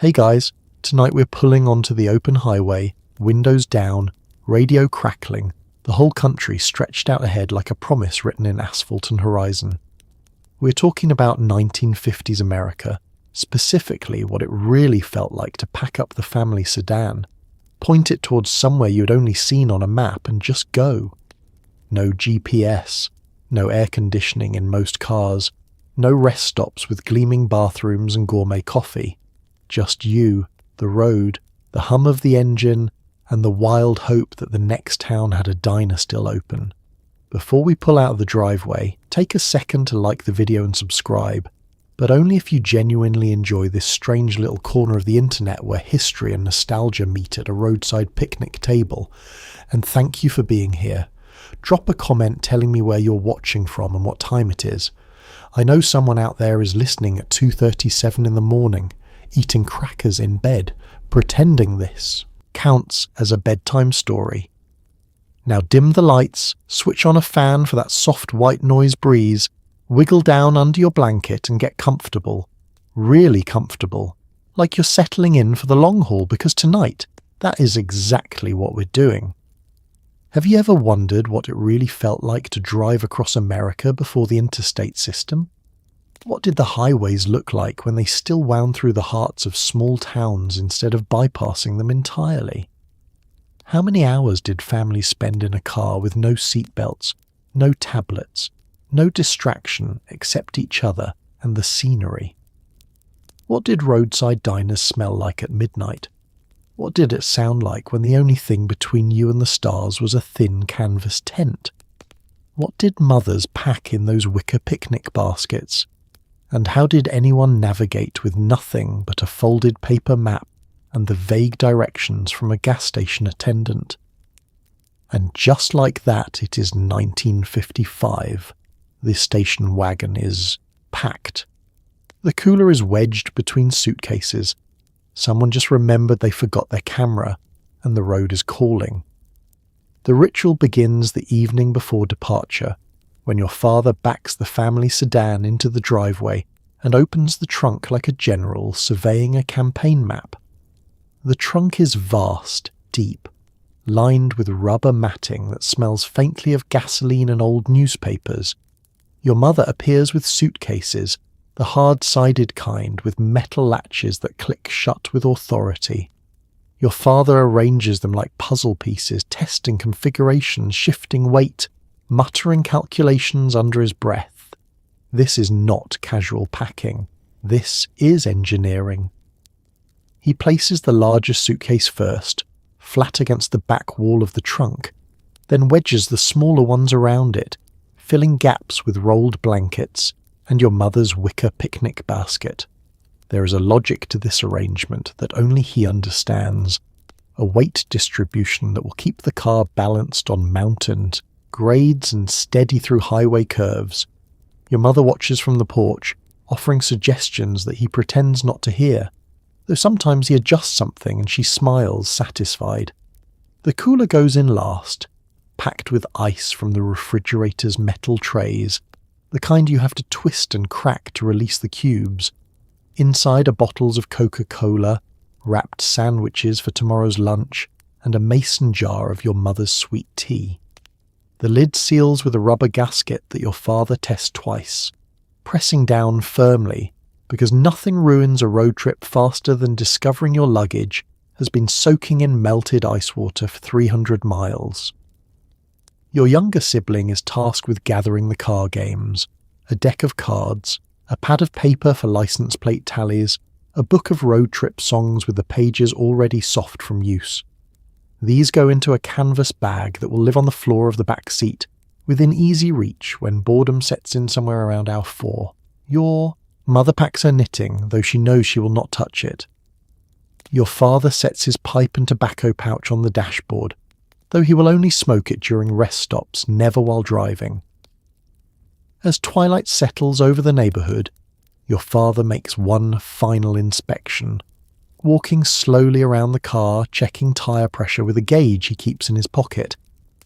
Hey guys, tonight we're pulling onto the open highway, windows down, radio crackling, the whole country stretched out ahead like a promise written in asphalt and horizon. We're talking about 1950s America, specifically what it really felt like to pack up the family sedan, point it towards somewhere you'd only seen on a map and just go. No GPS, no air conditioning in most cars, no rest stops with gleaming bathrooms and gourmet coffee. Just you, the road, the hum of the engine, and the wild hope that the next town had a diner still open. Before we pull out of the driveway, take a second to like the video and subscribe, but only if you genuinely enjoy this strange little corner of the internet where history and nostalgia meet at a roadside picnic table. And thank you for being here. Drop a comment telling me where you're watching from and what time it is. I know someone out there is listening at 2:37 in the morning, eating crackers in bed, pretending this counts as a bedtime story. Now dim the lights, switch on a fan for that soft white noise breeze, wiggle down under your blanket and get comfortable, really comfortable, like you're settling in for the long haul, because tonight, that is exactly what we're doing. Have you ever wondered what it really felt like to drive across America before the interstate system? What did the highways look like when they still wound through the hearts of small towns instead of bypassing them entirely? How many hours did families spend in a car with no seatbelts, no tablets, no distraction except each other and the scenery? What did roadside diners smell like at midnight? What did it sound like when the only thing between you and the stars was a thin canvas tent? What did mothers pack in those wicker picnic baskets? And how did anyone navigate with nothing but a folded paper map and the vague directions from a gas station attendant? And just like that, it is 1955. The station wagon is packed. The cooler is wedged between suitcases. Someone just remembered they forgot their camera, and the road is calling. The ritual begins the evening before departure, when your father backs the family sedan into the driveway and opens the trunk like a general surveying a campaign map. The trunk is vast, deep, lined with rubber matting that smells faintly of gasoline and old newspapers. Your mother appears with suitcases, the hard-sided kind with metal latches that click shut with authority. Your father arranges them like puzzle pieces, testing configurations, shifting weight, muttering calculations under his breath. This is not casual packing. This is engineering. He places the largest suitcase first, flat against the back wall of the trunk, then wedges the smaller ones around it, filling gaps with rolled blankets and your mother's wicker picnic basket. There is a logic to this arrangement that only he understands, a weight distribution that will keep the car balanced on mountains, grades and steady through highway curves. Your mother watches from the porch, offering suggestions that he pretends not to hear, though sometimes he adjusts something and she smiles, satisfied. The cooler goes in last, packed with ice from the refrigerator's metal trays, the kind you have to twist and crack to release the cubes. Inside are bottles of Coca-Cola, wrapped sandwiches for tomorrow's lunch, and a mason jar of your mother's sweet tea. The lid seals with a rubber gasket that your father tests twice, pressing down firmly, because nothing ruins a road trip faster than discovering your luggage has been soaking in melted ice water for 300 miles. Your younger sibling is tasked with gathering the car games, a deck of cards, a pad of paper for license plate tallies, a book of road trip songs with the pages already soft from use. These go into a canvas bag that will live on the floor of the back seat, within easy reach when boredom sets in somewhere around hour 4. Your mother packs her knitting, though she knows she will not touch it. Your father sets his pipe and tobacco pouch on the dashboard, though he will only smoke it during rest stops, never while driving. As twilight settles over the neighbourhood, your father makes one final inspection, walking slowly around the car, checking tyre pressure with a gauge he keeps in his pocket,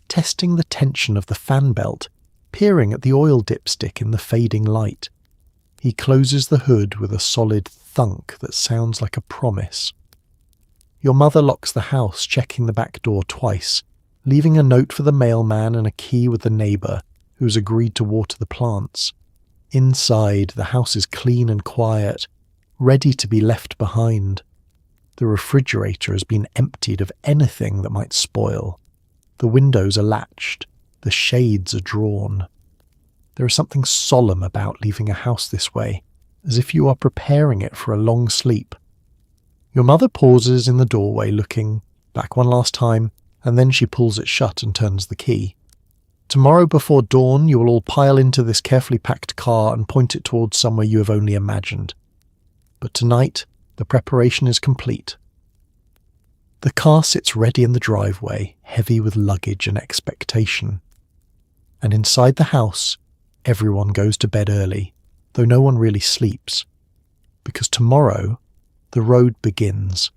testing the tension of the fan belt, peering at the oil dipstick in the fading light. He closes the hood with a solid thunk that sounds like a promise. Your mother locks the house, checking the back door twice, leaving a note for the mailman and a key with the neighbour who's agreed to water the plants. Inside, the house is clean and quiet, ready to be left behind. The refrigerator has been emptied of anything that might spoil. The windows are latched. The shades are drawn. There is something solemn about leaving a house this way, as if you are preparing it for a long sleep. Your mother pauses in the doorway, looking back one last time, and then she pulls it shut and turns the key. Tomorrow before dawn, you will all pile into this carefully packed car and point it towards somewhere you have only imagined. But tonight, the preparation is complete. The car sits ready in the driveway, heavy with luggage and expectation. And inside the house, everyone goes to bed early, though no one really sleeps. Because tomorrow, the road begins.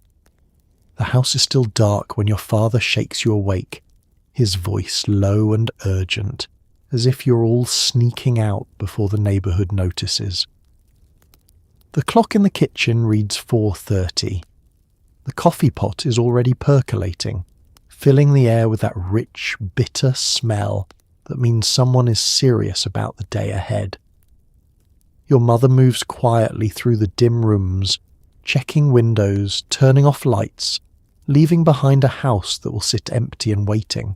The house is still dark when your father shakes you awake, his voice low and urgent, as if you're all sneaking out before the neighbourhood notices. The clock in the kitchen reads 4:30. The coffee pot is already percolating, filling the air with that rich, bitter smell that means someone is serious about the day ahead. Your mother moves quietly through the dim rooms, checking windows, turning off lights, leaving behind a house that will sit empty and waiting.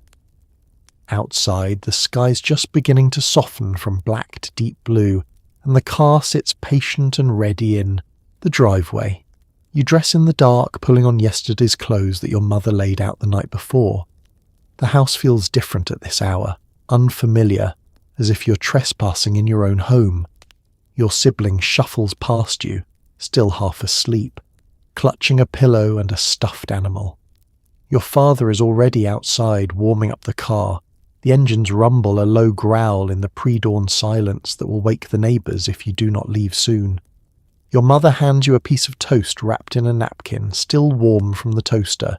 Outside, the sky's just beginning to soften from black to deep blue, and the car sits patient and ready in the driveway. You dress in the dark, pulling on yesterday's clothes that your mother laid out the night before. The house feels different at this hour, unfamiliar, as if you're trespassing in your own home. Your sibling shuffles past you, still half asleep, clutching a pillow and a stuffed animal. Your father is already outside, warming up the car. The engines rumble a low growl in the pre-dawn silence that will wake the neighbours if you do not leave soon. Your mother hands you a piece of toast wrapped in a napkin, still warm from the toaster.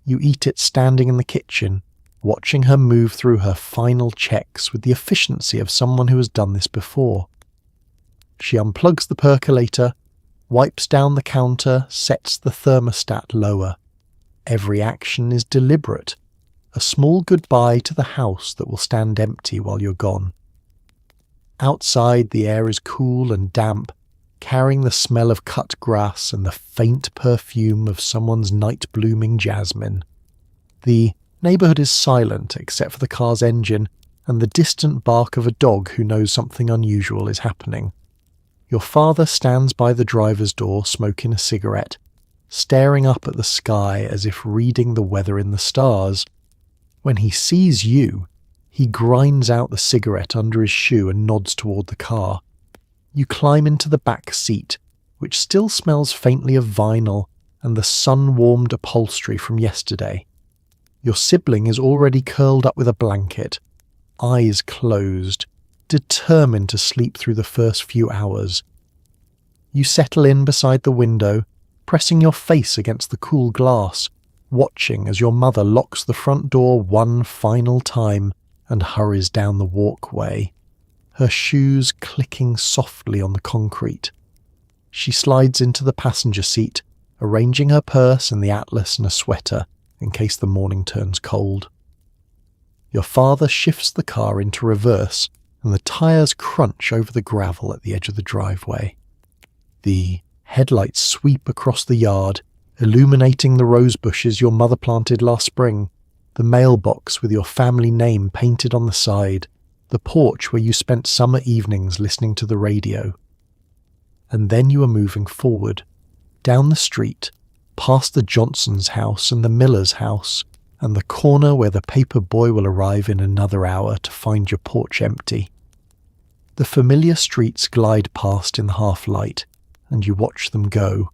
You eat it standing in the kitchen, watching her move through her final checks with the efficiency of someone who has done this before. She unplugs the percolator, wipes down the counter, sets the thermostat lower. Every action is deliberate, a small goodbye to the house that will stand empty while you're gone. Outside, the air is cool and damp, carrying the smell of cut grass and the faint perfume of someone's night-blooming jasmine. The neighbourhood is silent except for the car's engine and the distant bark of a dog who knows something unusual is happening. Your father stands by the driver's door smoking a cigarette, staring up at the sky as if reading the weather in the stars. When he sees you, he grinds out the cigarette under his shoe and nods toward the car. You climb into the back seat, which still smells faintly of vinyl and the sun-warmed upholstery from yesterday. Your sibling is already curled up with a blanket, eyes closed, determined to sleep through the first few hours. You settle in beside the window, pressing your face against the cool glass, watching as your mother locks the front door one final time and hurries down the walkway, her shoes clicking softly on the concrete. She slides into the passenger seat, arranging her purse and the atlas and a sweater in case the morning turns cold. Your father shifts the car into reverse and the tyres crunch over the gravel at the edge of the driveway. The headlights sweep across the yard, illuminating the rose bushes your mother planted last spring, the mailbox with your family name painted on the side, the porch where you spent summer evenings listening to the radio. And then you are moving forward, down the street, past the Johnsons' house and the Miller's house, and the corner where the paper boy will arrive in another hour to find your porch empty. The familiar streets glide past in the half-light, and you watch them go,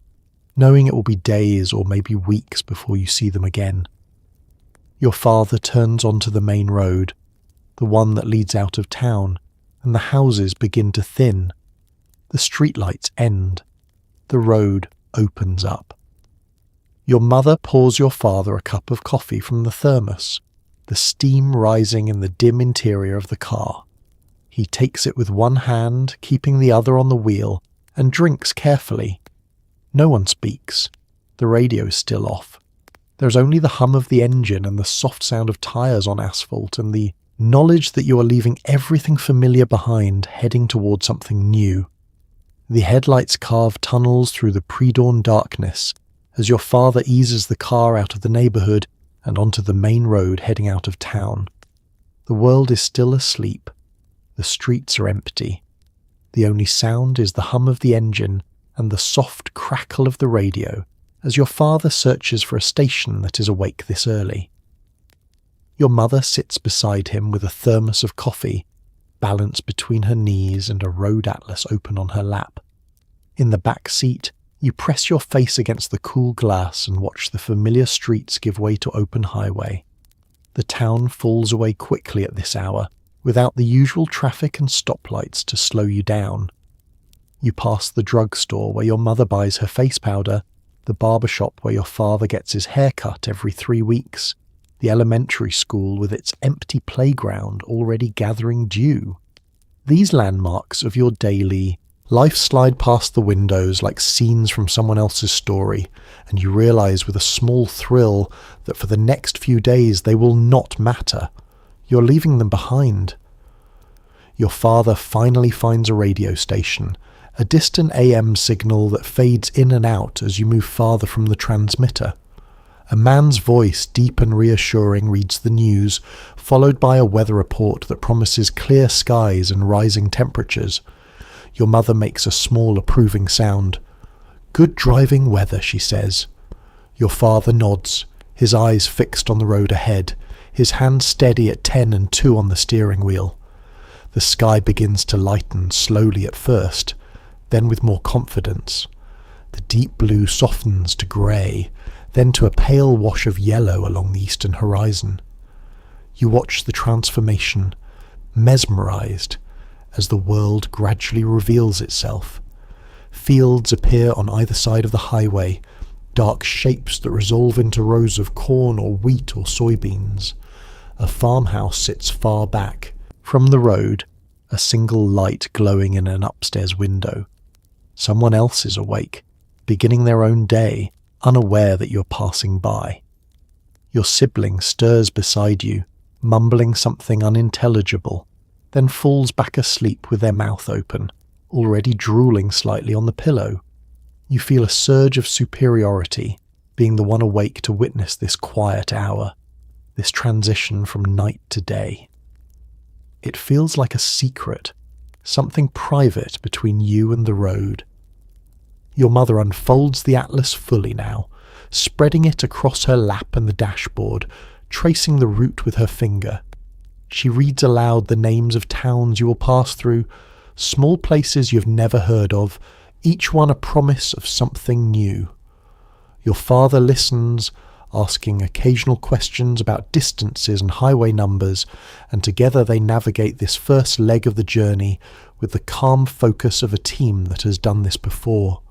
knowing it will be days or maybe weeks before you see them again. Your father turns onto the main road, the one that leads out of town, and the houses begin to thin. The streetlights end. The road opens up. Your mother pours your father a cup of coffee from the thermos, the steam rising in the dim interior of the car. He takes it with one hand, keeping the other on the wheel, and drinks carefully. No one speaks. The radio is still off. There's only the hum of the engine and the soft sound of tyres on asphalt and the knowledge that you are leaving everything familiar behind, heading toward something new. The headlights carve tunnels through the pre-dawn darkness as your father eases the car out of the neighbourhood and onto the main road heading out of town. The world is still asleep. The streets are empty. The only sound is the hum of the engine and the soft crackle of the radio as your father searches for a station that is awake this early. Your mother sits beside him with a thermos of coffee, balanced between her knees and a road atlas open on her lap. In the back seat, you press your face against the cool glass and watch the familiar streets give way to open highway. The town falls away quickly at this hour, without the usual traffic and stoplights to slow you down. You pass the drugstore where your mother buys her face powder, the barbershop where your father gets his hair cut every 3 weeks, the elementary school with its empty playground already gathering dew. These landmarks of your daily life slide past the windows like scenes from someone else's story, and you realise with a small thrill that for the next few days they will not matter. You're leaving them behind. Your father finally finds a radio station, a distant AM signal that fades in and out as you move farther from the transmitter. A man's voice, deep and reassuring, reads the news, followed by a weather report that promises clear skies and rising temperatures. Your mother makes a small approving sound. "Good driving weather," she says. Your father nods, his eyes fixed on the road ahead, his hand steady at 10 and 2 on the steering wheel. The sky begins to lighten slowly at first, then with more confidence. The deep blue softens to grey, then to a pale wash of yellow along the eastern horizon. You watch the transformation, mesmerised, as the world gradually reveals itself. Fields appear on either side of the highway, dark shapes that resolve into rows of corn or wheat or soybeans. A farmhouse sits far back. From the road, a single light glowing in an upstairs window. Someone else is awake, beginning their own day, unaware that you're passing by. Your sibling stirs beside you, mumbling something unintelligible, then falls back asleep with their mouth open, already drooling slightly on the pillow. You feel a surge of superiority, being the one awake to witness this quiet hour, this transition from night to day. It feels like a secret, something private between you and the road. Your mother unfolds the atlas fully now, spreading it across her lap and the dashboard, tracing the route with her finger. She reads aloud the names of towns you will pass through, small places you've never heard of, each one a promise of something new. Your father listens, asking occasional questions about distances and highway numbers, and together they navigate this first leg of the journey with the calm focus of a team that has done this before.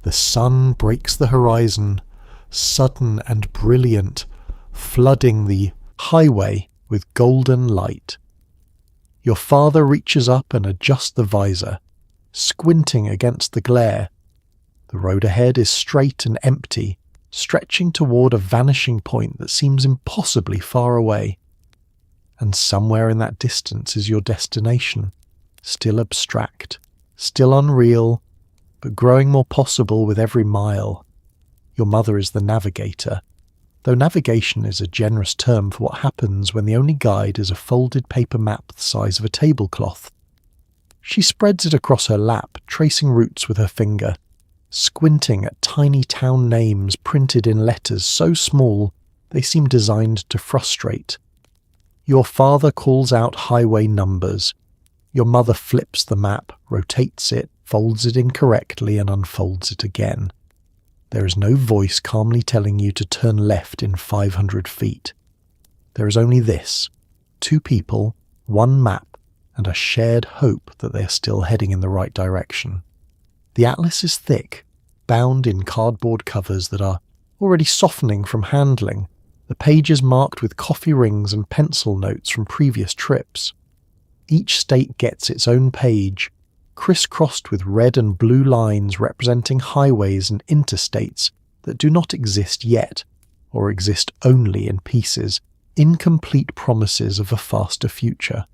The sun breaks the horizon, sudden and brilliant, flooding the highway with golden light. Your father reaches up and adjusts the visor, squinting against the glare. The road ahead is straight and empty, stretching toward a vanishing point that seems impossibly far away. And somewhere in that distance is your destination, still abstract, still unreal, but growing more possible with every mile. Your mother is the navigator, though navigation is a generous term for what happens when the only guide is a folded paper map the size of a tablecloth. She spreads it across her lap, tracing routes with her finger, squinting at tiny town names printed in letters so small they seem designed to frustrate. Your father calls out highway numbers. Your mother flips the map, rotates it, folds it incorrectly and unfolds it again. There is no voice calmly telling you to turn left in 500 feet. There is only this: 2 people, 1 map, and a shared hope that they are still heading in the right direction. The atlas is thick, bound in cardboard covers that are already softening from handling, the pages marked with coffee rings and pencil notes from previous trips. Each state gets its own page, crisscrossed with red and blue lines representing highways and interstates that do not exist yet, or exist only in pieces, incomplete promises of a faster future.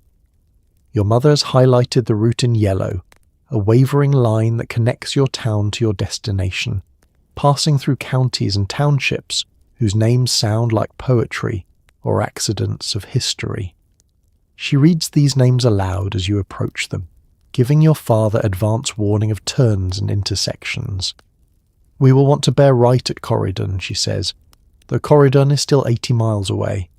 Your mother has highlighted the route in yellow, a wavering line that connects your town to your destination, passing through counties and townships whose names sound like poetry or accidents of history. She reads these names aloud as you approach them, giving your father advance warning of turns and intersections. "We will want to bear right at Corridon," she says, though Corridon is still 80 miles away.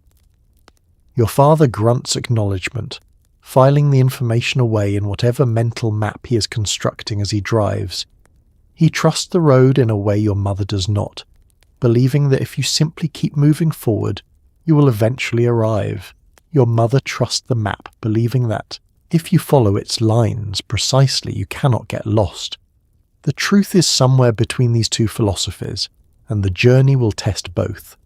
Your father grunts acknowledgement, filing the information away in whatever mental map he is constructing as he drives. He trusts the road in a way your mother does not, believing that if you simply keep moving forward, you will eventually arrive. Your mother trusts the map, believing that, if you follow its lines precisely, you cannot get lost. The truth is somewhere between these two philosophies, and the journey will test both.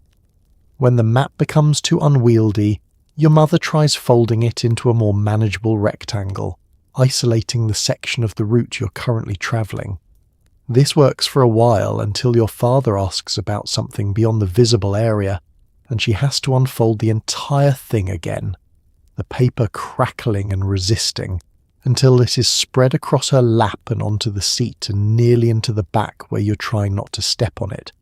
When the map becomes too unwieldy, your mother tries folding it into a more manageable rectangle, isolating the section of the route you're currently travelling. This works for a while until your father asks about something beyond the visible area, and she has to unfold the entire thing again, the paper crackling and resisting, until it is spread across her lap and onto the seat and nearly into the back where you're trying not to step on it.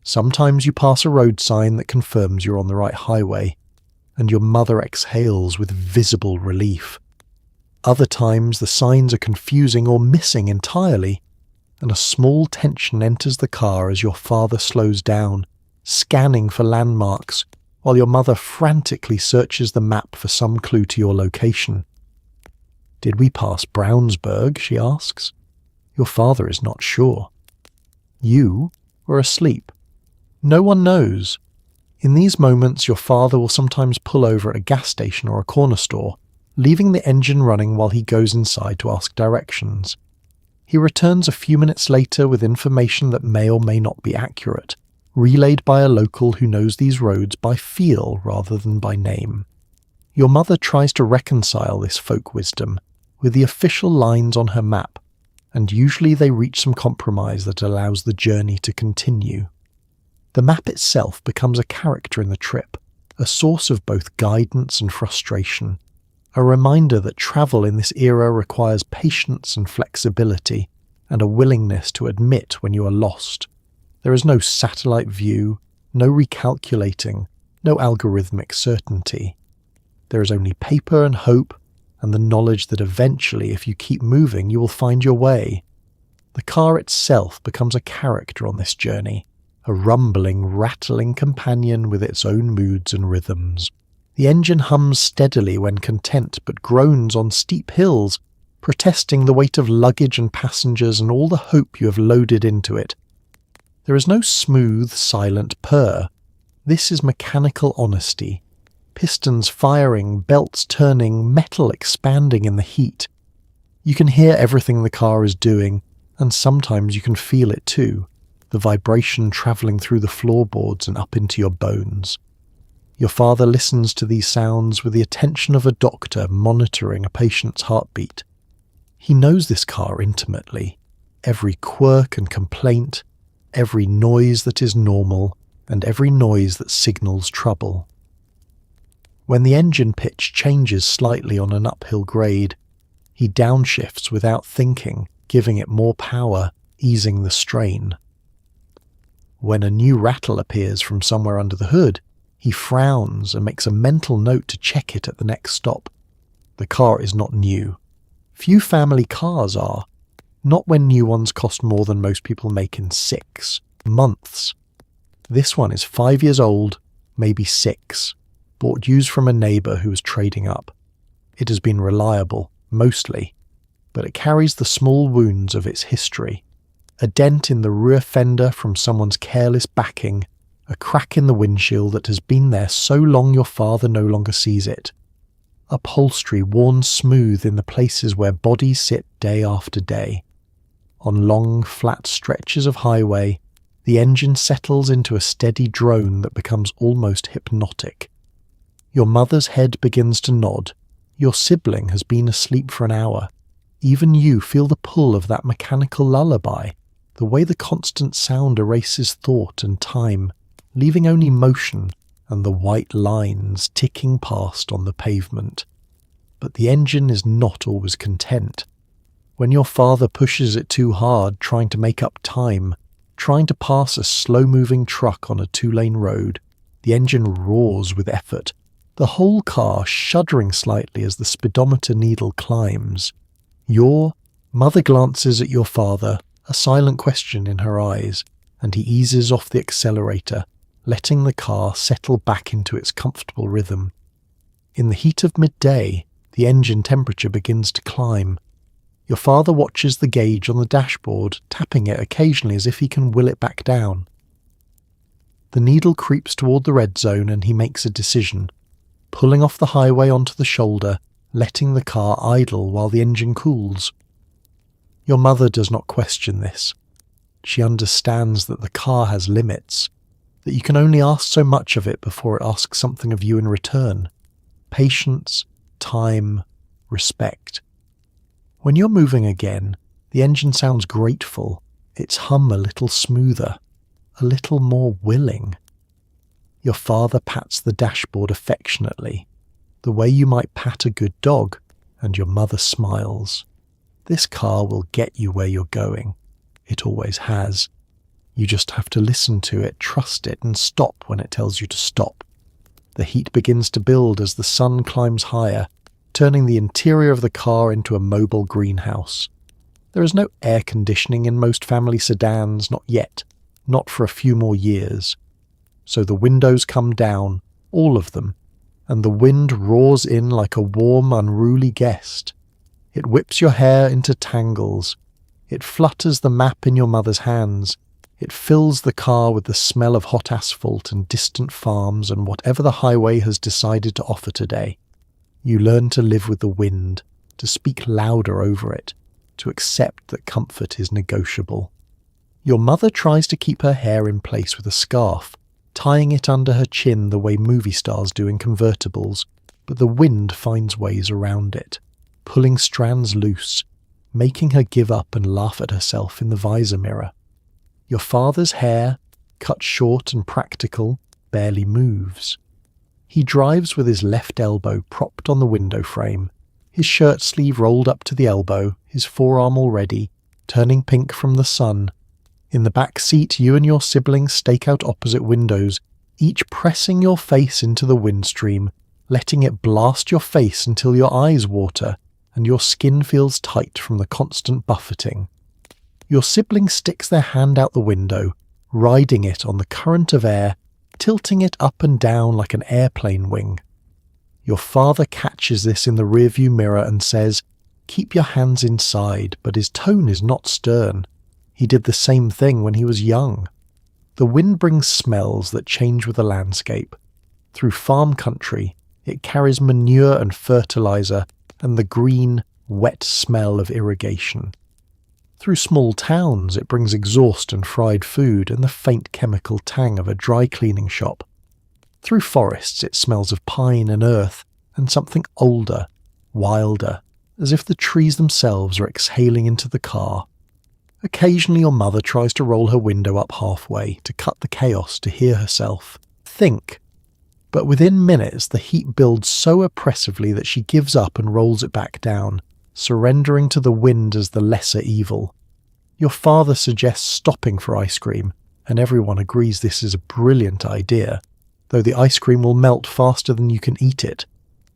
Sometimes you pass a road sign that confirms you're on the right highway, and your mother exhales with visible relief. Other times the signs are confusing or missing entirely, and a small tension enters the car as your father slows down, scanning for landmarks, while your mother frantically searches the map for some clue to your location. "Did we pass Brownsburg?" she asks. Your father is not sure. You were asleep. No one knows. In these moments, your father will sometimes pull over at a gas station or a corner store, leaving the engine running while he goes inside to ask directions. He returns a few minutes later with information that may or may not be accurate, relayed by a local who knows these roads by feel rather than by name. Your mother tries to reconcile this folk wisdom with the official lines on her map, and usually they reach some compromise that allows the journey to continue. The map itself becomes a character in the trip, a source of both guidance and frustration, a reminder that travel in this era requires patience and flexibility, and a willingness to admit when you are lost. There is no satellite view, no recalculating, no algorithmic certainty. There is only paper and hope, and the knowledge that eventually, if you keep moving, you will find your way. The car itself becomes a character on this journey, a rumbling, rattling companion with its own moods and rhythms. The engine hums steadily when content, but groans on steep hills, protesting the weight of luggage and passengers and all the hope you have loaded into it. There is no smooth, silent purr. This is mechanical honesty. Pistons firing, belts turning, metal expanding in the heat. You can hear everything the car is doing, and sometimes you can feel it too, the vibration travelling through the floorboards and up into your bones. Your father listens to these sounds with the attention of a doctor monitoring a patient's heartbeat. He knows this car intimately, every quirk and complaint, every noise that is normal, and every noise that signals trouble. When the engine pitch changes slightly on an uphill grade, he downshifts without thinking, giving it more power, easing the strain. When a new rattle appears from somewhere under the hood, he frowns and makes a mental note to check it at the next stop. The car is not new. Few family cars are, not when new ones cost more than most people make in 6 months. This one is 5 years old, maybe 6, bought used from a neighbour who was trading up. It has been reliable, mostly, but it carries the small wounds of its history. A dent in the rear fender from someone's careless backing, a crack in the windshield that has been there so long your father no longer sees it. Upholstery worn smooth in the places where bodies sit day after day. On long, flat stretches of highway, the engine settles into a steady drone that becomes almost hypnotic. Your mother's head begins to nod, Your sibling has been asleep for an hour. Even you feel the pull of that mechanical lullaby, the way the constant sound erases thought and time, leaving only motion and the white lines ticking past on the pavement. But the engine is not always content. When your father pushes it too hard, trying to make up time, trying to pass a slow-moving truck on a 2-lane road, the engine roars with effort, the whole car shuddering slightly as the speedometer needle climbs. Your mother glances at your father, a silent question in her eyes, and he eases off the accelerator, letting the car settle back into its comfortable rhythm. In the heat of midday, the engine temperature begins to climb. Your father watches the gauge on the dashboard, tapping it occasionally as if he can will it back down. The needle creeps toward the red zone and he makes a decision, pulling off the highway onto the shoulder, letting the car idle while the engine cools. Your mother does not question this. She understands that the car has limits, that you can only ask so much of it before it asks something of you in return. Patience, time, respect. When you're moving again, the engine sounds grateful, its hum a little smoother, a little more willing. Your father pats the dashboard affectionately, the way you might pat a good dog, and your mother smiles. This car will get you where you're going. It always has. You just have to listen to it, trust it, and stop when it tells you to stop. The heat begins to build as the sun climbs higher, turning the interior of the car into a mobile greenhouse. There is no air conditioning in most family sedans, not yet, not for a few more years. So the windows come down, all of them, and the wind roars in like a warm, unruly guest. It whips your hair into tangles. It flutters the map in your mother's hands. It fills the car with the smell of hot asphalt and distant farms and whatever the highway has decided to offer today. You learn to live with the wind, to speak louder over it, to accept that comfort is negotiable. Your mother tries to keep her hair in place with a scarf, tying it under her chin the way movie stars do in convertibles, but the wind finds ways around it, pulling strands loose, making her give up and laugh at herself in the visor mirror. Your father's hair, cut short and practical, barely moves. He drives with his left elbow propped on the window frame, his shirt sleeve rolled up to the elbow, his forearm already, turning pink from the sun. In the back seat, you and your siblings stake out opposite windows, each pressing your face into the windstream, letting it blast your face until your eyes water and your skin feels tight from the constant buffeting. Your sibling sticks their hand out the window, riding it on the current of air, tilting it up and down like an airplane wing. Your father catches this in the rearview mirror and says, "Keep your hands inside," but his tone is not stern. He did the same thing when he was young. The wind brings smells that change with the landscape. Through farm country, it carries manure and fertilizer and the green, wet smell of irrigation. Through small towns, it brings exhaust and fried food and the faint chemical tang of a dry cleaning shop. Through forests, it smells of pine and earth and something older, wilder, as if the trees themselves are exhaling into the car. Occasionally your mother tries to roll her window up halfway to cut the chaos to hear herself think. But within minutes the heat builds so oppressively that she gives up and rolls it back down, surrendering to the wind as the lesser evil. Your father suggests stopping for ice cream, and everyone agrees this is a brilliant idea, though the ice cream will melt faster than you can eat it,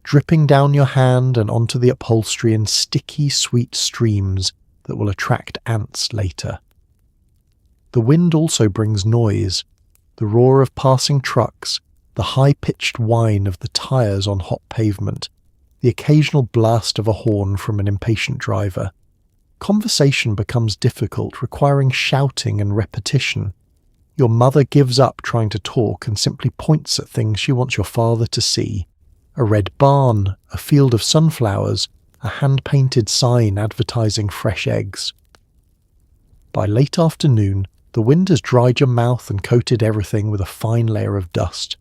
dripping down your hand and onto the upholstery in sticky, sweet streams that will attract ants later. The wind also brings noise, the roar of passing trucks, the high-pitched whine of the tyres on hot pavement, the occasional blast of a horn from an impatient driver. Conversation becomes difficult, requiring shouting and repetition. Your mother gives up trying to talk and simply points at things she wants your father to see. A red barn, a field of sunflowers, a hand-painted sign advertising fresh eggs. By late afternoon, the wind has dried your mouth and coated everything with a fine layer of dust.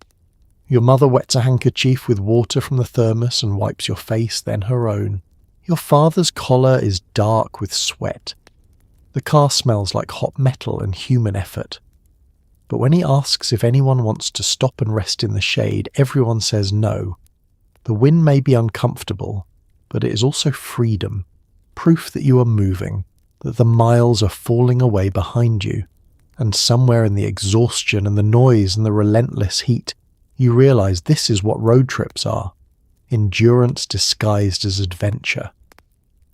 Your mother wets a handkerchief with water from the thermos and wipes your face, then her own. Your father's collar is dark with sweat. The car smells like hot metal and human effort. But when he asks if anyone wants to stop and rest in the shade, everyone says no. The wind may be uncomfortable, but it is also freedom, proof that you are moving, that the miles are falling away behind you, and somewhere in the exhaustion and the noise and the relentless heat, you realize this is what road trips are. Endurance disguised as adventure.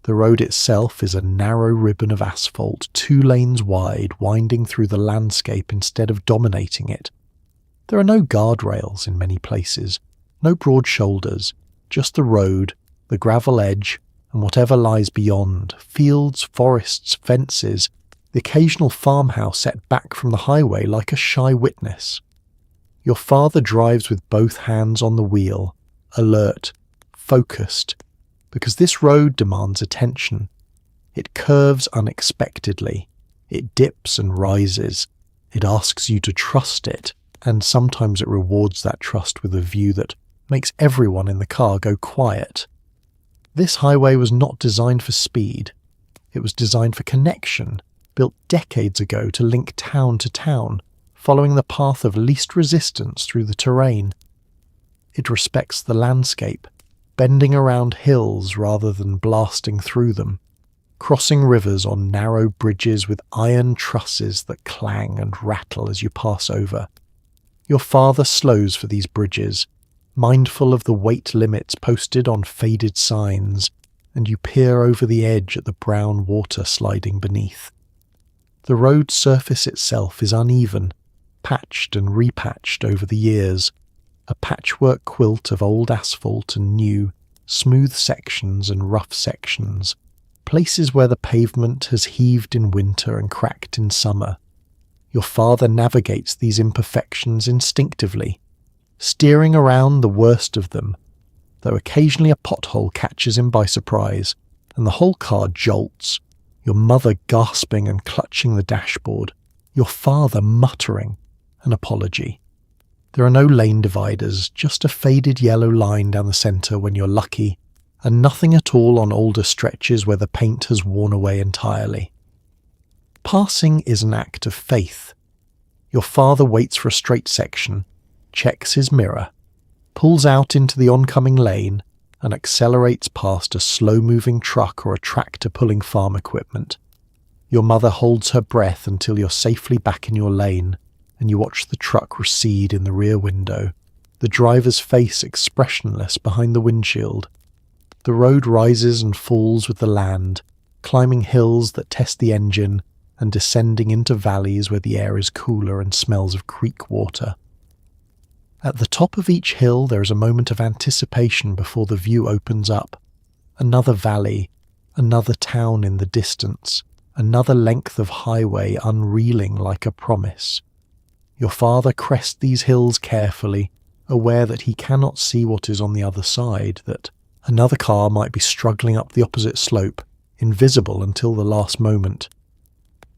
The road itself is a narrow ribbon of asphalt, 2 lanes wide, winding through the landscape instead of dominating it. There are no guardrails in many places, no broad shoulders, just the road, the gravel edge, and whatever lies beyond, fields, forests, fences, the occasional farmhouse set back from the highway like a shy witness. Your father drives with both hands on the wheel, alert, focused, because this road demands attention. It curves unexpectedly. It dips and rises. It asks you to trust it, and sometimes it rewards that trust with a view that makes everyone in the car go quiet. This highway was not designed for speed. It was designed for connection, built decades ago to link town to town, following the path of least resistance through the terrain. It respects the landscape, bending around hills rather than blasting through them, crossing rivers on narrow bridges with iron trusses that clang and rattle as you pass over. Your father slows for these bridges, mindful of the weight limits posted on faded signs, and you peer over the edge at the brown water sliding beneath. The road surface itself is uneven, patched and repatched over the years, a patchwork quilt of old asphalt and new, smooth sections and rough sections, places where the pavement has heaved in winter and cracked in summer. Your father navigates these imperfections instinctively, steering around the worst of them, though occasionally a pothole catches him by surprise, and the whole car jolts, your mother gasping and clutching the dashboard, your father muttering an apology. There are no lane dividers, just a faded yellow line down the centre when you're lucky, and nothing at all on older stretches where the paint has worn away entirely. Passing is an act of faith. Your father waits for a straight section, checks his mirror, pulls out into the oncoming lane, and accelerates past a slow-moving truck or a tractor pulling farm equipment. Your mother holds her breath until you're safely back in your lane, and you watch the truck recede in the rear window, the driver's face expressionless behind the windshield. The road rises and falls with the land, climbing hills that test the engine and descending into valleys where the air is cooler and smells of creek water. At the top of each hill there is a moment of anticipation before the view opens up. Another valley, another town in the distance, another length of highway unreeling like a promise. Your father crests these hills carefully, aware that he cannot see what is on the other side, that another car might be struggling up the opposite slope, invisible until the last moment.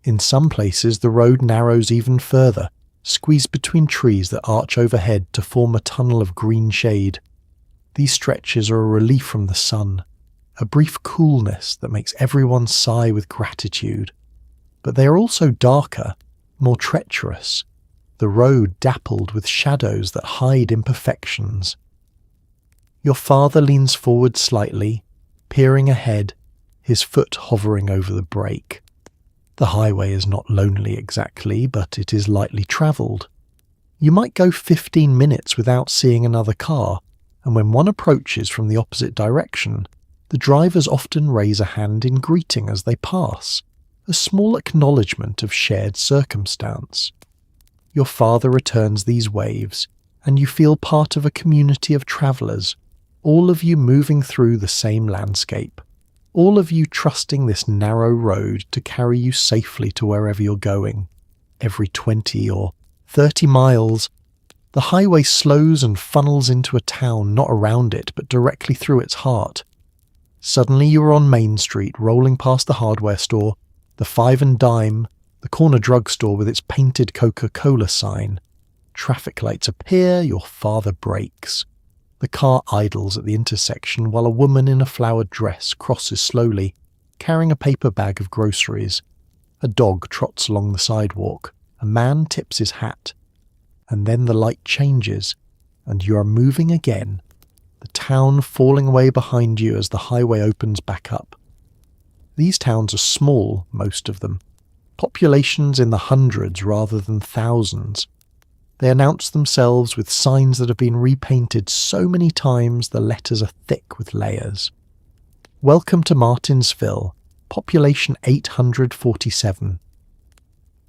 In some places the road narrows even further, squeezed between trees that arch overhead to form a tunnel of green shade. These stretches are a relief from the sun, a brief coolness that makes everyone sigh with gratitude. But they are also darker, more treacherous, the road dappled with shadows that hide imperfections. Your father leans forward slightly, peering ahead, his foot hovering over the brake. The highway is not lonely exactly, but it is lightly travelled. You might go 15 minutes without seeing another car, and when one approaches from the opposite direction, the drivers often raise a hand in greeting as they pass, a small acknowledgement of shared circumstance. Your father returns these waves, and you feel part of a community of travellers, all of you moving through the same landscape, all of you trusting this narrow road to carry you safely to wherever you're going. Every 20 or 30 miles, the highway slows and funnels into a town not around it but directly through its heart. Suddenly you are on Main Street, rolling past the hardware store, the Five and Dime, the corner drugstore with its painted Coca-Cola sign. Traffic lights appear, your father brakes. The car idles at the intersection while a woman in a flowered dress crosses slowly, carrying a paper bag of groceries. A dog trots along the sidewalk. A man tips his hat. And then the light changes, and you are moving again, the town falling away behind you as the highway opens back up. These towns are small, most of them. Populations in the hundreds rather than thousands. They announce themselves with signs that have been repainted so many times the letters are thick with layers. Welcome to Martinsville, population 847.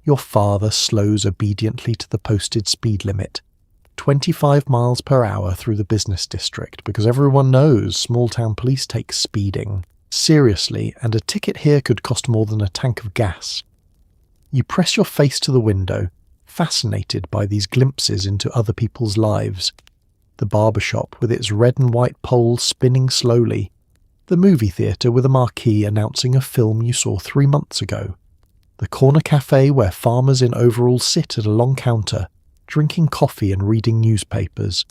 Your father slows obediently to the posted speed limit, 25 miles per hour through the business district, because everyone knows small-town police take speeding seriously, and a ticket here could cost more than a tank of gas. You press your face to the window, fascinated by these glimpses into other people's lives. The barbershop with its red and white poles spinning slowly. The movie theatre with a marquee announcing a film you saw 3 months ago. The corner cafe where farmers in overalls sit at a long counter, drinking coffee and reading newspapers.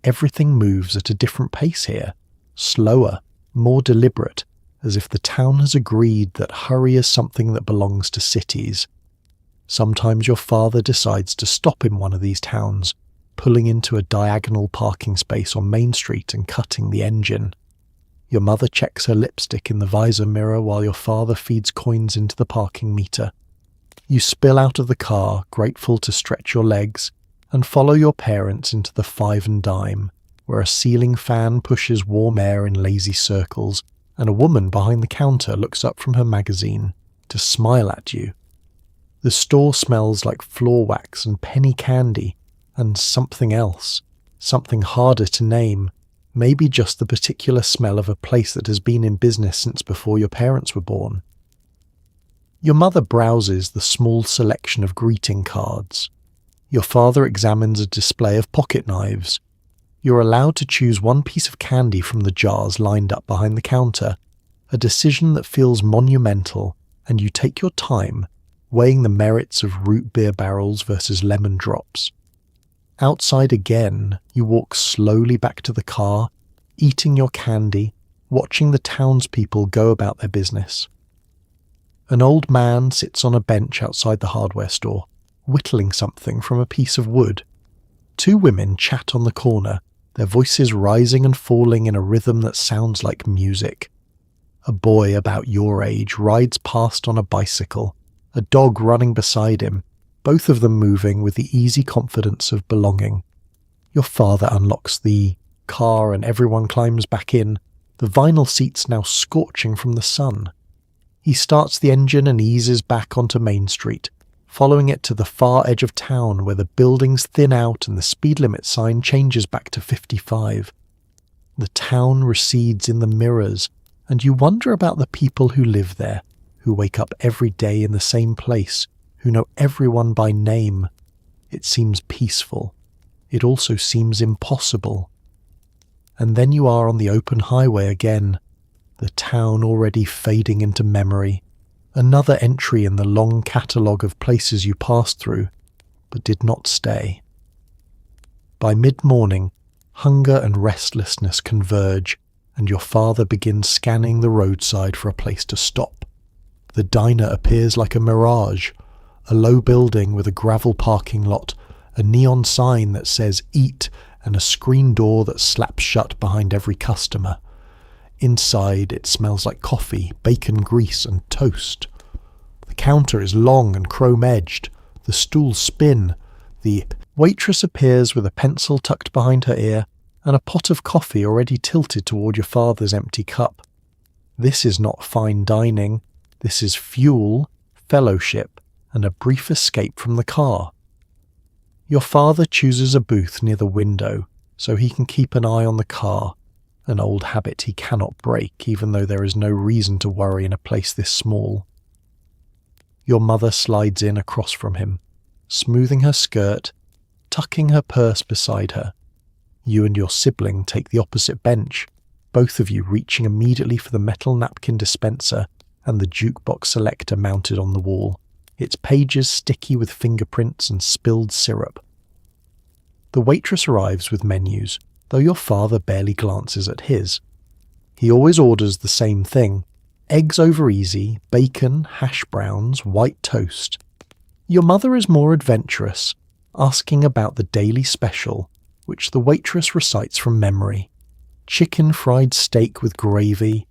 Everything moves at a different pace here, slower, more deliberate, as if the town has agreed that hurry is something that belongs to cities. Sometimes your father decides to stop in one of these towns, pulling into a diagonal parking space on Main Street and cutting the engine. Your mother checks her lipstick in the visor mirror while your father feeds coins into the parking meter. You spill out of the car, grateful to stretch your legs, and follow your parents into the Five and Dime, where a ceiling fan pushes warm air in lazy circles, and a woman behind the counter looks up from her magazine to smile at you. The store smells like floor wax and penny candy, and something else, something harder to name, maybe just the particular smell of a place that has been in business since before your parents were born. Your mother browses the small selection of greeting cards. Your father examines a display of pocket knives. You're allowed to choose one piece of candy from the jars lined up behind the counter, a decision that feels monumental, and you take your time, weighing the merits of root beer barrels versus lemon drops. Outside again, you walk slowly back to the car, eating your candy, watching the townspeople go about their business. An old man sits on a bench outside the hardware store, whittling something from a piece of wood. 2 women chat on the corner, their voices rising and falling in a rhythm that sounds like music. A boy about your age rides past on a bicycle, a dog running beside him, both of them moving with the easy confidence of belonging. Your father unlocks the car and everyone climbs back in, the vinyl seats now scorching from the sun. He starts the engine and eases back onto Main Street, following it to the far edge of town where the buildings thin out and the speed limit sign changes back to 55. The town recedes in the mirrors, and you wonder about the people who live there, who wake up every day in the same place, who know everyone by name. It seems peaceful. It also seems impossible. And then you are on the open highway again, the town already fading into memory, another entry in the long catalogue of places you passed through, but did not stay. By mid-morning, hunger and restlessness converge, and your father begins scanning the roadside for a place to stop. The diner appears like a mirage, a low building with a gravel parking lot, a neon sign that says "Eat" and a screen door that slaps shut behind every customer. Inside it smells like coffee, bacon grease and toast. The counter is long and chrome-edged, the stools spin, the waitress appears with a pencil tucked behind her ear and a pot of coffee already tilted toward your father's empty cup. This is not fine dining. This is fuel, fellowship, and a brief escape from the car. Your father chooses a booth near the window so he can keep an eye on the car, an old habit he cannot break even though there is no reason to worry in a place this small. Your mother slides in across from him, smoothing her skirt, tucking her purse beside her. You and your sibling take the opposite bench, both of you reaching immediately for the metal napkin dispenser and the jukebox selector mounted on the wall, its pages sticky with fingerprints and spilled syrup. The waitress arrives with menus, though your father barely glances at his. He always orders the same thing: eggs over easy, bacon, hash browns, white toast. Your mother is more adventurous, asking about the daily special, which the waitress recites from memory: chicken fried steak with gravy,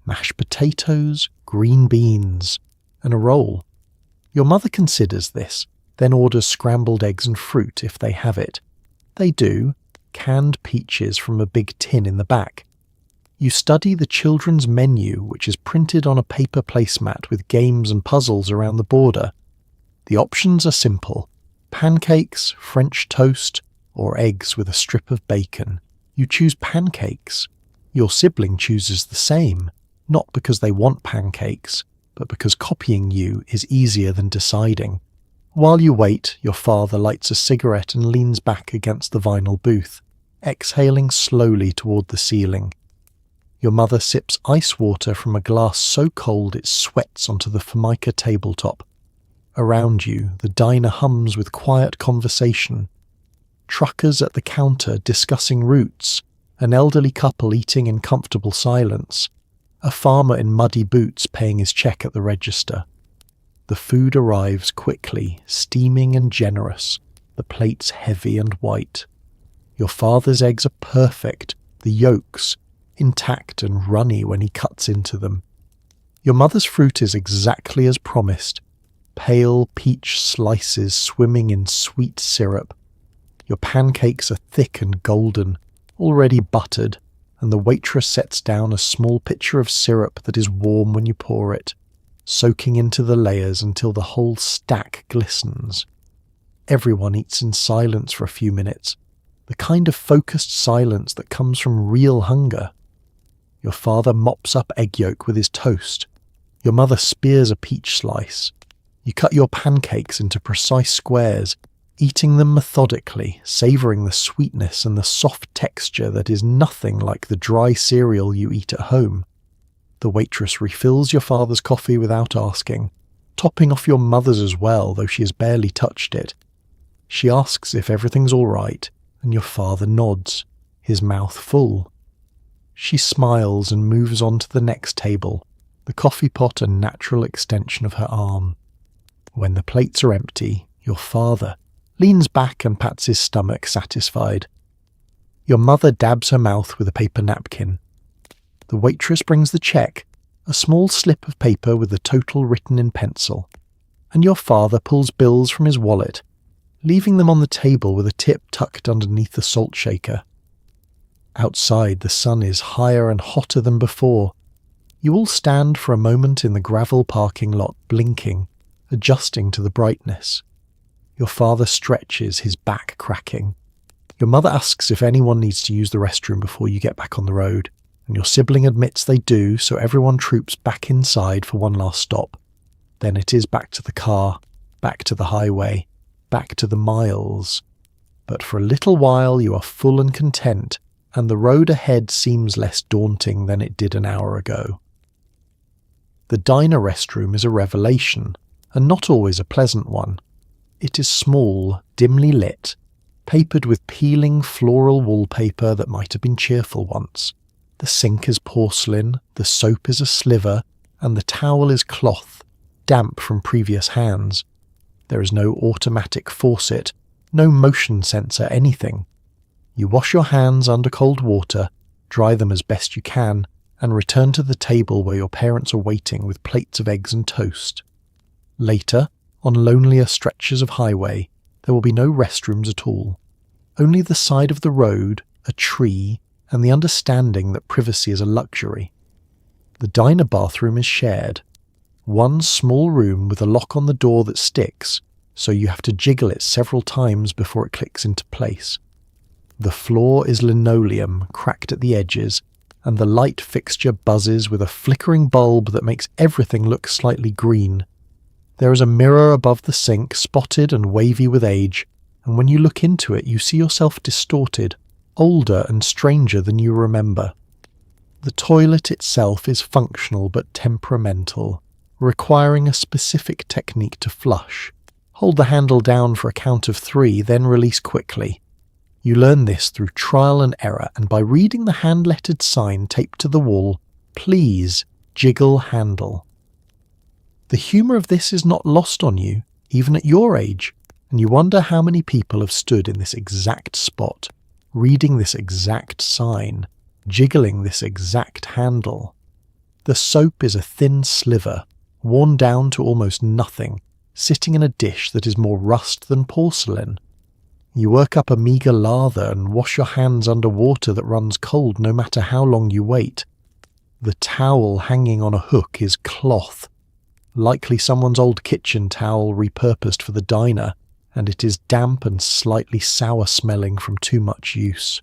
mashed potatoes, green beans, and a roll. Your mother considers this, then orders scrambled eggs and fruit if they have it. They do, canned peaches from a big tin in the back. You study the children's menu, which is printed on a paper placemat with games and puzzles around the border. The options are simple: pancakes, French toast, or eggs with a strip of bacon. You choose pancakes. Your sibling chooses the same, not because they want pancakes, but because copying you is easier than deciding. While you wait, your father lights a cigarette and leans back against the vinyl booth, exhaling slowly toward the ceiling. Your mother sips ice water from a glass so cold it sweats onto the formica tabletop. Around you, the diner hums with quiet conversation. Truckers at the counter discussing routes, an elderly couple eating in comfortable silence, a farmer in muddy boots paying his check at the register. The food arrives quickly, steaming and generous, the plates heavy and white. Your father's eggs are perfect, the yolks intact and runny when he cuts into them. Your mother's fruit is exactly as promised: pale peach slices swimming in sweet syrup. Your pancakes are thick and golden, already buttered, and the waitress sets down a small pitcher of syrup that is warm when you pour it, soaking into the layers until the whole stack glistens. Everyone eats in silence for a few minutes, the kind of focused silence that comes from real hunger. Your father mops up egg yolk with his toast. Your mother spears a peach slice. You cut your pancakes into precise squares, eating them methodically, savouring the sweetness and the soft texture that is nothing like the dry cereal you eat at home. The waitress refills your father's coffee without asking, topping off your mother's as well, though she has barely touched it. She asks if everything's all right, and your father nods, his mouth full. She smiles and moves on to the next table, the coffee pot a natural extension of her arm. When the plates are empty, your father leans back and pats his stomach, satisfied. Your mother dabs her mouth with a paper napkin. The waitress brings the check, a small slip of paper with the total written in pencil, and your father pulls bills from his wallet, leaving them on the table with a tip tucked underneath the salt shaker. Outside, the sun is higher and hotter than before. You all stand for a moment in the gravel parking lot, blinking, adjusting to the brightness. Your father stretches, his back cracking. Your mother asks if anyone needs to use the restroom before you get back on the road, and your sibling admits they do, so everyone troops back inside for one last stop. Then it is back to the car, back to the highway, back to the miles. But for a little while you are full and content, and the road ahead seems less daunting than it did an hour ago. The diner restroom is a revelation, and not always a pleasant one. It is small, dimly lit, papered with peeling floral wallpaper that might have been cheerful once. The sink is porcelain, the soap is a sliver, and the towel is cloth, damp from previous hands. There is no automatic faucet, no motion sensor, anything. You wash your hands under cold water, dry them as best you can, and return to the table where your parents are waiting with plates of eggs and toast. Later, on lonelier stretches of highway, there will be no restrooms at all. Only the side of the road, a tree, and the understanding that privacy is a luxury. The diner bathroom is shared. One small room with a lock on the door that sticks, so you have to jiggle it several times before it clicks into place. The floor is linoleum, cracked at the edges, and the light fixture buzzes with a flickering bulb that makes everything look slightly green. There is a mirror above the sink, spotted and wavy with age, and when you look into it you see yourself distorted, older and stranger than you remember. The toilet itself is functional but temperamental, requiring a specific technique to flush. Hold the handle down for a count of 3, then release quickly. You learn this through trial and error and by reading the hand-lettered sign taped to the wall, "Please jiggle handle." The humour of this is not lost on you, even at your age, and you wonder how many people have stood in this exact spot, reading this exact sign, jiggling this exact handle. The soap is a thin sliver, worn down to almost nothing, sitting in a dish that is more rust than porcelain. You work up a meagre lather and wash your hands under water that runs cold no matter how long you wait. The towel hanging on a hook is cloth, likely someone's old kitchen towel repurposed for the diner, and it is damp and slightly sour smelling from too much use.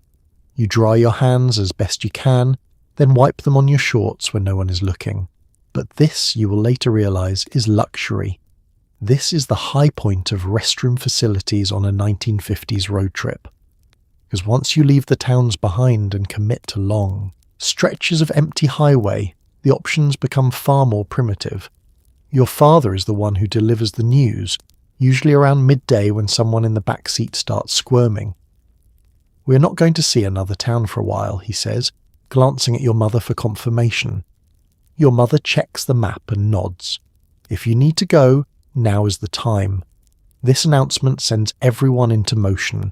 You dry your hands as best you can, then wipe them on your shorts when no one is looking. But this, you will later realise, is luxury. This is the high point of restroom facilities on a 1950s road trip. Because once you leave the towns behind and commit to long stretches of empty highway, the options become far more primitive. Your father is the one who delivers the news, usually around midday when someone in the back seat starts squirming. "We're not going to see another town for a while," he says, glancing at your mother for confirmation. Your mother checks the map and nods. "If you need to go, now is the time." This announcement sends everyone into motion.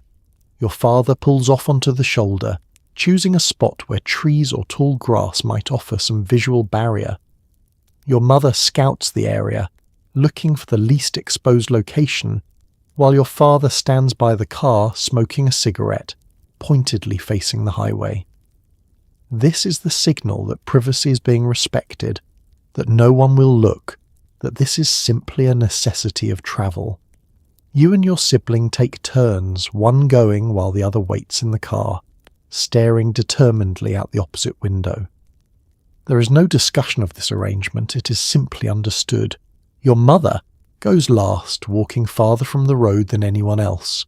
Your father pulls off onto the shoulder, choosing a spot where trees or tall grass might offer some visual barrier. Your mother scouts the area, looking for the least exposed location, while your father stands by the car smoking a cigarette, pointedly facing the highway. This is the signal that privacy is being respected, that no one will look, that this is simply a necessity of travel. You and your sibling take turns, one going while the other waits in the car, staring determinedly out the opposite window. There is no discussion of this arrangement, it is simply understood. Your mother goes last, walking farther from the road than anyone else,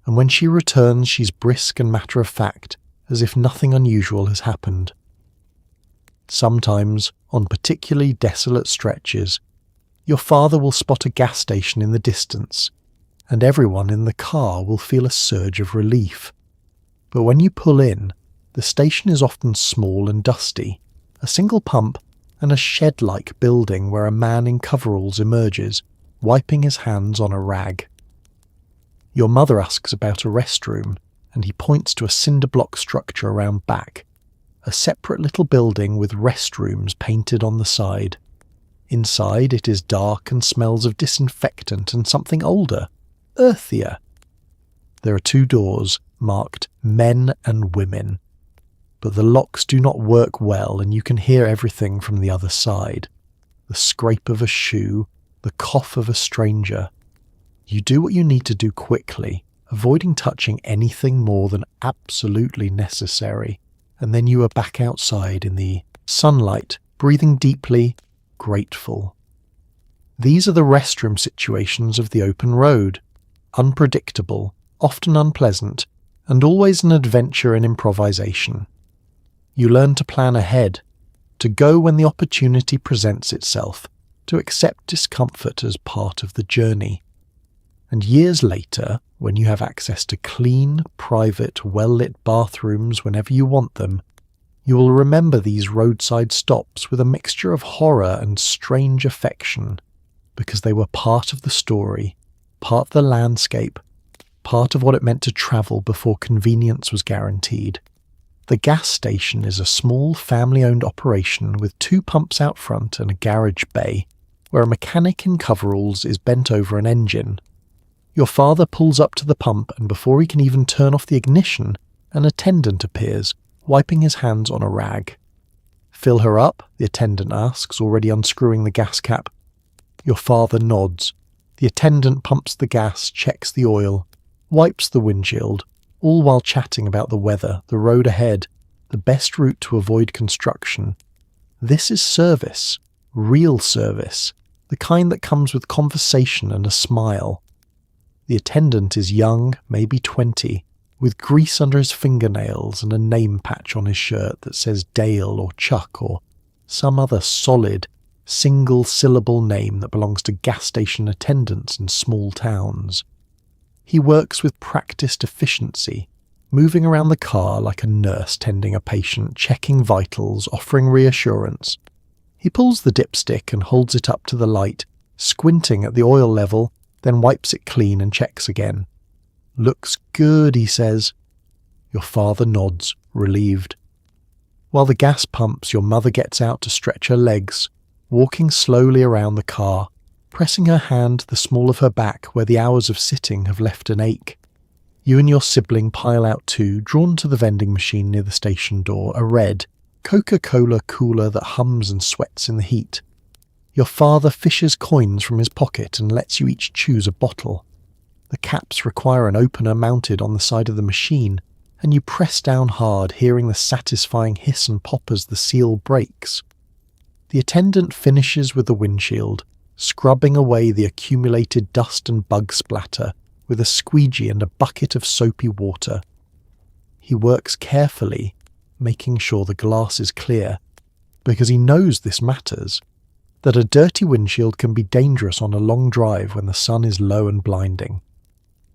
and when she returns she's brisk and matter-of-fact, as if nothing unusual has happened. Sometimes, on particularly desolate stretches, your father will spot a gas station in the distance, and everyone in the car will feel a surge of relief. But when you pull in, the station is often small and dusty, a single pump and a shed-like building where a man in coveralls emerges, wiping his hands on a rag. Your mother asks about a restroom, and he points to a cinder-block structure around back, a separate little building with restrooms painted on the side. Inside it is dark and smells of disinfectant and something older, earthier. There are 2 doors, marked men and women, but the locks do not work well and you can hear everything from the other side. The scrape of a shoe, the cough of a stranger. You do what you need to do quickly, avoiding touching anything more than absolutely necessary, and then you are back outside in the sunlight, breathing deeply, grateful. These are the restroom situations of the open road, unpredictable, often unpleasant, and always an adventure in improvisation. You learn to plan ahead, to go when the opportunity presents itself, to accept discomfort as part of the journey. And years later, when you have access to clean, private, well-lit bathrooms whenever you want them, you will remember these roadside stops with a mixture of horror and strange affection, because they were part of the story, part of the landscape, part of what it meant to travel before convenience was guaranteed. The gas station is a small family-owned operation with 2 pumps out front and a garage bay, where a mechanic in coveralls is bent over an engine. Your father pulls up to the pump, and before he can even turn off the ignition, an attendant appears, wiping his hands on a rag. "Fill her up?" the attendant asks, already unscrewing the gas cap. Your father nods. The attendant pumps the gas, checks the oil, wipes the windshield, all while chatting about the weather, the road ahead, the best route to avoid construction. This is service, real service, the kind that comes with conversation and a smile. The attendant is young, maybe 20, with grease under his fingernails and a name patch on his shirt that says Dale or Chuck or some other solid, single-syllable name that belongs to gas station attendants in small towns. He works with practiced efficiency, moving around the car like a nurse tending a patient, checking vitals, offering reassurance. He pulls the dipstick and holds it up to the light, squinting at the oil level, then wipes it clean and checks again. "Looks good," he says. Your father nods, relieved. While the gas pumps, your mother gets out to stretch her legs, walking slowly around the car, pressing her hand to the small of her back where the hours of sitting have left an ache. You and your sibling pile out too, drawn to the vending machine near the station door, a red Coca-Cola cooler that hums and sweats in the heat. Your father fishes coins from his pocket and lets you each choose a bottle. The caps require an opener mounted on the side of the machine, and you press down hard, hearing the satisfying hiss and pop as the seal breaks. The attendant finishes with the windshield, scrubbing away the accumulated dust and bug splatter with a squeegee and a bucket of soapy water. He works carefully, making sure the glass is clear, because he knows this matters, that a dirty windshield can be dangerous on a long drive when the sun is low and blinding.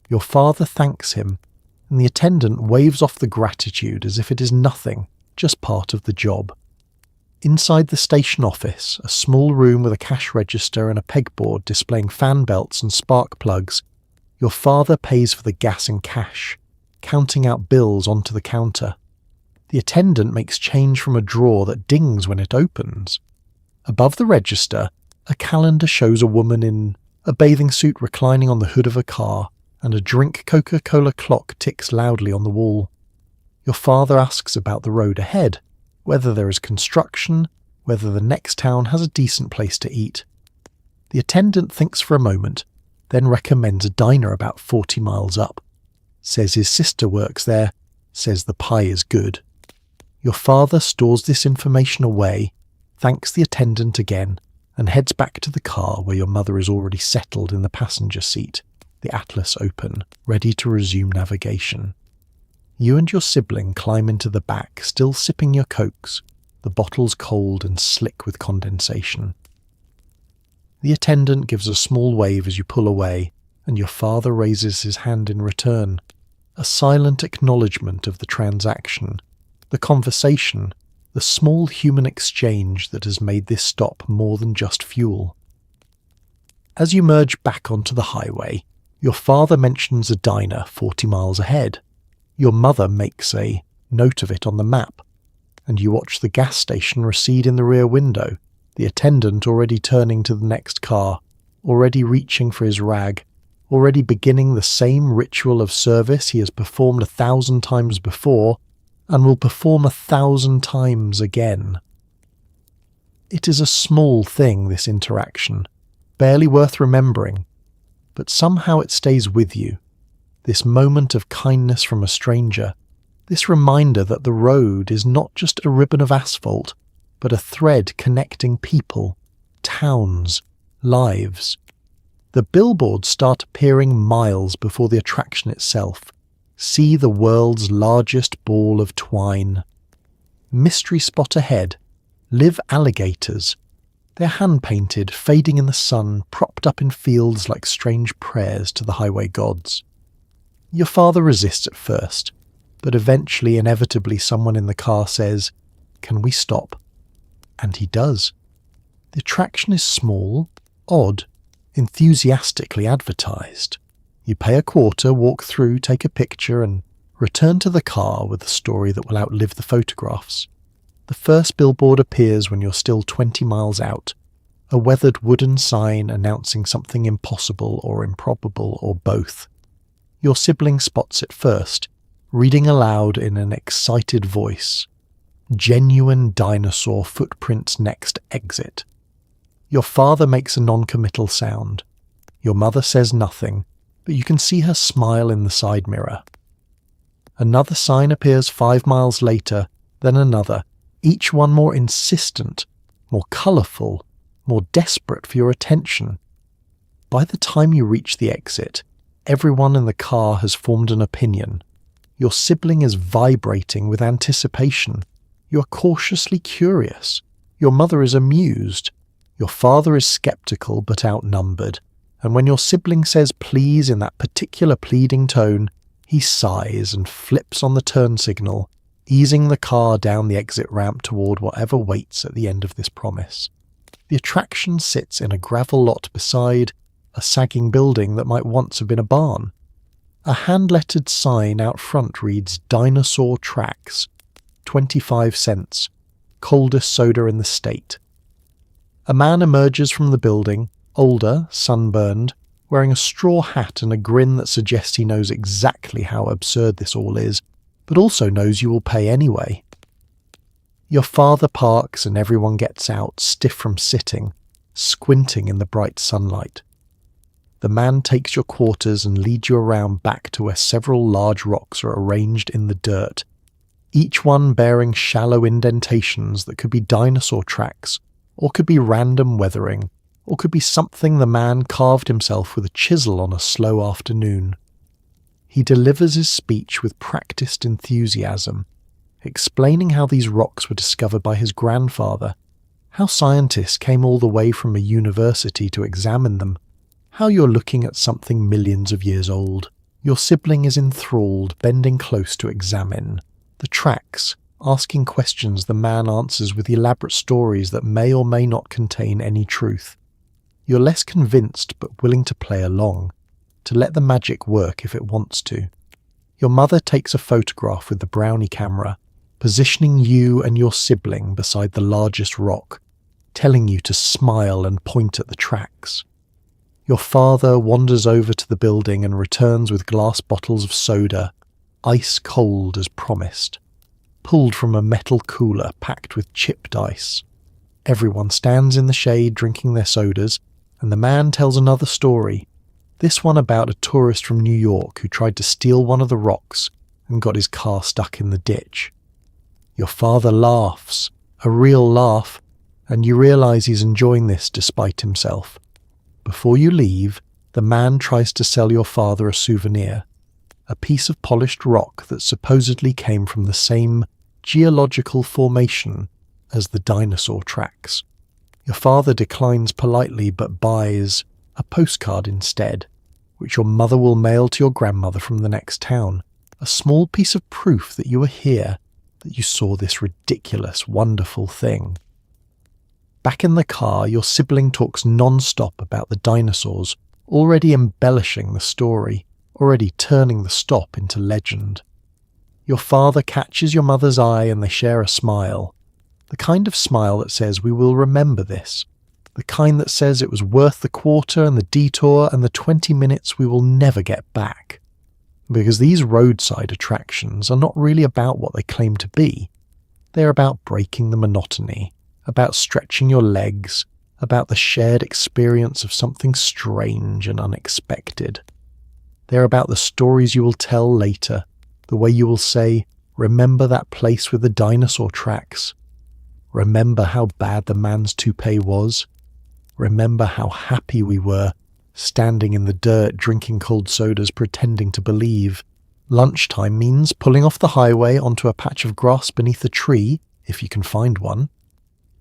Your father thanks him, and the attendant waves off the gratitude as if it is nothing, just part of the job. Inside the station office, a small room with a cash register and a pegboard displaying fan belts and spark plugs, your father pays for the gas in cash, counting out bills onto the counter. The attendant makes change from a drawer that dings when it opens. Above the register, a calendar shows a woman in a bathing suit reclining on the hood of a car, and a drink Coca-Cola clock ticks loudly on the wall. Your father asks about the road ahead, whether there is construction, whether the next town has a decent place to eat. The attendant thinks for a moment, then recommends a diner about 40 miles up. Says his sister works there, says the pie is good. Your father stores this information away, thanks the attendant again, and heads back to the car where your mother is already settled in the passenger seat, the atlas open, ready to resume navigation. You and your sibling climb into the back, still sipping your cokes, the bottles cold and slick with condensation. The attendant gives a small wave as you pull away, and your father raises his hand in return, a silent acknowledgement of the transaction, the conversation, the small human exchange that has made this stop more than just fuel. As you merge back onto the highway, your father mentions a diner 40 miles ahead. Your mother makes a note of it on the map, and you watch the gas station recede in the rear window, the attendant already turning to the next car, already reaching for his rag, already beginning the same ritual of service he has performed 1,000 times before, and will perform 1,000 times again. It is a small thing, this interaction, barely worth remembering, but somehow it stays with you, this moment of kindness from a stranger, this reminder that the road is not just a ribbon of asphalt, but a thread connecting people, towns, lives. The billboards start appearing miles before the attraction itself. See the world's largest ball of twine. Mystery spot ahead. Live alligators. They're hand-painted, fading in the sun, propped up in fields like strange prayers to the highway gods. Your father resists at first, but eventually, inevitably, someone in the car says, "Can we stop?" And he does. The attraction is small, odd, enthusiastically advertised. You pay a quarter, walk through, take a picture, and return to the car with a story that will outlive the photographs. The first billboard appears when you're still 20 miles out, a weathered wooden sign announcing something impossible or improbable or both. Your sibling spots it first, reading aloud in an excited voice. "Genuine dinosaur footprints next exit." Your father makes a non-committal sound. Your mother says nothing, but you can see her smile in the side mirror. Another sign appears 5 miles later, then another, each one more insistent, more colourful, more desperate for your attention. By the time you reach the exit, everyone in the car has formed an opinion. Your sibling is vibrating with anticipation. You are cautiously curious. Your mother is amused. Your father is sceptical but outnumbered. And when your sibling says please in that particular pleading tone, He sighs and flips on the turn signal, easing the car down the exit ramp toward whatever waits at the end of this promise. The attraction sits in a gravel lot beside a sagging building that might once have been a barn. A hand-lettered sign out front reads "Dinosaur Tracks, 25 cents, coldest soda in the state." A man emerges from the building, older, sunburned, wearing a straw hat and a grin that suggests he knows exactly how absurd this all is, but also knows you will pay anyway. Your father parks and everyone gets out, stiff from sitting, squinting in the bright sunlight. The man takes your quarters and leads you around back to where several large rocks are arranged in the dirt, each one bearing shallow indentations that could be dinosaur tracks, or could be random weathering, or could be something the man carved himself with a chisel on a slow afternoon. He delivers his speech with practiced enthusiasm, explaining how these rocks were discovered by his grandfather, how scientists came all the way from a university to examine them, how you're looking at something millions of years old. Your sibling is enthralled, bending close to examine the tracks, asking questions the man answers with elaborate stories that may or may not contain any truth. You're less convinced but willing to play along, to let the magic work if it wants to. Your mother takes a photograph with the brownie camera, positioning you and your sibling beside the largest rock, telling you to smile and point at the tracks. Your father wanders over to the building and returns with glass bottles of soda, ice cold as promised, pulled from a metal cooler packed with chipped ice. Everyone stands in the shade drinking their sodas, and the man tells another story, this one about a tourist from New York who tried to steal one of the rocks and got his car stuck in the ditch. Your father laughs, a real laugh, and you realize he's enjoying this despite himself. Before you leave, the man tries to sell your father a souvenir, a piece of polished rock that supposedly came from the same geological formation as the dinosaur tracks. Your father declines politely but buys a postcard instead, which your mother will mail to your grandmother from the next town, a small piece of proof that you were here, that you saw this ridiculous, wonderful thing. Back in the car, your sibling talks non-stop about the dinosaurs, already embellishing the story, already turning the stop into legend. Your father catches your mother's eye and they share a smile, the kind of smile that says we will remember this, the kind that says it was worth the quarter and the detour and the 20 minutes we will never get back. Because these roadside attractions are not really about what they claim to be. They're about breaking the monotony, about stretching your legs, about the shared experience of something strange and unexpected. They're about the stories you will tell later, the way you will say, remember that place with the dinosaur tracks? Remember how bad the man's toupee was? Remember how happy we were, standing in the dirt drinking cold sodas pretending to believe? Lunchtime means pulling off the highway onto a patch of grass beneath a tree, if you can find one.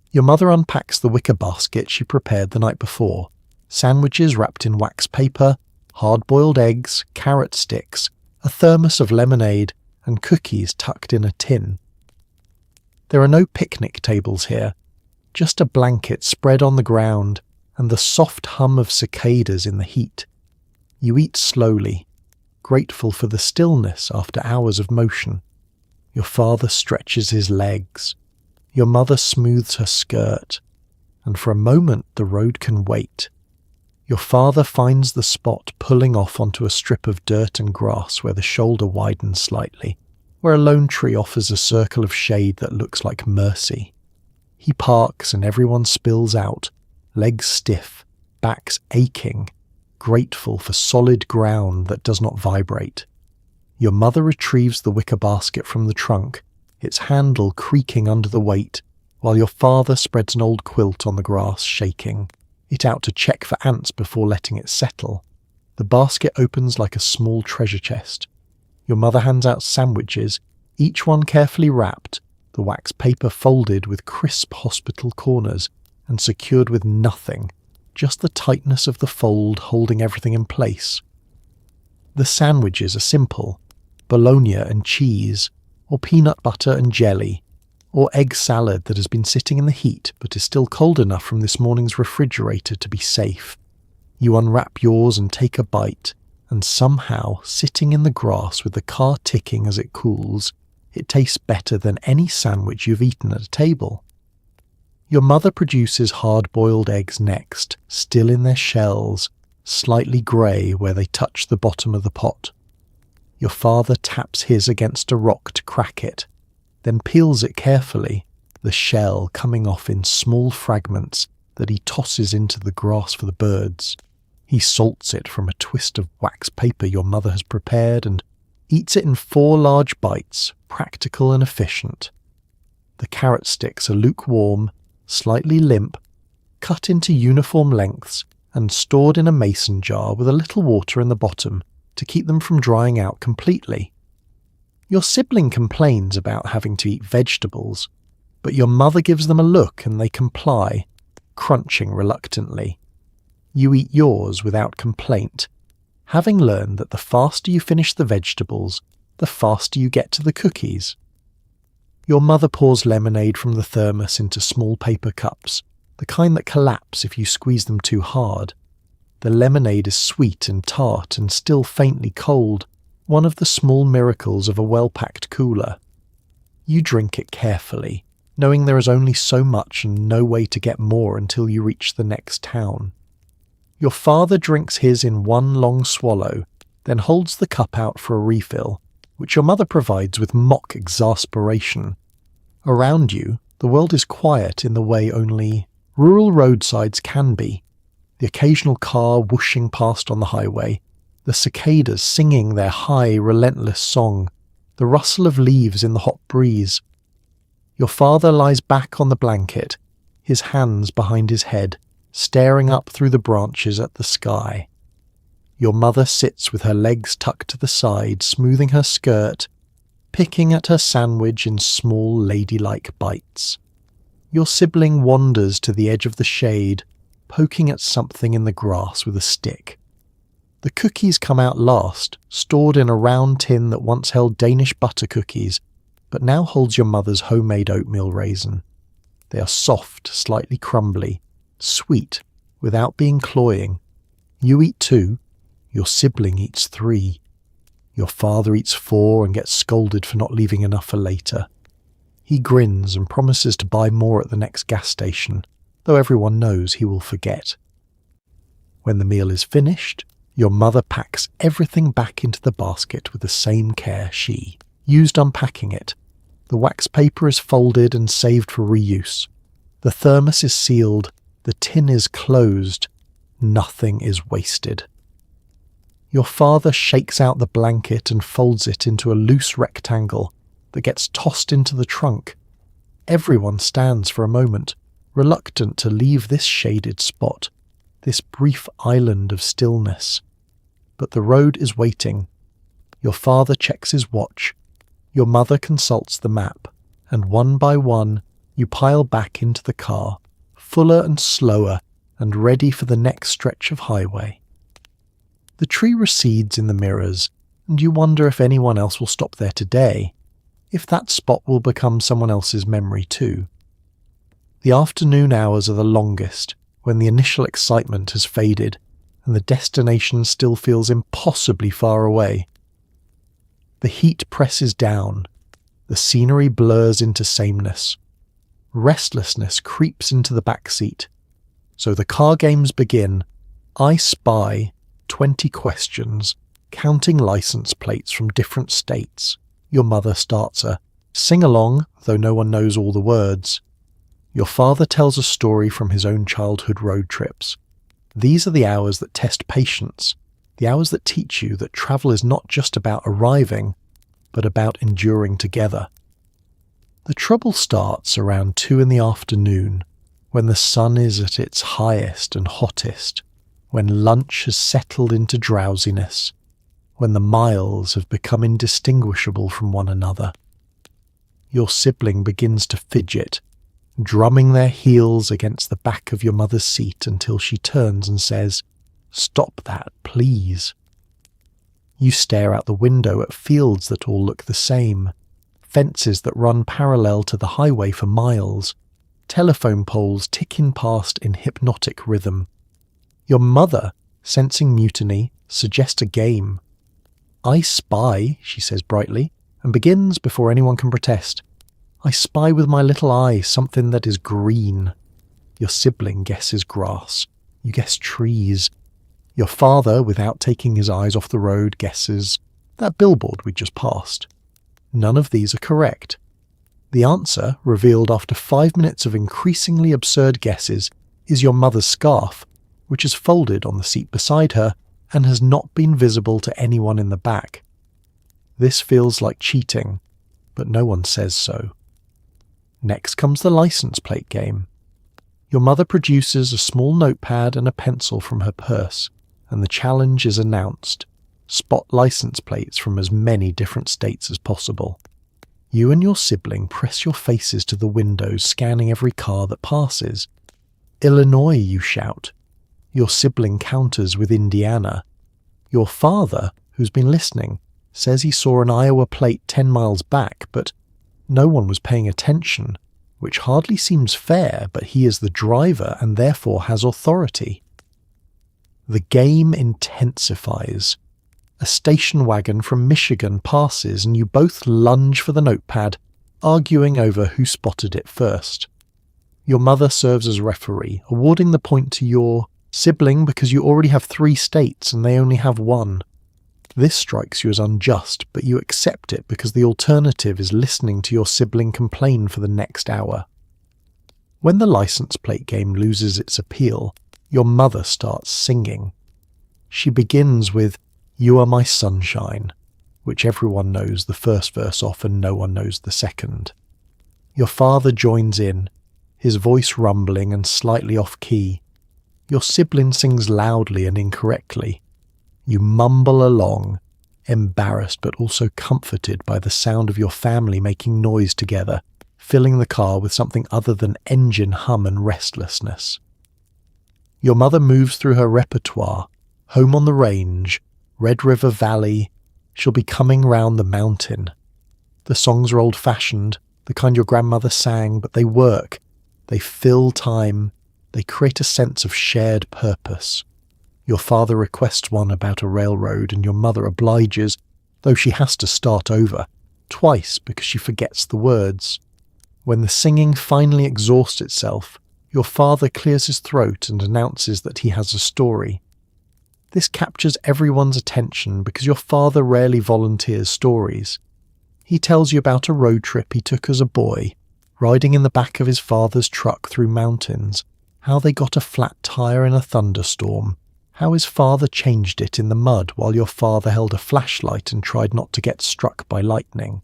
Your mother unpacks the wicker basket she prepared the night before, sandwiches wrapped in wax paper, hard-boiled eggs, carrot sticks, a thermos of lemonade, and cookies tucked in a tin. There are no picnic tables here, just a blanket spread on the ground and the soft hum of cicadas in the heat. You eat slowly, grateful for the stillness after hours of motion. Your father stretches his legs. Your mother smooths her skirt, and for a moment the road can wait. Your father finds the spot pulling off onto a strip of dirt and grass where the shoulder widens slightly, where a lone tree offers a circle of shade that looks like mercy. He parks and everyone spills out, legs stiff, backs aching, grateful for solid ground that does not vibrate. Your mother retrieves the wicker basket from the trunk, its handle creaking under the weight, while your father spreads an old quilt on the grass, shaking it out to check for ants before letting it settle. The basket opens like a small treasure chest. Your mother hands out sandwiches, each one carefully wrapped, the wax paper folded with crisp hospital corners and secured with nothing, just the tightness of the fold holding everything in place. The sandwiches are simple, bologna and cheese, or peanut butter and jelly, or egg salad that has been sitting in the heat but is still cold enough from this morning's refrigerator to be safe. You unwrap yours and take a bite, and somehow, sitting in the grass with the car ticking as it cools, it tastes better than any sandwich you've eaten at a table. Your mother produces hard-boiled eggs next, still in their shells, slightly grey where they touch the bottom of the pot. Your father taps his against a rock to crack it, then peels it carefully, the shell coming off in small fragments that he tosses into the grass for the birds. He salts it from a twist of wax paper your mother has prepared and eats it in 4 large bites, practical and efficient. The carrot sticks are lukewarm, slightly limp, cut into uniform lengths and stored in a mason jar with a little water in the bottom to keep them from drying out completely. Your sibling complains about having to eat vegetables, but your mother gives them a look and they comply, crunching reluctantly. You eat yours without complaint, having learned that the faster you finish the vegetables, the faster you get to the cookies. Your mother pours lemonade from the thermos into small paper cups, the kind that collapse if you squeeze them too hard. The lemonade is sweet and tart and still faintly cold, one of the small miracles of a well-packed cooler. You drink it carefully, knowing there is only so much and no way to get more until you reach the next town. Your father drinks his in one long swallow, then holds the cup out for a refill, which your mother provides with mock exasperation. Around you, the world is quiet in the way only rural roadsides can be. The occasional car whooshing past on the highway, the cicadas singing their high, relentless song, the rustle of leaves in the hot breeze. Your father lies back on the blanket, his hands behind his head, staring up through the branches at the sky. Your mother sits with her legs tucked to the side, smoothing her skirt, picking at her sandwich in small ladylike bites. Your sibling wanders to the edge of the shade, poking at something in the grass with a stick. The cookies come out last, stored in a round tin that once held Danish butter cookies, but now holds your mother's homemade oatmeal raisin. They are soft, slightly crumbly, sweet, without being cloying. You eat 2, your sibling eats 3. Your father eats 4 and gets scolded for not leaving enough for later. He grins and promises to buy more at the next gas station, though everyone knows he will forget. When the meal is finished, your mother packs everything back into the basket with the same care she used unpacking it. The wax paper is folded and saved for reuse. The thermos is sealed, the tin is closed, nothing is wasted. Your father shakes out the blanket and folds it into a loose rectangle that gets tossed into the trunk. Everyone stands for a moment, reluctant to leave this shaded spot, this brief island of stillness. But the road is waiting. Your father checks his watch. Your mother consults the map, and one by one you pile back into the car, fuller and slower and ready for the next stretch of highway. The tree recedes in the mirrors, and you wonder if anyone else will stop there today, if that spot will become someone else's memory too. The afternoon hours are the longest, when the initial excitement has faded, and the destination still feels impossibly far away. The heat presses down, the scenery blurs into sameness. Restlessness creeps into the back seat. So the car games begin. I spy 20 questions, counting license plates from different states. Your mother starts a sing-along, though no one knows all the words. Your father tells a story from his own childhood road trips. These are the hours that test patience, the hours that teach you that travel is not just about arriving, but about enduring together. The trouble starts around 2 in the afternoon, when the sun is at its highest and hottest, when lunch has settled into drowsiness, when the miles have become indistinguishable from one another. Your sibling begins to fidget, drumming their heels against the back of your mother's seat until she turns and says, "Stop that, please." You stare out the window at fields that all look the same, fences that run parallel to the highway for miles, telephone poles ticking past in hypnotic rhythm. Your mother, sensing mutiny, suggests a game. "I spy," she says brightly, and begins before anyone can protest. "I spy with my little eye something that is green." Your sibling guesses grass. You guess trees. Your father, without taking his eyes off the road, guesses that billboard we just passed. None of these are correct. The answer, revealed after 5 minutes of increasingly absurd guesses, is your mother's scarf, which is folded on the seat beside her and has not been visible to anyone in the back. This feels like cheating, but no one says so. Next comes the license plate game. Your mother produces a small notepad and a pencil from her purse, and the challenge is announced. Spot license plates from as many different states as possible. You and your sibling press your faces to the windows, scanning every car that passes. "Illinois," you shout. Your sibling counters with Indiana. Your father, who's been listening, says he saw an Iowa plate 10 miles back, but no one was paying attention, which hardly seems fair, but he is the driver and therefore has authority. The game intensifies. A station wagon from Michigan passes and you both lunge for the notepad, arguing over who spotted it first. Your mother serves as referee, awarding the point to your sibling because you already have 3 states and they only have 1. This strikes you as unjust, but you accept it because the alternative is listening to your sibling complain for the next hour. When the license plate game loses its appeal, your mother starts singing. She begins with "You Are My Sunshine," which everyone knows the first verse off and no one knows the second. Your father joins in, his voice rumbling and slightly off-key. Your sibling sings loudly and incorrectly. You mumble along, embarrassed but also comforted by the sound of your family making noise together, filling the car with something other than engine hum and restlessness. Your mother moves through her repertoire, Home on the Range, Red River Valley, She'll Be Coming Round the Mountain. The songs are old-fashioned, the kind your grandmother sang, but they work. They fill time. They create a sense of shared purpose. Your father requests one about a railroad and your mother obliges, though she has to start over, twice because she forgets the words. When the singing finally exhausts itself, your father clears his throat and announces that he has a story. This captures everyone's attention because your father rarely volunteers stories. He tells you about a road trip he took as a boy, riding in the back of his father's truck through mountains, how they got a flat tire in a thunderstorm, how his father changed it in the mud while your father held a flashlight and tried not to get struck by lightning.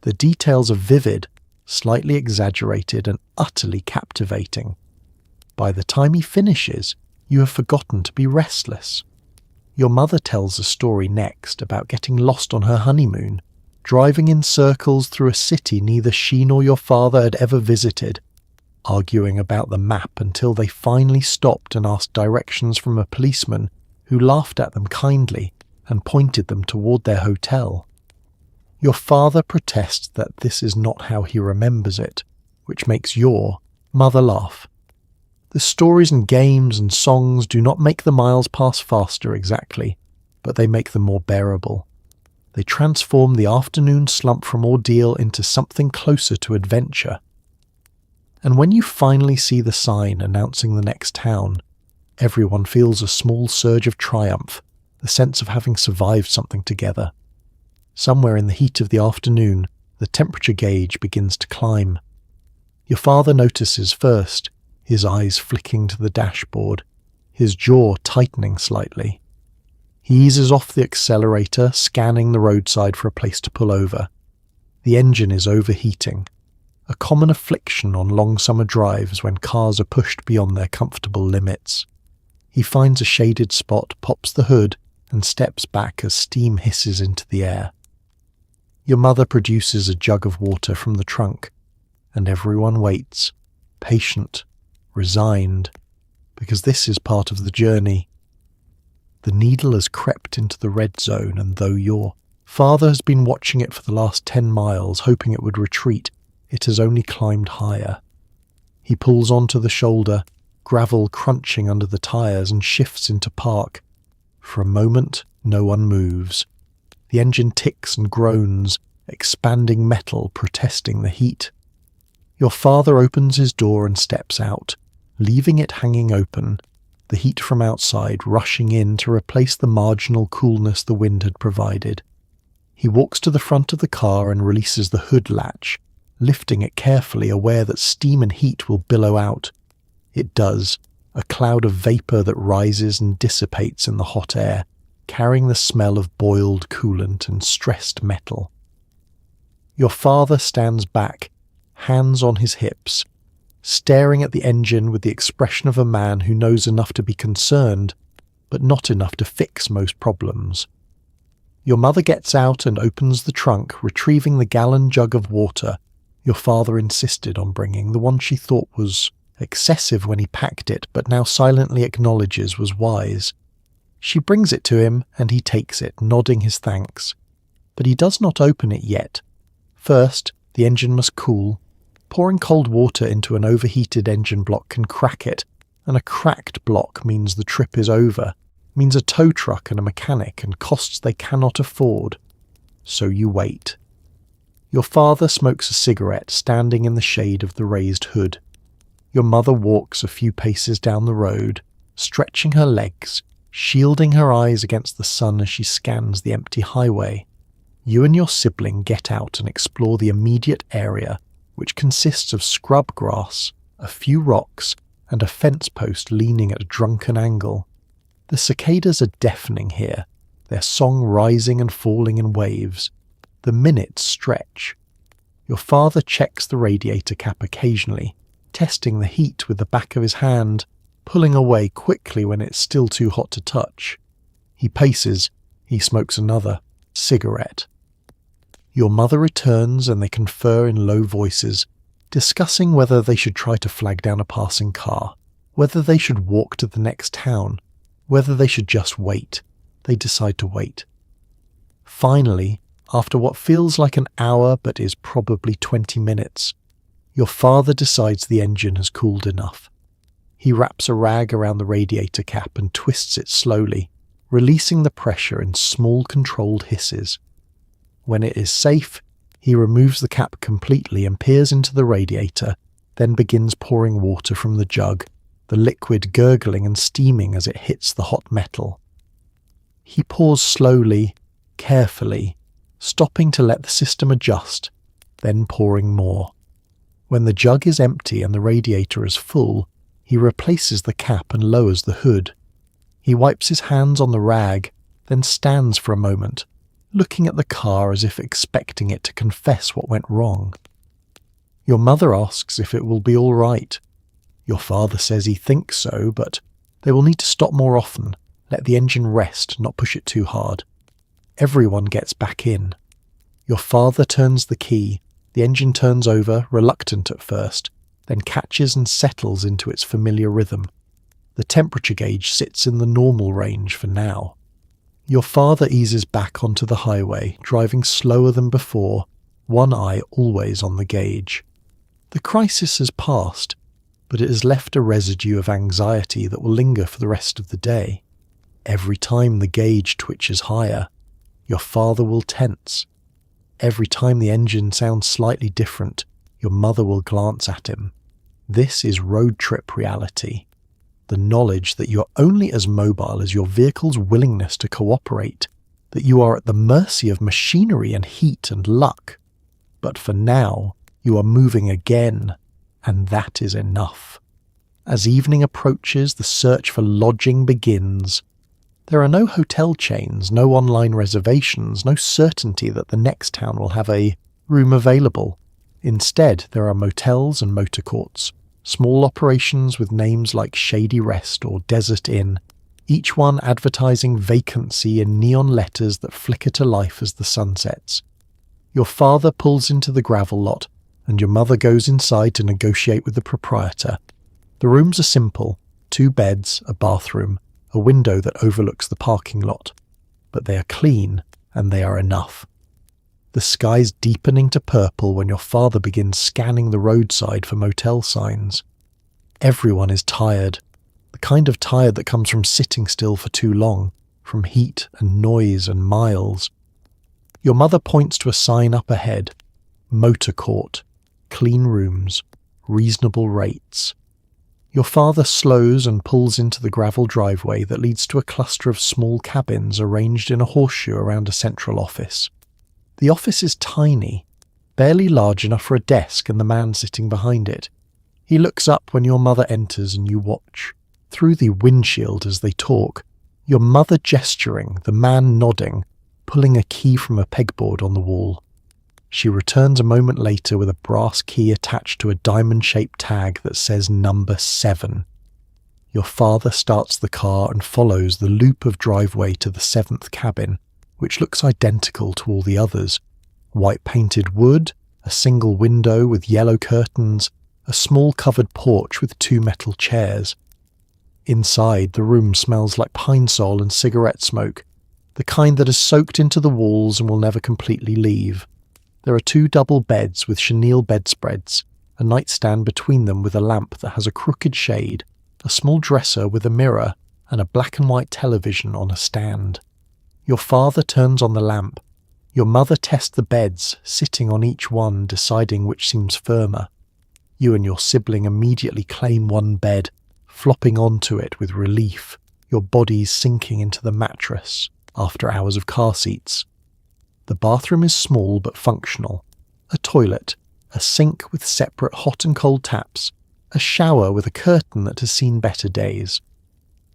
The details are vivid, slightly exaggerated and utterly captivating. By the time he finishes, you have forgotten to be restless. Your mother tells a story next about getting lost on her honeymoon, driving in circles through a city neither she nor your father had ever visited, arguing about the map until they finally stopped and asked directions from a policeman who laughed at them kindly and pointed them toward their hotel. Your father protests that this is not how he remembers it, which makes your mother laugh. The stories and games and songs do not make the miles pass faster exactly, but they make them more bearable. They transform the afternoon slump from ordeal into something closer to adventure. And when you finally see the sign announcing the next town, everyone feels a small surge of triumph, the sense of having survived something together. Somewhere in the heat of the afternoon, the temperature gauge begins to climb. Your father notices first, his eyes flicking to the dashboard, his jaw tightening slightly. He eases off the accelerator, scanning the roadside for a place to pull over. The engine is overheating, a common affliction on long summer drives when cars are pushed beyond their comfortable limits. He finds a shaded spot, pops the hood, and steps back as steam hisses into the air. Your mother produces a jug of water from the trunk, and everyone waits, patient, resigned, because this is part of the journey. The needle has crept into the red zone, and though your father has been watching it for the last 10 miles, hoping it would retreat, it has only climbed higher. He pulls onto the shoulder, gravel crunching under the tyres, and shifts into park. For a moment, no one moves. The engine ticks and groans, expanding metal protesting the heat. Your father opens his door and steps out, leaving it hanging open, the heat from outside rushing in to replace the marginal coolness the wind had provided. He walks to the front of the car and releases the hood latch, lifting it carefully, aware that steam and heat will billow out. It does, a cloud of vapour that rises and dissipates in the hot air, carrying the smell of boiled coolant and stressed metal. Your father stands back, hands on his hips, staring at the engine with the expression of a man who knows enough to be concerned, but not enough to fix most problems. Your mother gets out and opens the trunk, retrieving the gallon jug of water your father insisted on bringing, the one she thought was excessive when he packed it, but now silently acknowledges was wise. She brings it to him, and he takes it, nodding his thanks. But he does not open it yet. First, the engine must cool. Pouring cold water into an overheated engine block can crack it, and a cracked block means the trip is over, means a tow truck and a mechanic and costs they cannot afford. So you wait. Your father smokes a cigarette standing in the shade of the raised hood. Your mother walks a few paces down the road, stretching her legs, shielding her eyes against the sun as she scans the empty highway. You and your sibling get out and explore the immediate area, which consists of scrub grass, a few rocks, and a fence post leaning at a drunken angle. The cicadas are deafening here, their song rising and falling in waves. The minutes stretch. Your father checks the radiator cap occasionally, testing the heat with the back of his hand, pulling away quickly when it's still too hot to touch. He paces. He smokes another cigarette. Your mother returns and they confer in low voices, discussing whether they should try to flag down a passing car, whether they should walk to the next town, whether they should just wait. They decide to wait. Finally, after what feels like an hour but is probably 20 minutes, your father decides the engine has cooled enough. He wraps a rag around the radiator cap and twists it slowly, releasing the pressure in small controlled hisses. When it is safe, he removes the cap completely and peers into the radiator, then begins pouring water from the jug, the liquid gurgling and steaming as it hits the hot metal. He pours slowly, carefully, stopping to let the system adjust, then pouring more. When the jug is empty and the radiator is full, he replaces the cap and lowers the hood. He wipes his hands on the rag, then stands for a moment, looking at the car as if expecting it to confess what went wrong. Your mother asks if it will be all right. Your father says he thinks so, but they will need to stop more often, let the engine rest, not push it too hard. Everyone gets back in. Your father turns the key. The engine turns over, reluctant at first, then catches and settles into its familiar rhythm. The temperature gauge sits in the normal range for now. Your father eases back onto the highway, driving slower than before, one eye always on the gauge. The crisis has passed, but it has left a residue of anxiety that will linger for the rest of the day. Every time the gauge twitches higher, your father will tense. Every time the engine sounds slightly different, your mother will glance at him. This is road trip reality. The knowledge that you're only as mobile as your vehicle's willingness to cooperate, that you are at the mercy of machinery and heat and luck. But for now, you are moving again, and that is enough. As evening approaches, the search for lodging begins. There are no hotel chains, no online reservations, no certainty that the next town will have a room available. Instead, there are motels and motor courts, small operations with names like Shady Rest or Desert Inn, each one advertising vacancy in neon letters that flicker to life as the sun sets. Your father pulls into the gravel lot, and your mother goes inside to negotiate with the proprietor. The rooms are simple, 2 beds, a bathroom, a window that overlooks the parking lot. But they are clean, and they are enough. The sky's deepening to purple when your father begins scanning the roadside for motel signs. Everyone is tired, the kind of tired that comes from sitting still for too long, from heat and noise and miles. Your mother points to a sign up ahead: motor court, clean rooms, reasonable rates. Your father slows and pulls into the gravel driveway that leads to a cluster of small cabins arranged in a horseshoe around a central office. The office is tiny, barely large enough for a desk and the man sitting behind it. He looks up when your mother enters and you watch. Through the windshield as they talk, your mother gesturing, the man nodding, pulling a key from a pegboard on the wall. She returns a moment later with a brass key attached to a diamond-shaped tag that says number 7. Your father starts the car and follows the loop of driveway to the 7th cabin, which looks identical to all the others. White-painted wood, a single window with yellow curtains, a small covered porch with 2 metal chairs. Inside, the room smells like pine sol and cigarette smoke, the kind that has soaked into the walls and will never completely leave. There are 2 double beds with chenille bedspreads, a nightstand between them with a lamp that has a crooked shade, a small dresser with a mirror, and a black and white television on a stand. Your father turns on the lamp. Your mother tests the beds, sitting on each one, deciding which seems firmer. You and your sibling immediately claim one bed, flopping onto it with relief, your bodies sinking into the mattress after hours of car seats. The bathroom is small but functional. A toilet, a sink with separate hot and cold taps, a shower with a curtain that has seen better days.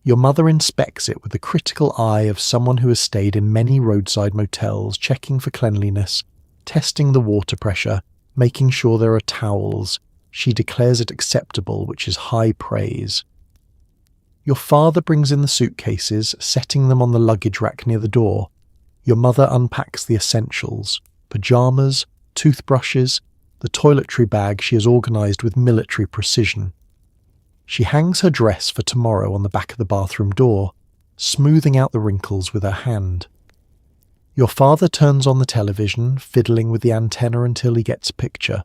Your mother inspects it with the critical eye of someone who has stayed in many roadside motels, checking for cleanliness, testing the water pressure, making sure there are towels. She declares it acceptable, which is high praise. Your father brings in the suitcases, setting them on the luggage rack near the door. Your mother unpacks the essentials: pyjamas, toothbrushes, the toiletry bag she has organised with military precision. She hangs her dress for tomorrow on the back of the bathroom door, smoothing out the wrinkles with her hand. Your father turns on the television, fiddling with the antenna until he gets a picture,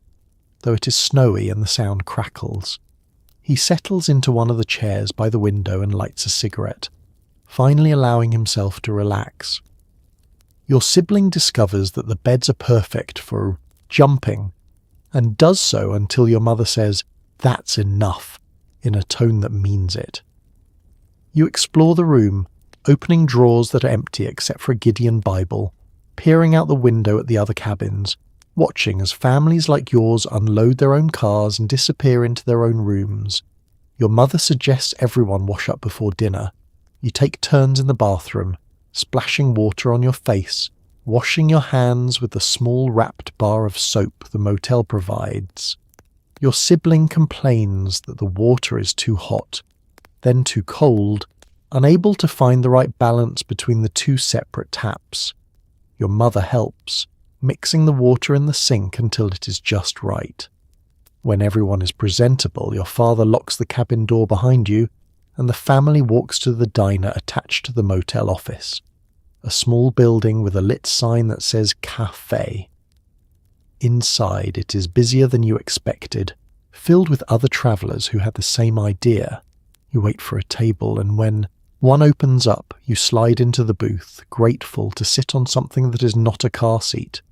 though it is snowy and the sound crackles. He settles into one of the chairs by the window and lights a cigarette, finally allowing himself to relax. Your sibling discovers that the beds are perfect for jumping, and does so until your mother says, "That's enough," in a tone that means it. You explore the room, opening drawers that are empty except for a Gideon Bible, peering out the window at the other cabins, watching as families like yours unload their own cars and disappear into their own rooms. Your mother suggests everyone wash up before dinner. You take turns in the bathroom, splashing water on your face, washing your hands with the small wrapped bar of soap the motel provides. Your sibling complains that the water is too hot, then too cold, unable to find the right balance between the 2 separate taps. Your mother helps, mixing the water in the sink until it is just right. When everyone is presentable, your father locks the cabin door behind you, and the family walks to the diner attached to the motel office, a small building with a lit sign that says Café. Inside, it is busier than you expected, filled with other travellers who had the same idea. You wait for a table, and when one opens up, you slide into the booth, grateful to sit on something that is not a car seat.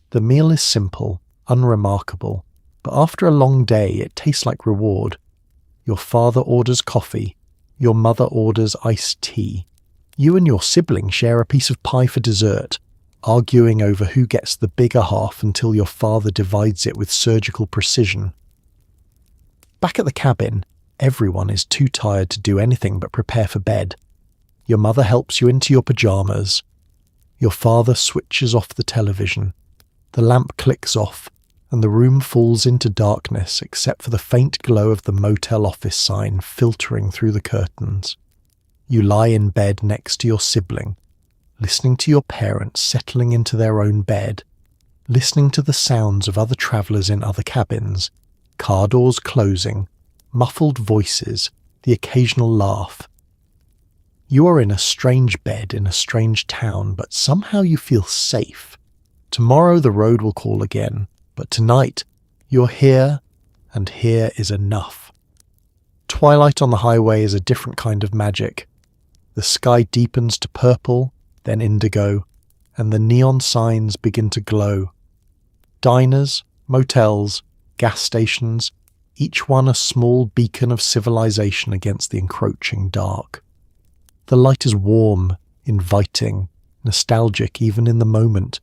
The meal is simple, unremarkable, but after a long day it tastes like reward. Your father orders coffee, your mother orders iced tea. You and your sibling share a piece of pie for dessert, arguing over who gets the bigger half until your father divides it with surgical precision. Back at the cabin, everyone is too tired to do anything but prepare for bed. Your mother helps you into your pyjamas. Your father switches off the television. The lamp clicks off, and the room falls into darkness except for the faint glow of the motel office sign filtering through the curtains. You lie in bed next to your sibling, listening to your parents settling into their own bed, listening to the sounds of other travellers in other cabins, car doors closing, muffled voices, the occasional laugh. You are in a strange bed in a strange town, but somehow you feel safe. Tomorrow the road will call again, but tonight you're here, and here is enough. Twilight on the highway is a different kind of magic. The sky deepens to purple, then indigo, and the neon signs begin to glow. Diners, motels, gas stations, each one a small beacon of civilization against the encroaching dark. The light is warm, inviting, nostalgic even in the moment.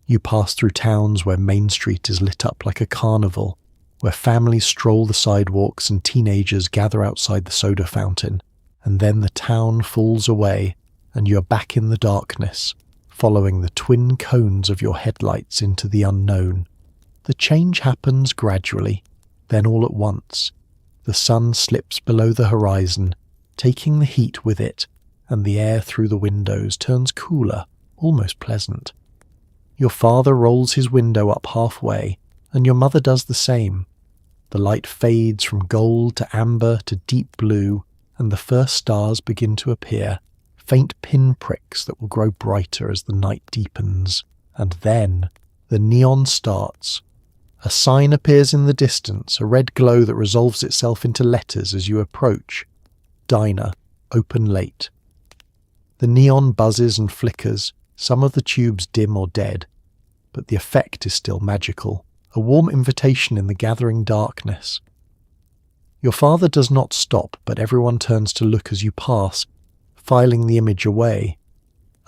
You pass through towns where Main Street is lit up like a carnival, where families stroll the sidewalks and teenagers gather outside the soda fountain, and then the town falls away and you're back in the darkness, following the twin cones of your headlights into the unknown. The change happens gradually, then all at once. The sun slips below the horizon, taking the heat with it, and the air through the windows turns cooler, almost pleasant. Your father rolls his window up halfway, and your mother does the same. The light fades from gold to amber to deep blue, and the first stars begin to appear, faint pinpricks that will grow brighter as the night deepens. And then the neon starts. A sign appears in the distance, a red glow that resolves itself into letters as you approach. Diner, open late. The neon buzzes and flickers, some of the tubes dim or dead, but the effect is still magical, a warm invitation in the gathering darkness. Your father does not stop, but everyone turns to look as you pass, filing the image away.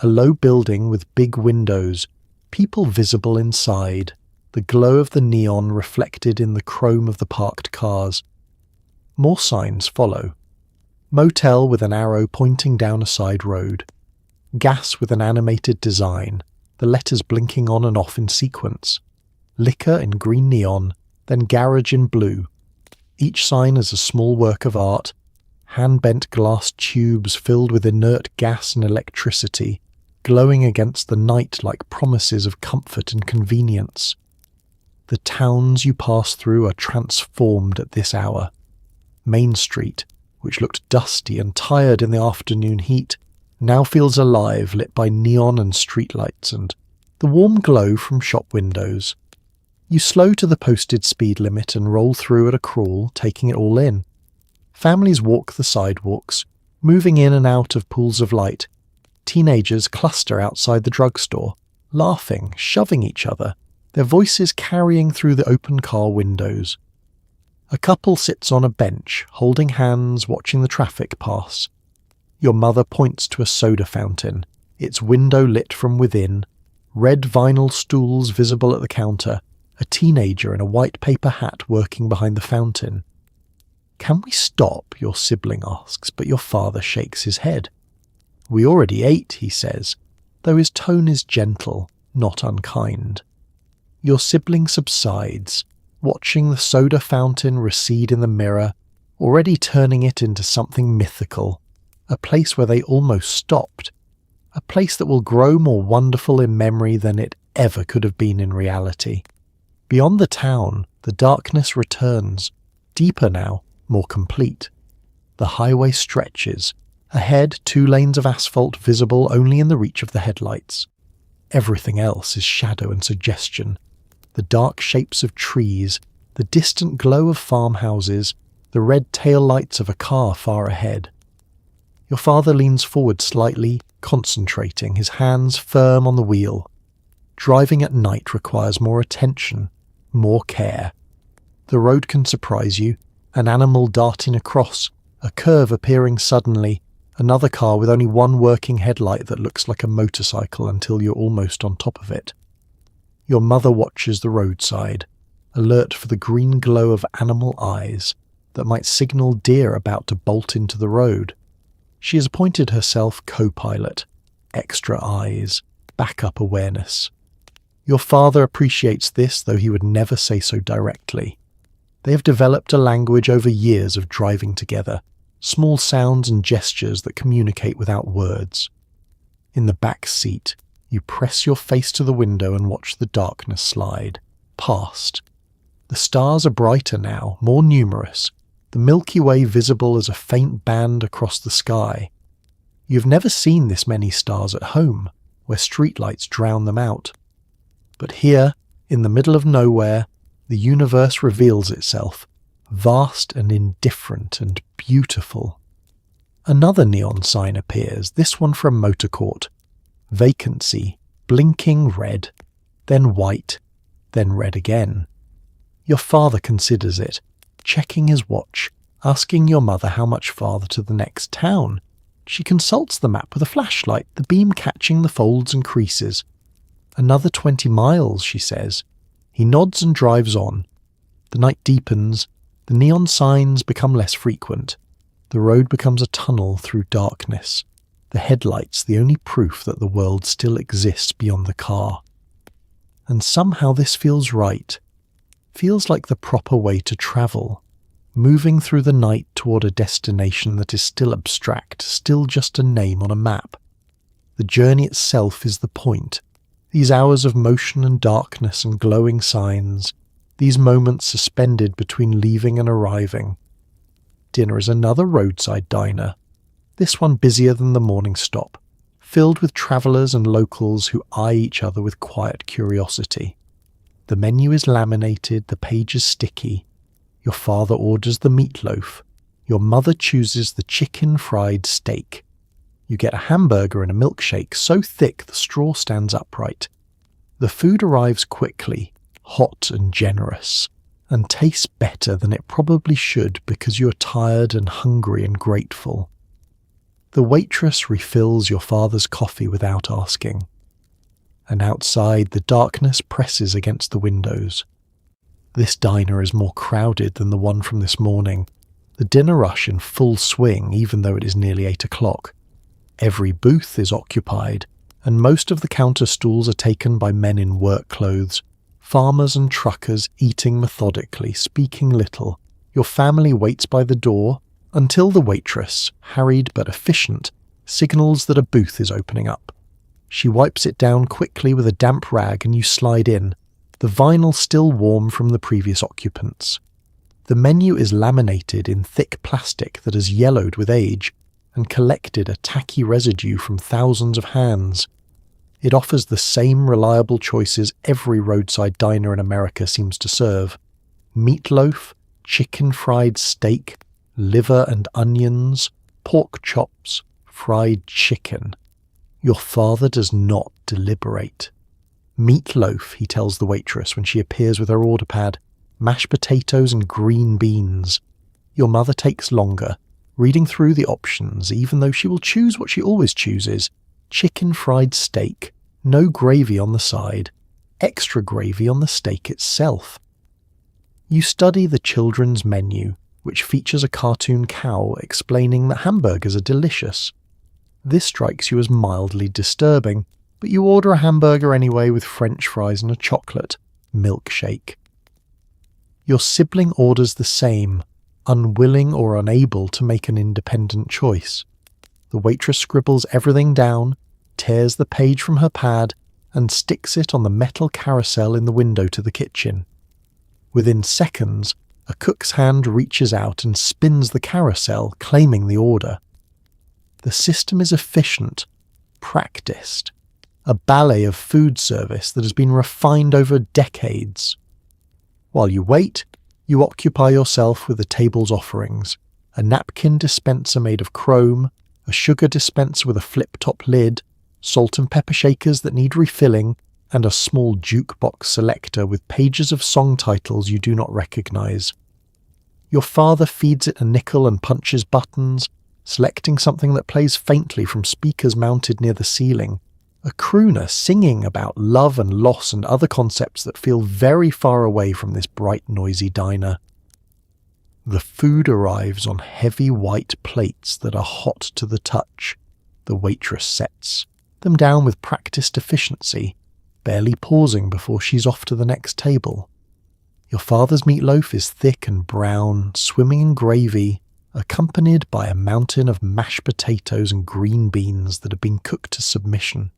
A low building with big windows, people visible inside, the glow of the neon reflected in the chrome of the parked cars. More signs follow. Motel with an arrow pointing down a side road. Gas with an animated design, the letters blinking on and off in sequence. Liquor in green neon, then garage in blue. Each sign is a small work of art, hand-bent glass tubes filled with inert gas and electricity, glowing against the night like promises of comfort and convenience. The towns you pass through are transformed at this hour. Main Street, which looked dusty and tired in the afternoon heat, now feels alive, lit by neon and streetlights and the warm glow from shop windows. You slow to the posted speed limit and roll through at a crawl, taking it all in. Families walk the sidewalks, moving in and out of pools of light. Teenagers cluster outside the drugstore, laughing, shoving each other, their voices carrying through the open car windows. A couple sits on a bench, holding hands, watching the traffic pass. Your mother points to a soda fountain, its window lit from within, red vinyl stools visible at the counter, a teenager in a white paper hat working behind the fountain. "Can we stop?" your sibling asks, but your father shakes his head. "We already ate," he says, though his tone is gentle, not unkind. Your sibling subsides, watching the soda fountain recede in the mirror, already turning it into something mythical, a place where they almost stopped, a place that will grow more wonderful in memory than it ever could have been in reality. Beyond the town, the darkness returns, deeper now, more complete. The highway stretches, ahead 2 lanes of asphalt visible only in the reach of the headlights. Everything else is shadow and suggestion. The dark shapes of trees, the distant glow of farmhouses, the red tail lights of a car far ahead. Your father leans forward slightly, concentrating, his hands firm on the wheel. Driving at night requires more attention, more care. The road can surprise you, an animal darting across, a curve appearing suddenly, another car with only one working headlight that looks like a motorcycle until you're almost on top of it. Your mother watches the roadside, alert for the green glow of animal eyes that might signal deer about to bolt into the road. She has appointed herself co-pilot, extra eyes, backup awareness. Your father appreciates this, though he would never say so directly. They have developed a language over years of driving together, small sounds and gestures that communicate without words. In the back seat, you press your face to the window and watch the darkness slide, past. The stars are brighter now, more numerous, the Milky Way visible as a faint band across the sky. You've never seen this many stars at home, where streetlights drown them out. But here, in the middle of nowhere, the universe reveals itself, vast and indifferent and beautiful. Another neon sign appears, this one for a motor court. Vacancy, blinking red, then white, then red again. Your father considers it, checking his watch, asking your mother how much farther to the next town. She consults the map with a flashlight, the beam catching the folds and creases. Another 20 miles, she says. He nods and drives on. The night deepens, the neon signs become less frequent. The road becomes a tunnel through darkness. The headlights the only proof that the world still exists beyond the car. And somehow this feels right. Feels like the proper way to travel. Moving through the night toward a destination that is still abstract, still just a name on a map. The journey itself is the point. These hours of motion and darkness and glowing signs, these moments suspended between leaving and arriving. Dinner is another roadside diner, this one busier than the morning stop, filled with travellers and locals who eye each other with quiet curiosity. The menu is laminated, the pages sticky. Your father orders the meatloaf. Your mother chooses the chicken fried steak. You get a hamburger and a milkshake so thick the straw stands upright. The food arrives quickly, hot and generous, and tastes better than it probably should because you're tired and hungry and grateful. The waitress refills your father's coffee without asking. And outside, the darkness presses against the windows. This diner is more crowded than the one from this morning, the dinner rush in full swing even though it is nearly 8 o'clock. Every booth is occupied, and most of the counter stools are taken by men in work clothes, farmers and truckers eating methodically, speaking little. Your family waits by the door until the waitress, harried but efficient, signals that a booth is opening up. She wipes it down quickly with a damp rag and you slide in, the vinyl still warm from the previous occupants. The menu is laminated in thick plastic that has yellowed with age and collected a tacky residue from thousands of hands. It offers the same reliable choices every roadside diner in America seems to serve. Meatloaf, chicken fried steak, liver and onions, pork chops, fried chicken. Your father does not deliberate. Meatloaf, he tells the waitress when she appears with her order pad, mashed potatoes and green beans. Your mother takes longer, reading through the options even though she will choose what she always chooses. Chicken fried steak, no gravy on the side, extra gravy on the steak itself. You study the children's menu, which features a cartoon cow explaining that hamburgers are delicious. This strikes you as mildly disturbing, but you order a hamburger anyway with French fries and a chocolate milkshake. Your sibling orders the same, unwilling or unable to make an independent choice. The waitress scribbles everything down, tears the page from her pad, and sticks it on the metal carousel in the window to the kitchen. Within seconds, a cook's hand reaches out and spins the carousel, claiming the order. The system is efficient, practiced, a ballet of food service that has been refined over decades. While you wait, you occupy yourself with the table's offerings, a napkin dispenser made of chrome, a sugar dispenser with a flip-top lid, salt and pepper shakers that need refilling, and a small jukebox selector with pages of song titles you do not recognize. Your father feeds it a nickel and punches buttons, selecting something that plays faintly from speakers mounted near the ceiling, a crooner singing about love and loss and other concepts that feel very far away from this bright, noisy diner. The food arrives on heavy white plates that are hot to the touch. The waitress sets them down with practiced efficiency, barely pausing before she's off to the next table. Your father's meatloaf is thick and brown, swimming in gravy, accompanied by a mountain of mashed potatoes and green beans that have been cooked to submission.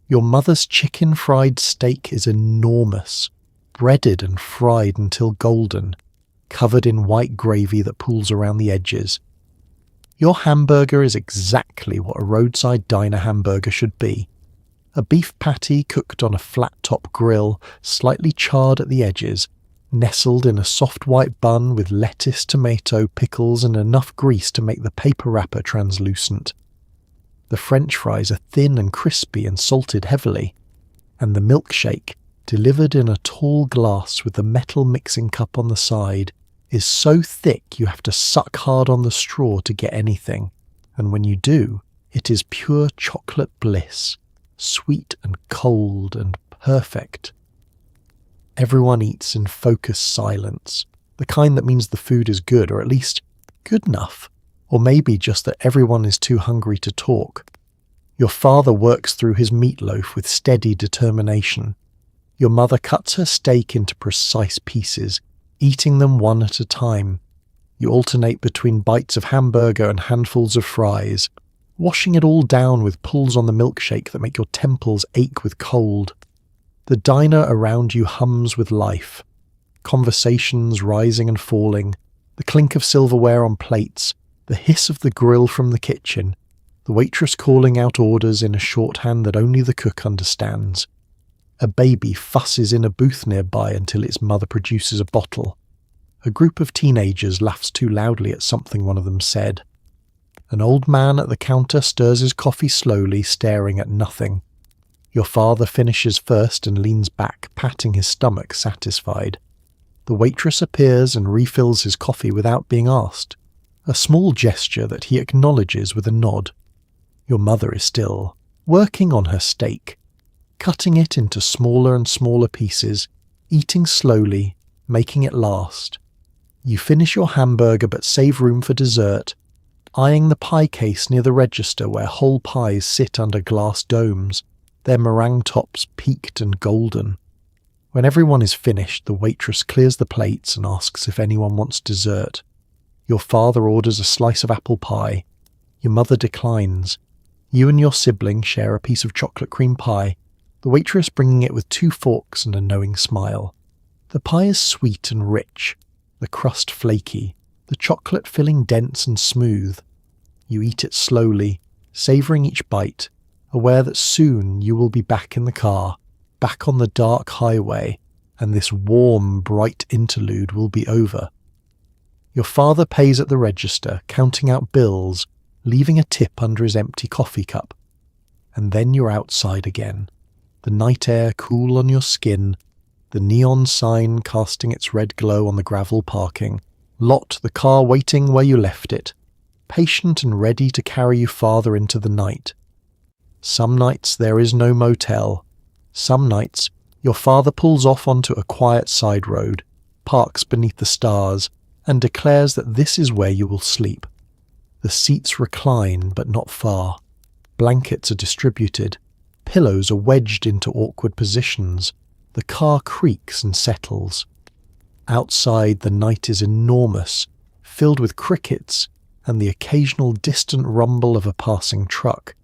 Your mother's chicken fried steak is enormous, breaded and fried until golden, covered in white gravy that pools around the edges. Your hamburger is exactly what a roadside diner hamburger should be. A beef patty cooked on a flat-top grill, slightly charred at the edges, nestled in a soft white bun with lettuce, tomato, pickles and enough grease to make the paper wrapper translucent. The French fries are thin and crispy and salted heavily, and the milkshake, delivered in a tall glass with the metal mixing cup on the side, is so thick you have to suck hard on the straw to get anything, and when you do, it is pure chocolate bliss, sweet and cold and perfect. Everyone eats in focused silence, the kind that means the food is good, or at least good enough, or maybe just that everyone is too hungry to talk. Your father works through his meatloaf with steady determination. Your mother cuts her steak into precise pieces, eating them one at a time. You alternate between bites of hamburger and handfuls of fries, washing it all down with pulls on the milkshake that make your temples ache with cold. The diner around you hums with life. Conversations rising and falling, the clink of silverware on plates, the hiss of the grill from the kitchen, the waitress calling out orders in a shorthand that only the cook understands. A baby fusses in a booth nearby until its mother produces a bottle. A group of teenagers laughs too loudly at something one of them said. An old man at the counter stirs his coffee slowly, staring at nothing. Your father finishes first and leans back, patting his stomach, satisfied. The waitress appears and refills his coffee without being asked, a small gesture that he acknowledges with a nod. Your mother is still working on her steak, cutting it into smaller and smaller pieces, eating slowly, making it last. You finish your hamburger but save room for dessert, eyeing the pie case near the register where whole pies sit under glass domes, their meringue tops peaked and golden. When everyone is finished, the waitress clears the plates and asks if anyone wants dessert. Your father orders a slice of apple pie. Your mother declines. You and your sibling share a piece of chocolate cream pie, the waitress bringing it with 2 forks and a knowing smile. The pie is sweet and rich, the crust flaky, the chocolate filling dense and smooth. You eat it slowly, savouring each bite, aware that soon you will be back in the car, back on the dark highway, and this warm, bright interlude will be over. Your father pays at the register, counting out bills, leaving a tip under his empty coffee cup. And then you're outside again, the night air cool on your skin, the neon sign casting its red glow on the gravel parking, Lot the car waiting where you left it, patient and ready to carry you farther into the night. Some nights there is no motel. Some nights your father pulls off onto a quiet side road, parks beneath the stars, and declares that this is where you will sleep. The seats recline, but not far. Blankets are distributed. Pillows are wedged into awkward positions. The car creaks and settles. Outside, the night is enormous, filled with crickets and the occasional distant rumble of a passing truck.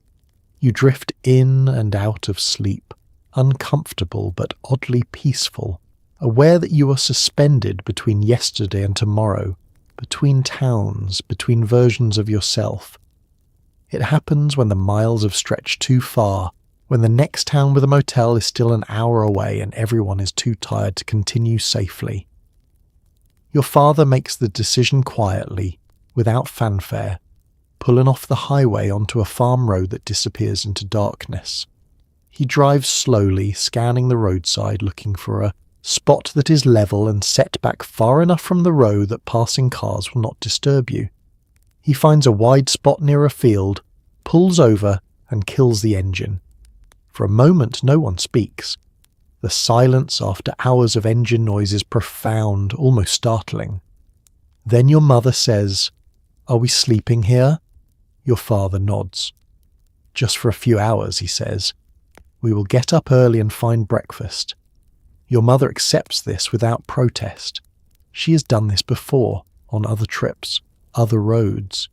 You drift in and out of sleep, uncomfortable but oddly peaceful, aware that you are suspended between yesterday and tomorrow, between towns, between versions of yourself. It happens when the miles have stretched too far, when the next town with a motel is still an hour away and everyone is too tired to continue safely. Your father makes the decision quietly, without fanfare, pulling off the highway onto a farm road that disappears into darkness. He drives slowly, scanning the roadside, looking for a spot that is level and set back far enough from the road that passing cars will not disturb you. He finds a wide spot near a field, pulls over, and kills the engine. For a moment no one speaks. The silence after hours of engine noise is profound, almost startling. Then your mother says, "Are we sleeping here?" Your father nods. "Just for a few hours," he says. "We will get up early and find breakfast." Your mother accepts this without protest. She has done this before, on other trips, other roads.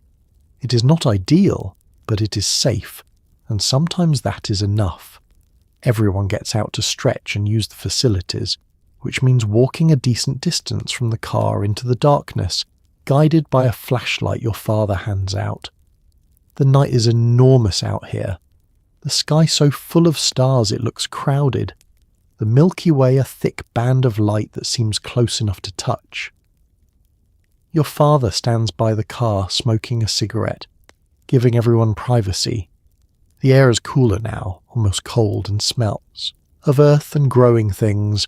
It is not ideal, but it is safe, and sometimes that is enough. Everyone gets out to stretch and use the facilities, which means walking a decent distance from the car into the darkness, guided by a flashlight your father hands out. The night is enormous out here. The sky so full of stars it looks crowded. The Milky Way a thick band of light that seems close enough to touch. Your father stands by the car smoking a cigarette, giving everyone privacy. The air is cooler now, almost cold, and smells of earth and growing things.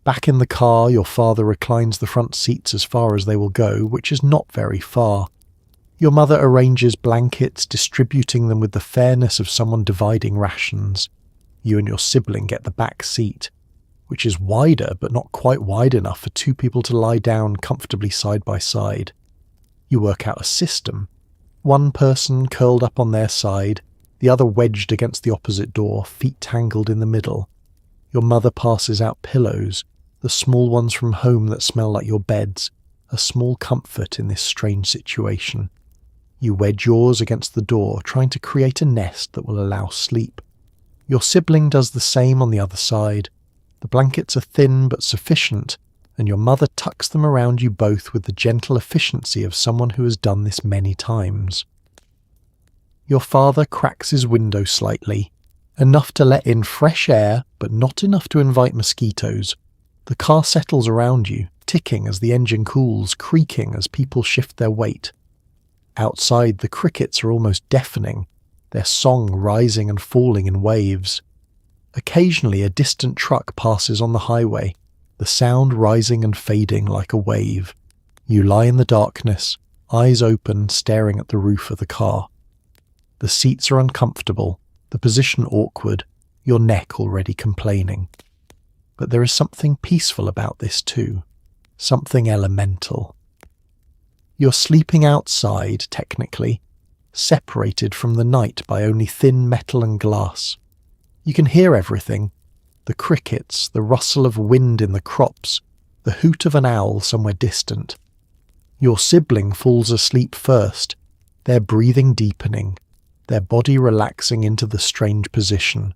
Back in the car, your father reclines the front seats as far as they will go, which is not very far. Your mother arranges blankets, distributing them with the fairness of someone dividing rations. You and your sibling get the back seat, which is wider but not quite wide enough for two people to lie down comfortably side by side. You work out a system. One person curled up on their side, the other wedged against the opposite door, feet tangled in the middle. Your mother passes out pillows, the small ones from home that smell like your beds, a small comfort in this strange situation. You wedge yours against the door, trying to create a nest that will allow sleep. Your sibling does the same on the other side. The blankets are thin but sufficient, and your mother tucks them around you both with the gentle efficiency of someone who has done this many times. Your father cracks his window slightly, enough to let in fresh air, but not enough to invite mosquitoes. The car settles around you, ticking as the engine cools, creaking as people shift their weight. Outside, the crickets are almost deafening, their song rising and falling in waves. Occasionally, a distant truck passes on the highway, the sound rising and fading like a wave. You lie in the darkness, eyes open, staring at the roof of the car. The seats are uncomfortable, the position awkward, your neck already complaining. But there is something peaceful about this too, something elemental. You're sleeping outside, technically, separated from the night by only thin metal and glass. You can hear everything, the crickets, the rustle of wind in the crops, the hoot of an owl somewhere distant. Your sibling falls asleep first, their breathing deepening, their body relaxing into the strange position.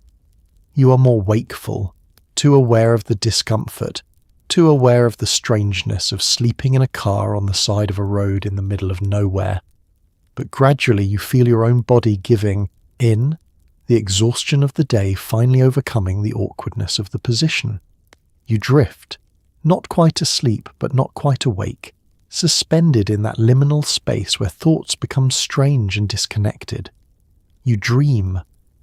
You are more wakeful, too aware of the discomfort, too aware of the strangeness of sleeping in a car on the side of a road in the middle of nowhere. But gradually you feel your own body giving in, the exhaustion of the day finally overcoming the awkwardness of the position. You drift, not quite asleep but not quite awake, suspended in that liminal space where thoughts become strange and disconnected. You dream,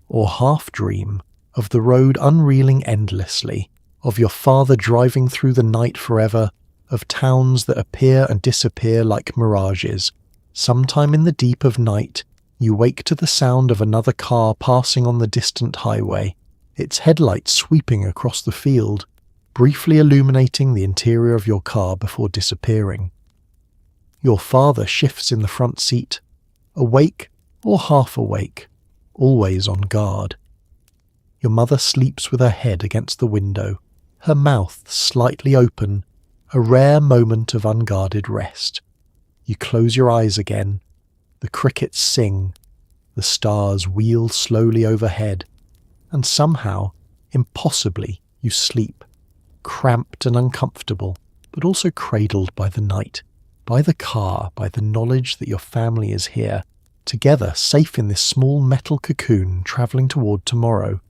or half-dream, of the road unreeling endlessly, of your father driving through the night forever, of towns that appear and disappear like mirages. Sometime in the deep of night, you wake to the sound of another car passing on the distant highway, its headlights sweeping across the field, briefly illuminating the interior of your car before disappearing. Your father shifts in the front seat, awake or half awake, always on guard. Your mother sleeps with her head against the window, her mouth slightly open, a rare moment of unguarded rest. You close your eyes again. The crickets sing, the stars wheel slowly overhead, and somehow, impossibly, you sleep, cramped and uncomfortable, but also cradled by the night, by the car, by the knowledge that your family is here, together safe in this small metal cocoon travelling toward tomorrow.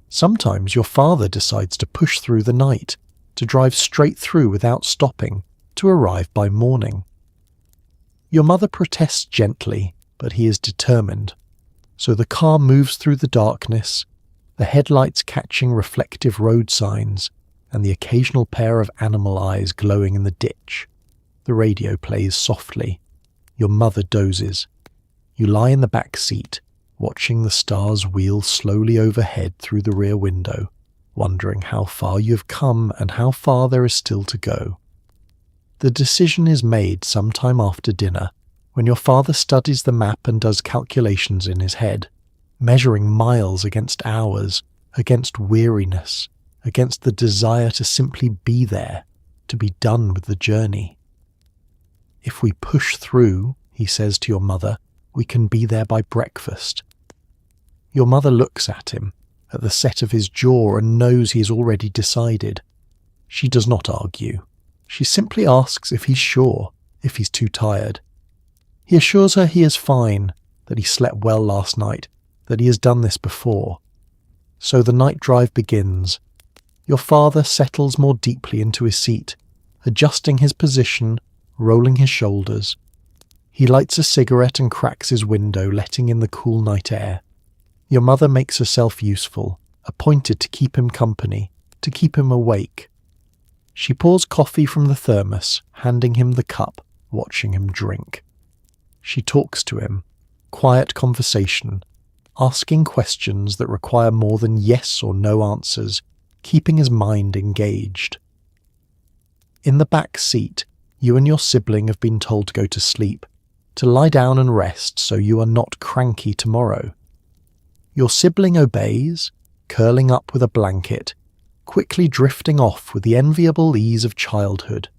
Sometimes your father decides to push through the night, to drive straight through without stopping, to arrive by morning. Your mother protests gently, but he is determined. So the car moves through the darkness, the headlights catching reflective road signs, and the occasional pair of animal eyes glowing in the ditch. The radio plays softly. Your mother dozes. You lie in the back seat, watching the stars wheel slowly overhead through the rear window, wondering how far you have come and how far there is still to go. The decision is made sometime after dinner, when your father studies the map and does calculations in his head, measuring miles against hours, against weariness, against the desire to simply be there, to be done with the journey. If we push through, he says to your mother, we can be there by breakfast. Your mother looks at him, at the set of his jaw, and knows he has already decided. She does not argue. She simply asks if he's sure, if he's too tired. He assures her he is fine, that he slept well last night, that he has done this before. So the night drive begins. Your father settles more deeply into his seat, adjusting his position, rolling his shoulders. He lights a cigarette and cracks his window, letting in the cool night air. Your mother makes herself useful, appointed to keep him company, to keep him awake. She pours coffee from the thermos, handing him the cup, watching him drink. She talks to him, quiet conversation, asking questions that require more than yes or no answers, keeping his mind engaged. In the back seat, you and your sibling have been told to go to sleep, to lie down and rest so you are not cranky tomorrow. Your sibling obeys, curling up with a blanket, quickly drifting off with the enviable ease of childhood.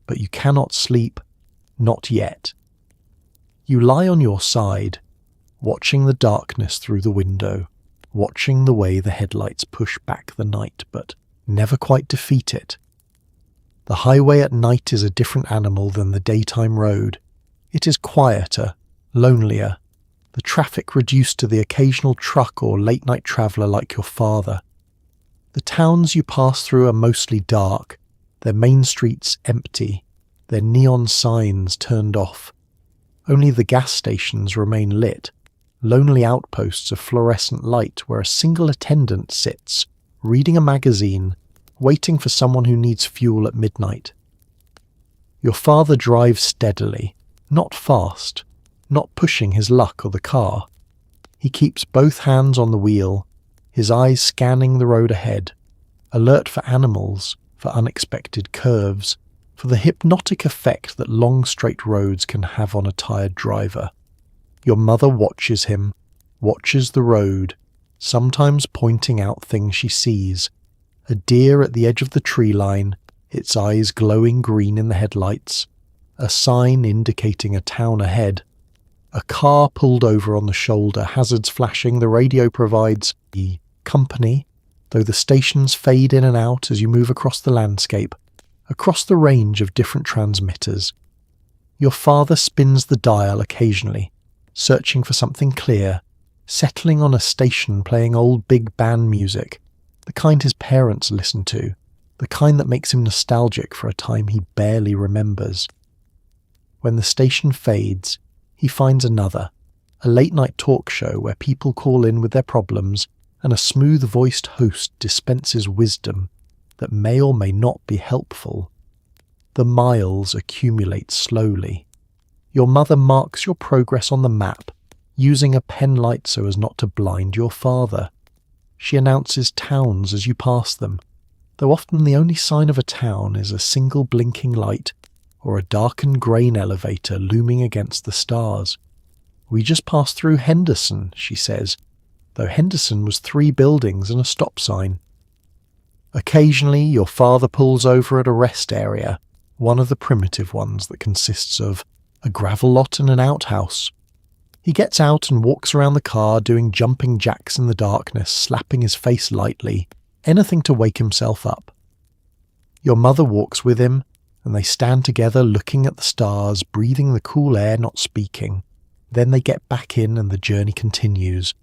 But you cannot sleep, not yet. You lie on your side, watching the darkness through the window, watching the way the headlights push back the night but never quite defeat it. The highway at night is a different animal than the daytime road. It is quieter, lonelier, the traffic reduced to the occasional truck or late-night traveller like your father. The towns you pass through are mostly dark, their main streets empty, their neon signs turned off. Only the gas stations remain lit, lonely outposts of fluorescent light where a single attendant sits, reading a magazine, waiting for someone who needs fuel at midnight. Your father drives steadily, not fast, not pushing his luck or the car. He keeps both hands on the wheel, his eyes scanning the road ahead, alert for animals, for unexpected curves, for the hypnotic effect that long straight roads can have on a tired driver. Your mother watches him, watches the road, sometimes pointing out things she sees. A deer at the edge of the tree line, its eyes glowing green in the headlights. A sign indicating a town ahead. A car pulled over on the shoulder, hazards flashing. The radio provides the company, though the stations fade in and out as you move across the landscape, across the range of different transmitters. Your father spins the dial occasionally, searching for something clear, settling on a station playing old big band music, the kind his parents listened to, the kind that makes him nostalgic for a time he barely remembers. When the station fades, he finds another, a late-night talk show where people call in with their problems and a smooth-voiced host dispenses wisdom that may or may not be helpful. The miles accumulate slowly. Your mother marks your progress on the map, using a pen light so as not to blind your father. She announces towns as you pass them, though often the only sign of a town is a single blinking light or a darkened grain elevator looming against the stars. "We just passed through Henderson," she says, though Henderson was 3 buildings and a stop sign. Occasionally, your father pulls over at a rest area, one of the primitive ones that consists of a gravel lot and an outhouse. He gets out and walks around the car doing jumping jacks in the darkness, slapping his face lightly, anything to wake himself up. Your mother walks with him, and they stand together looking at the stars, breathing the cool air, not speaking. Then they get back in and the journey continues.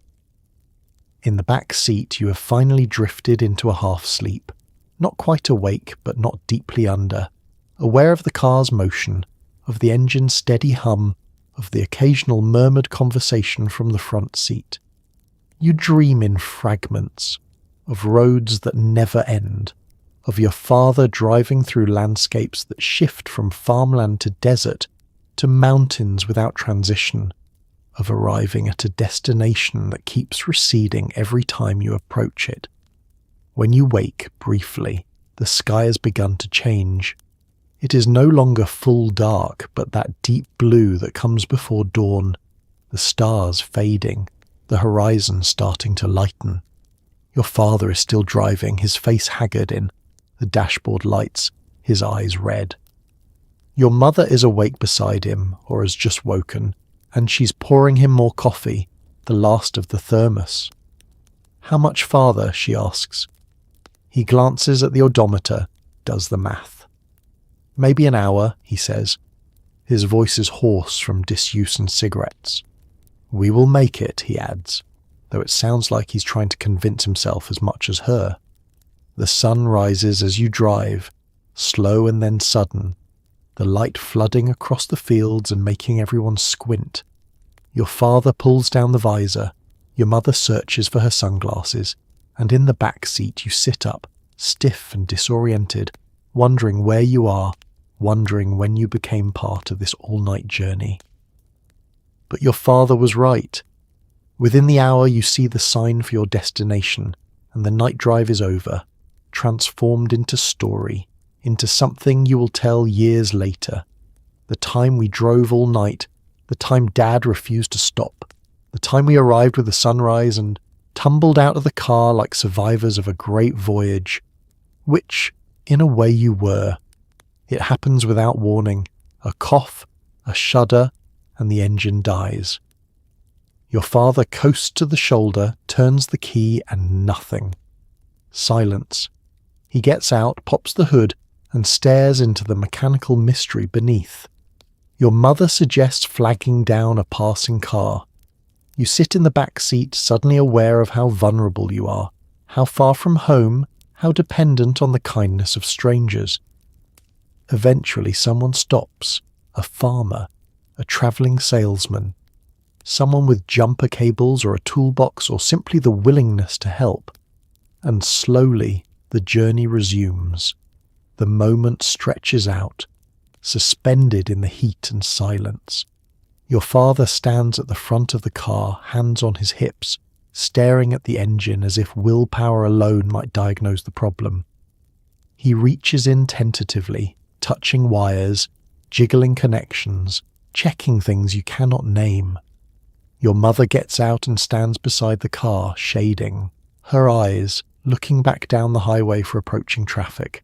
In the back seat you have finally drifted into a half-sleep, not quite awake but not deeply under, aware of the car's motion, of the engine's steady hum, of the occasional murmured conversation from the front seat. You dream in fragments, of roads that never end, of your father driving through landscapes that shift from farmland to desert, to mountains without transition, of arriving at a destination that keeps receding every time you approach it. When you wake briefly, the sky has begun to change. It is no longer full dark, but that deep blue that comes before dawn, the stars fading, the horizon starting to lighten. Your father is still driving, his face haggard in the dashboard lights, his eyes red. Your mother is awake beside him, or has just woken, and she's pouring him more coffee, the last of the thermos. "How much farther?" she asks. He glances at the odometer, does the math. "Maybe an hour," he says. His voice is hoarse from disuse and cigarettes. "We will make it," he adds, though it sounds like he's trying to convince himself as much as her. The sun rises as you drive, slow and then sudden, the light flooding across the fields and making everyone squint. Your father pulls down the visor, your mother searches for her sunglasses, and in the back seat you sit up, stiff and disoriented, wondering where you are, wondering when you became part of this all-night journey. But your father was right. Within the hour you see the sign for your destination, and the night drive is over, transformed into story, into something you will tell years later. The time we drove all night, the time Dad refused to stop, the time we arrived with the sunrise and tumbled out of the car like survivors of a great voyage, which, in a way, you were. It happens without warning. A cough, a shudder, and the engine dies. Your father coasts to the shoulder, turns the key, and nothing. Silence. He gets out, pops the hood, and stares into the mechanical mystery beneath. Your mother suggests flagging down a passing car. You sit in the back seat, suddenly aware of how vulnerable you are, how far from home, how dependent on the kindness of strangers. Eventually someone stops, a farmer, a travelling salesman, someone with jumper cables or a toolbox or simply the willingness to help. And slowly the journey resumes. The moment stretches out, suspended in the heat and silence. Your father stands at the front of the car, hands on his hips, staring at the engine as if willpower alone might diagnose the problem. He reaches in tentatively, touching wires, jiggling connections, checking things you cannot name. Your mother gets out and stands beside the car, shading, her eyes looking back down the highway for approaching traffic.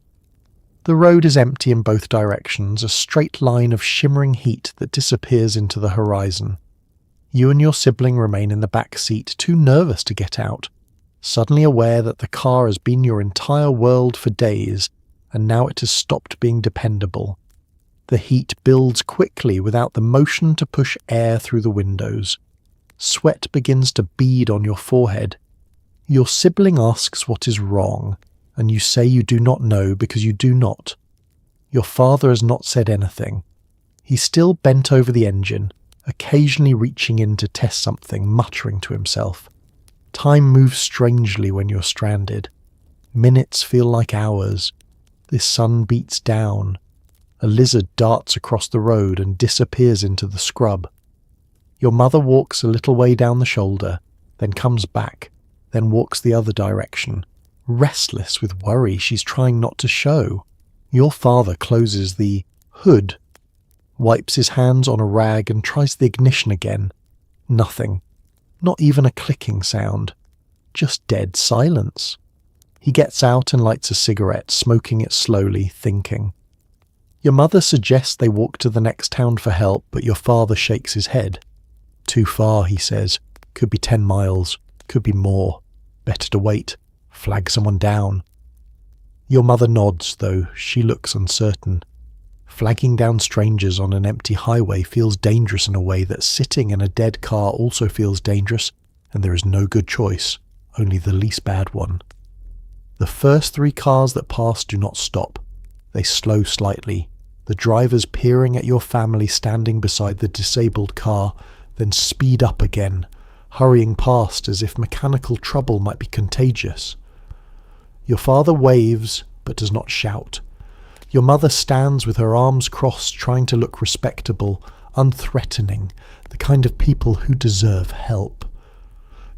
The road is empty in both directions, a straight line of shimmering heat that disappears into the horizon. You and your sibling remain in the back seat, too nervous to get out, suddenly aware that the car has been your entire world for days, and now it has stopped being dependable. The heat builds quickly without the motion to push air through the windows. Sweat begins to bead on your forehead. Your sibling asks what is wrong, and you say you do not know because you do not. Your father has not said anything. He's still bent over the engine, occasionally reaching in to test something, muttering to himself. Time moves strangely when you're stranded. Minutes feel like hours. The sun beats down. A lizard darts across the road and disappears into the scrub. Your mother walks a little way down the shoulder, then comes back, then walks the other direction. Restless with worry she's trying not to show. Your father closes the hood, wipes his hands on a rag and tries the ignition again. Nothing. Not even a clicking sound. Just dead silence. He gets out and lights a cigarette, smoking it slowly, thinking. Your mother suggests they walk to the next town for help, but your father shakes his head. Too far, he says. Could be 10 miles. Could be more. Better to wait. Flag someone down. Your mother nods, though she looks uncertain. Flagging down strangers on an empty highway feels dangerous in a way that sitting in a dead car also feels dangerous, and there is no good choice, only the least bad one. The first 3 cars that pass do not stop. They slow slightly, the drivers peering at your family standing beside the disabled car, then speed up again, hurrying past as if mechanical trouble might be contagious. Your father waves, but does not shout. Your mother stands with her arms crossed, trying to look respectable, unthreatening, the kind of people who deserve help.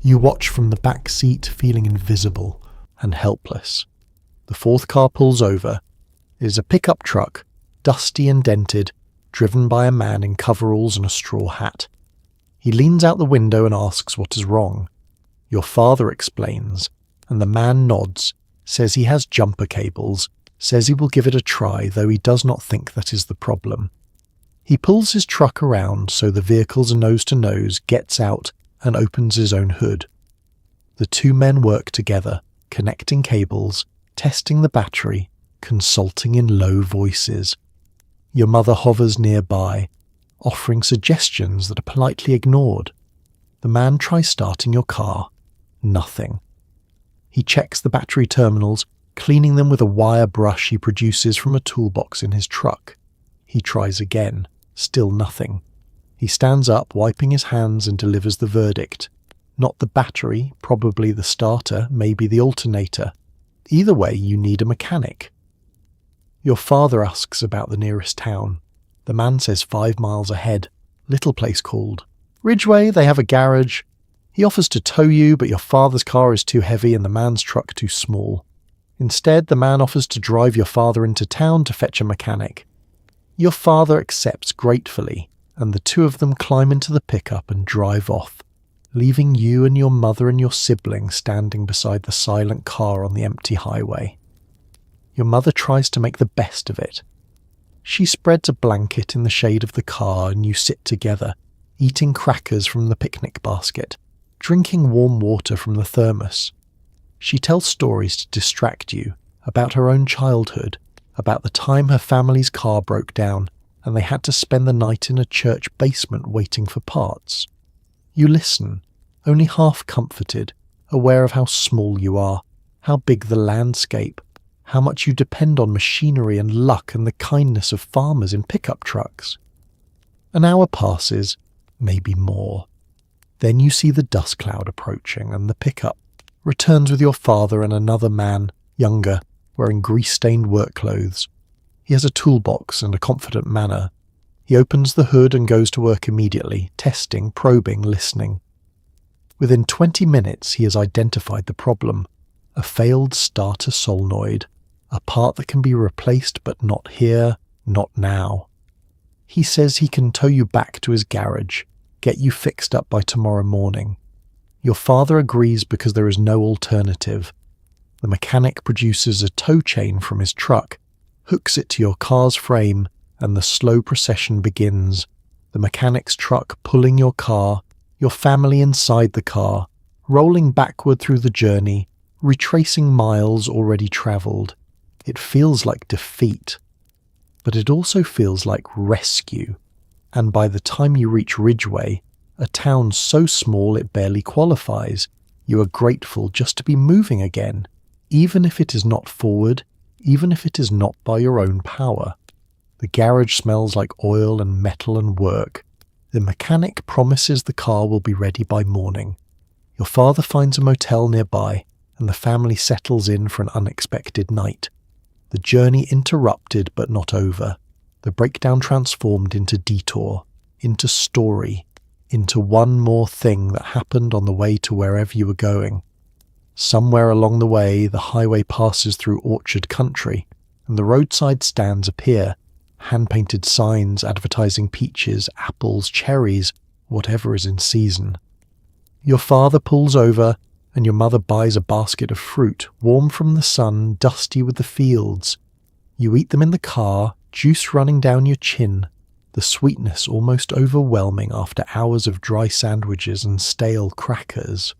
You watch from the back seat, feeling invisible and helpless. The 4th car pulls over. It is a pickup truck, dusty and dented, driven by a man in coveralls and a straw hat. He leans out the window and asks what is wrong. Your father explains, and the man nods, says he has jumper cables, says he will give it a try, though he does not think that is the problem. He pulls his truck around so the vehicle's nose to nose, gets out, and opens his own hood. The 2 men work together, connecting cables, testing the battery, consulting in low voices. Your mother hovers nearby, offering suggestions that are politely ignored. The man tries starting your car. Nothing. He checks the battery terminals, cleaning them with a wire brush he produces from a toolbox in his truck. He tries again. Still nothing. He stands up, wiping his hands, and delivers the verdict. Not the battery, probably the starter, maybe the alternator. Either way, you need a mechanic. Your father asks about the nearest town. The man says 5 miles ahead. Little place called Ridgeway. They have a garage. He offers to tow you, but your father's car is too heavy and the man's truck too small. Instead, the man offers to drive your father into town to fetch a mechanic. Your father accepts gratefully, and the two of them climb into the pickup and drive off, leaving you and your mother and your sibling standing beside the silent car on the empty highway. Your mother tries to make the best of it. She spreads a blanket in the shade of the car and you sit together, eating crackers from the picnic basket, drinking warm water from the thermos. She tells stories to distract you about her own childhood, about the time her family's car broke down and they had to spend the night in a church basement waiting for parts. You listen, only half comforted, aware of how small you are, how big the landscape, how much you depend on machinery and luck and the kindness of farmers in pickup trucks. An hour passes, maybe more. Then you see the dust cloud approaching and the pickup returns with your father and another man, younger, wearing grease-stained work clothes. He has a toolbox and a confident manner. He opens the hood and goes to work immediately, testing, probing, listening. Within 20 minutes he has identified the problem, a failed starter solenoid, a part that can be replaced but not here, not now. He says he can tow you back to his garage, get you fixed up by tomorrow morning. Your father agrees because there is no alternative. The mechanic produces a tow chain from his truck, hooks it to your car's frame, and the slow procession begins. The mechanic's truck pulling your car, your family inside the car, rolling backward through the journey, retracing miles already travelled. It feels like defeat, but it also feels like rescue. And by the time you reach Ridgeway, a town so small it barely qualifies, you are grateful just to be moving again, even if it is not forward, even if it is not by your own power. The garage smells like oil and metal and work. The mechanic promises the car will be ready by morning. Your father finds a motel nearby, and the family settles in for an unexpected night. The journey interrupted but not over. The breakdown transformed into detour, into story, into one more thing that happened on the way to wherever you were going. Somewhere along the way, the highway passes through orchard country, and the roadside stands appear, hand-painted signs advertising peaches, apples, cherries, whatever is in season. Your father pulls over, and your mother buys a basket of fruit, warm from the sun, dusty with the fields. You eat them in the car, juice running down your chin, the sweetness almost overwhelming after hours of dry sandwiches and stale crackers.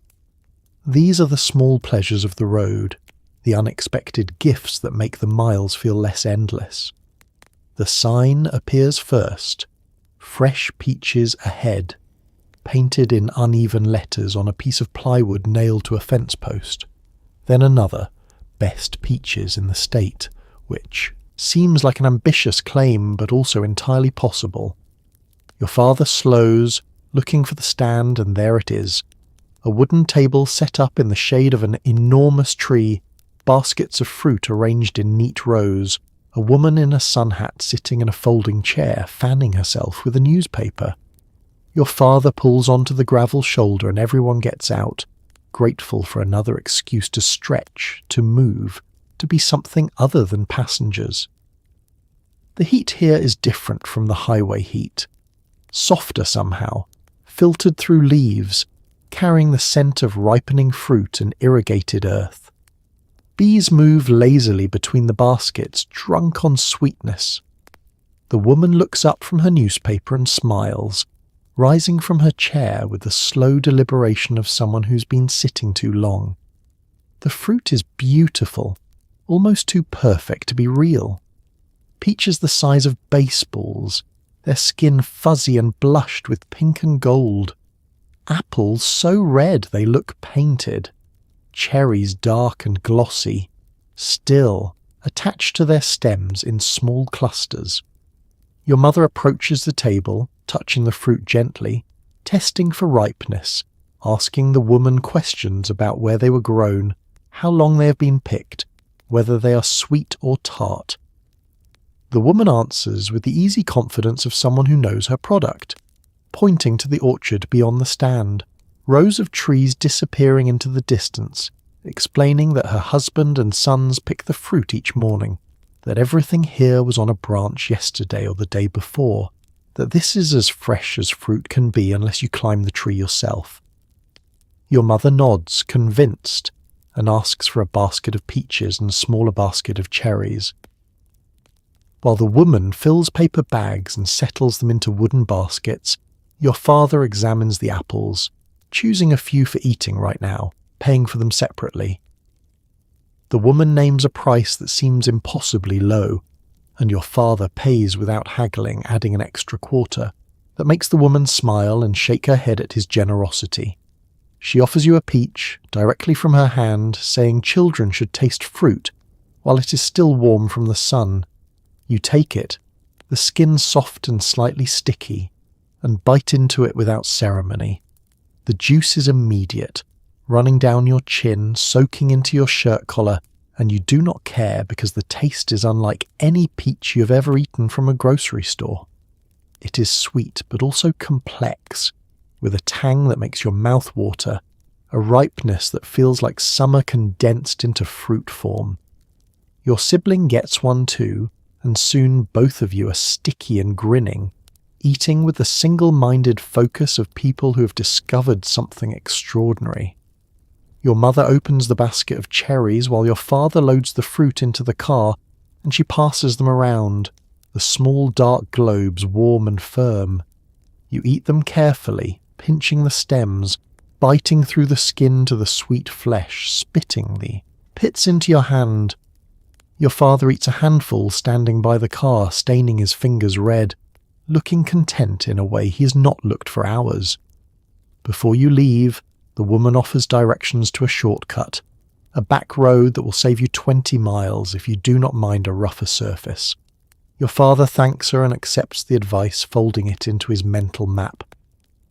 These are the small pleasures of the road, the unexpected gifts that make the miles feel less endless. The sign appears first, fresh peaches ahead, painted in uneven letters on a piece of plywood nailed to a fence post. Then another, best peaches in the state, which seems like an ambitious claim but also entirely possible. Your father slows, looking for the stand, and there it is. A wooden table set up in the shade of an enormous tree, baskets of fruit arranged in neat rows, a woman in a sun hat sitting in a folding chair, fanning herself with a newspaper. Your father pulls onto the gravel shoulder and everyone gets out, grateful for another excuse to stretch, to move, to be something other than passengers. The heat here is different from the highway heat. Softer somehow, filtered through leaves, carrying the scent of ripening fruit and irrigated earth. Bees move lazily between the baskets, drunk on sweetness. The woman looks up from her newspaper and smiles, rising from her chair with the slow deliberation of someone who's been sitting too long. The fruit is beautiful, almost too perfect to be real. Peaches the size of baseballs, their skin fuzzy and blushed with pink and gold. Apples so red they look painted. Cherries dark and glossy, still attached to their stems in small clusters. Your mother approaches the table, touching the fruit gently, testing for ripeness, asking the woman questions about where they were grown, how long they have been picked, whether they are sweet or tart. The woman answers with the easy confidence of someone who knows her product, pointing to the orchard beyond the stand, rows of trees disappearing into the distance, explaining that her husband and sons pick the fruit each morning, that everything here was on a branch yesterday or the day before, that this is as fresh as fruit can be unless you climb the tree yourself. Your mother nods, convinced, and asks for a basket of peaches and a smaller basket of cherries. While the woman fills paper bags and settles them into wooden baskets, your father examines the apples, choosing a few for eating right now, paying for them separately. The woman names a price that seems impossibly low, and your father pays without haggling, adding an extra quarter. That makes the woman smile and shake her head at his generosity. She offers you a peach, directly from her hand, saying children should taste fruit while it is still warm from the sun. You take it, the skin soft and slightly sticky, and bite into it without ceremony. The juice is immediate, running down your chin, soaking into your shirt collar, and you do not care because the taste is unlike any peach you have ever eaten from a grocery store. It is sweet but also complex, with a tang that makes your mouth water, a ripeness that feels like summer condensed into fruit form. Your sibling gets one too, and soon both of you are sticky and grinning, eating with the single-minded focus of people who have discovered something extraordinary. Your mother opens the basket of cherries while your father loads the fruit into the car, and she passes them around, the small dark globes warm and firm. You eat them carefully, pinching the stems, biting through the skin to the sweet flesh, spitting the pits into your hand. Your father eats a handful standing by the car, staining his fingers red, looking content in a way he has not looked for hours. Before you leave, the woman offers directions to a shortcut, a back road that will save you 20 miles if you do not mind a rougher surface. Your father thanks her and accepts the advice, folding it into his mental map.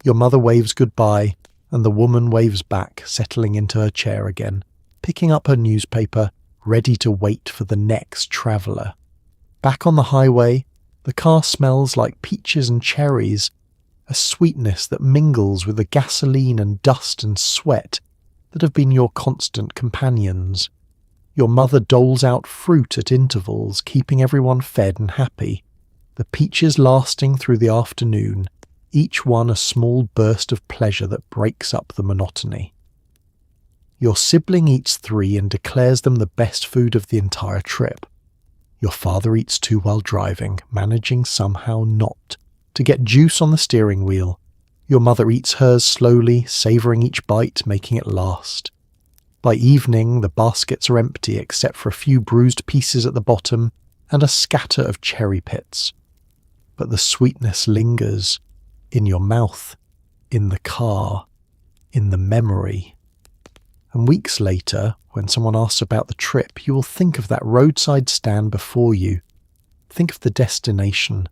Your mother waves goodbye, and the woman waves back, settling into her chair again, picking up her newspaper, ready to wait for the next traveller. Back on the highway, the car smells like peaches and cherries, a sweetness that mingles with the gasoline and dust and sweat that have been your constant companions. Your mother doles out fruit at intervals, keeping everyone fed and happy, the peaches lasting through the afternoon, each one a small burst of pleasure that breaks up the monotony. Your sibling eats 3 and declares them the best food of the entire trip. Your father eats 2 while driving, managing somehow not to get juice on the steering wheel. Your mother eats hers slowly, savouring each bite, making it last. By evening, the baskets are empty except for a few bruised pieces at the bottom and a scatter of cherry pits. But the sweetness lingers, in your mouth, in the car, in the memory. And weeks later, when someone asks about the trip, you will think of that roadside stand before you. Think of the destination.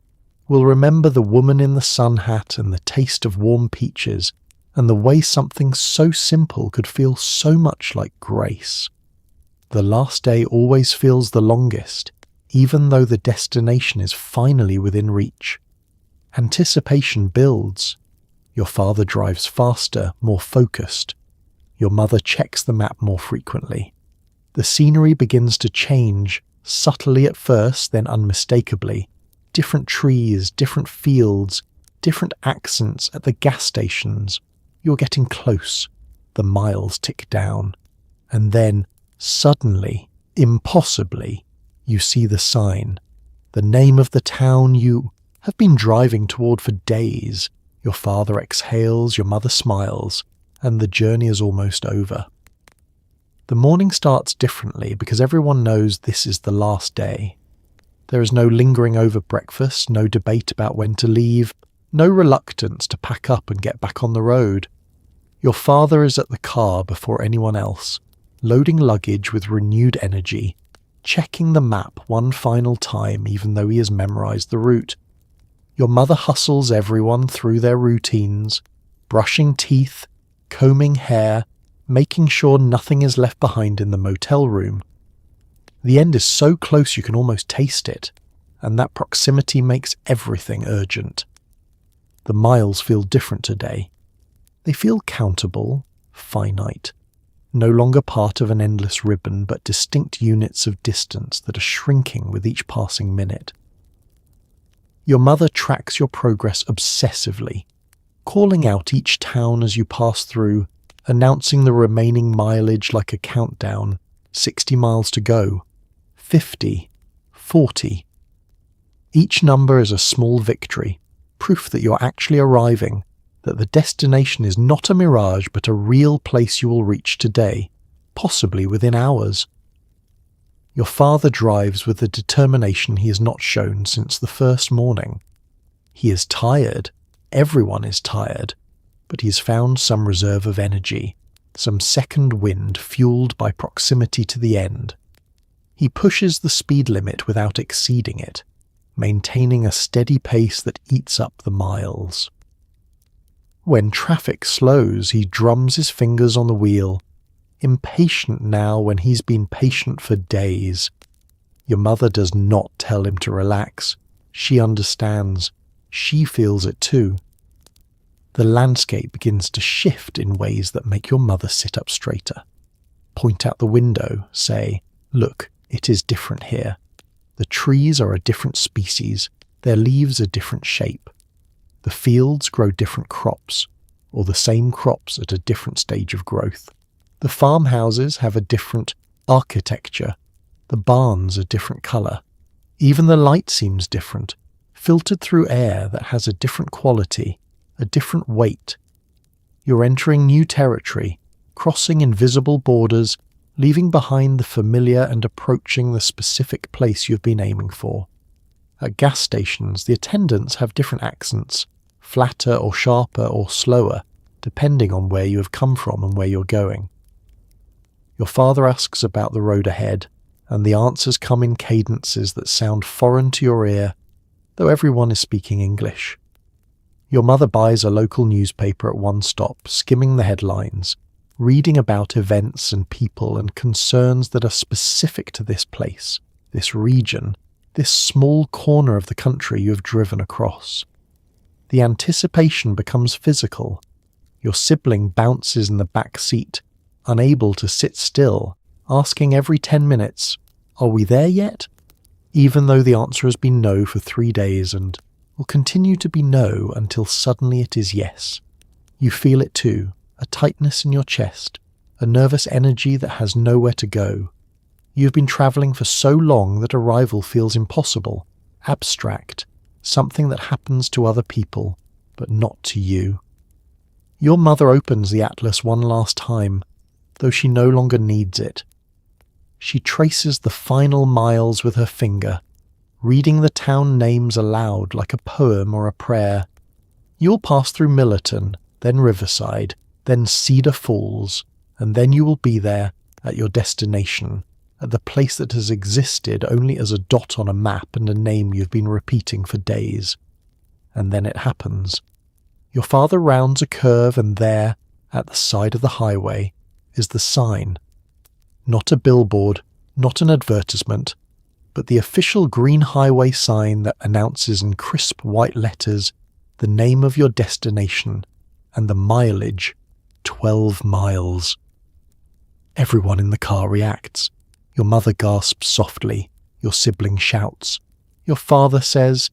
Will remember the woman in the sun hat and the taste of warm peaches, and the way something so simple could feel so much like grace. The last day always feels the longest, even though the destination is finally within reach. Anticipation builds. Your father drives faster, more focused. Your mother checks the map more frequently. The scenery begins to change, subtly at first, then unmistakably. Different trees, different fields, different accents at the gas stations. You're getting close. The miles tick down. And then, suddenly, impossibly, you see the sign. The name of the town you have been driving toward for days. Your father exhales, your mother smiles, and the journey is almost over. The morning starts differently because everyone knows this is the last day. There is no lingering over breakfast, no debate about when to leave, no reluctance to pack up and get back on the road. Your father is at the car before anyone else, loading luggage with renewed energy, checking the map one final time even though he has memorized the route. Your mother hustles everyone through their routines, brushing teeth, combing hair, making sure nothing is left behind in the motel room. The end is so close you can almost taste it, and that proximity makes everything urgent. The miles feel different today. They feel countable, finite, no longer part of an endless ribbon but distinct units of distance that are shrinking with each passing minute. Your mother tracks your progress obsessively, calling out each town as you pass through, announcing the remaining mileage like a countdown, 60 miles to go, 50, 40. Each number is a small victory, proof that you're actually arriving, that the destination is not a mirage but a real place you will reach today, possibly within hours. Your father drives with a determination he has not shown since the first morning. He is tired, everyone is tired, but he has found some reserve of energy, some second wind fueled by proximity to the end. He pushes the speed limit without exceeding it, maintaining a steady pace that eats up the miles. When traffic slows, he drums his fingers on the wheel, impatient now when he's been patient for days. Your mother does not tell him to relax. She understands. She feels it too. The landscape begins to shift in ways that make your mother sit up straighter. Point out the window, say, "Look, it is different here. The trees are a different species, their leaves a different shape. The fields grow different crops, or the same crops at a different stage of growth. The farmhouses have a different architecture, the barns a different colour. Even the light seems different, filtered through air that has a different quality, a different weight. You're entering new territory, crossing invisible borders, leaving behind the familiar and approaching the specific place you've been aiming for. At gas stations, the attendants have different accents, flatter or sharper or slower, depending on where you have come from and where you're going. Your father asks about the road ahead, and the answers come in cadences that sound foreign to your ear, though everyone is speaking English. Your mother buys a local newspaper at one stop, skimming the headlines, reading about events and people and concerns that are specific to this place, this region, this small corner of the country you have driven across. The anticipation becomes physical. Your sibling bounces in the back seat, unable to sit still, asking every 10 minutes, "Are we there yet?" Even though the answer has been no for 3 days and will continue to be no until suddenly it is yes. You feel it too, a tightness in your chest, a nervous energy that has nowhere to go. You have been travelling for so long that arrival feels impossible, abstract, something that happens to other people, but not to you. Your mother opens the atlas one last time, though she no longer needs it. She traces the final miles with her finger, reading the town names aloud like a poem or a prayer. You'll pass through Millerton, then Riverside, then Cedar Falls, and then you will be there, at your destination, at the place that has existed only as a dot on a map and a name you've been repeating for days. And then it happens. Your father rounds a curve and there, at the side of the highway, is the sign. Not a billboard, not an advertisement, but the official green highway sign that announces in crisp white letters the name of your destination and the mileage, 12 miles. Everyone in the car reacts. Your mother gasps softly, your sibling shouts. Your father says,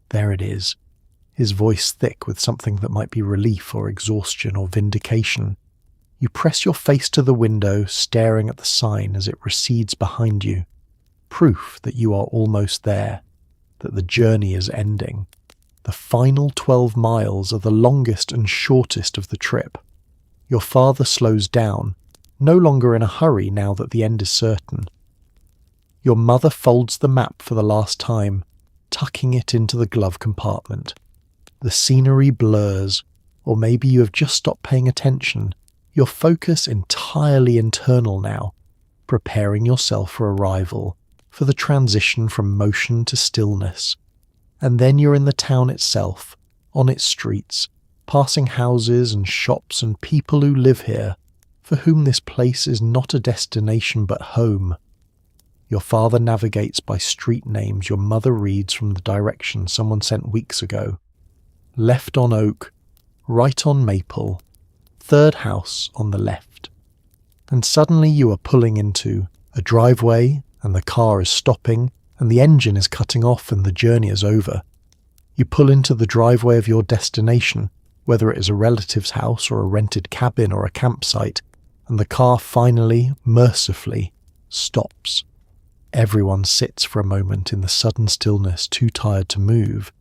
"There it is," his voice thick with something that might be relief or exhaustion or vindication. You press your face to the window, staring at the sign as it recedes behind you. Proof that you are almost there, that the journey is ending. The final 12 miles are the longest and shortest of the trip. Your father slows down, no longer in a hurry now that the end is certain. Your mother folds the map for the last time, tucking it into the glove compartment. The scenery blurs, Or maybe you have just stopped paying attention, your focus entirely internal now, preparing yourself for arrival, for the transition from motion to stillness. And then you're in the town itself, on its streets, passing houses and shops and people who live here, for whom this place is not a destination but home. Your father navigates by street names your mother reads from the direction someone sent weeks ago. Left on Oak, right on Maple, third house on the left. And suddenly you are pulling into a driveway, and the car is stopping, and the engine is cutting off, and the journey is over. You pull into the driveway of your destination, whether it is a relative's house or a rented cabin or a campsite, and the car finally, mercifully, stops. Everyone sits for a moment in the sudden stillness, too tired to move.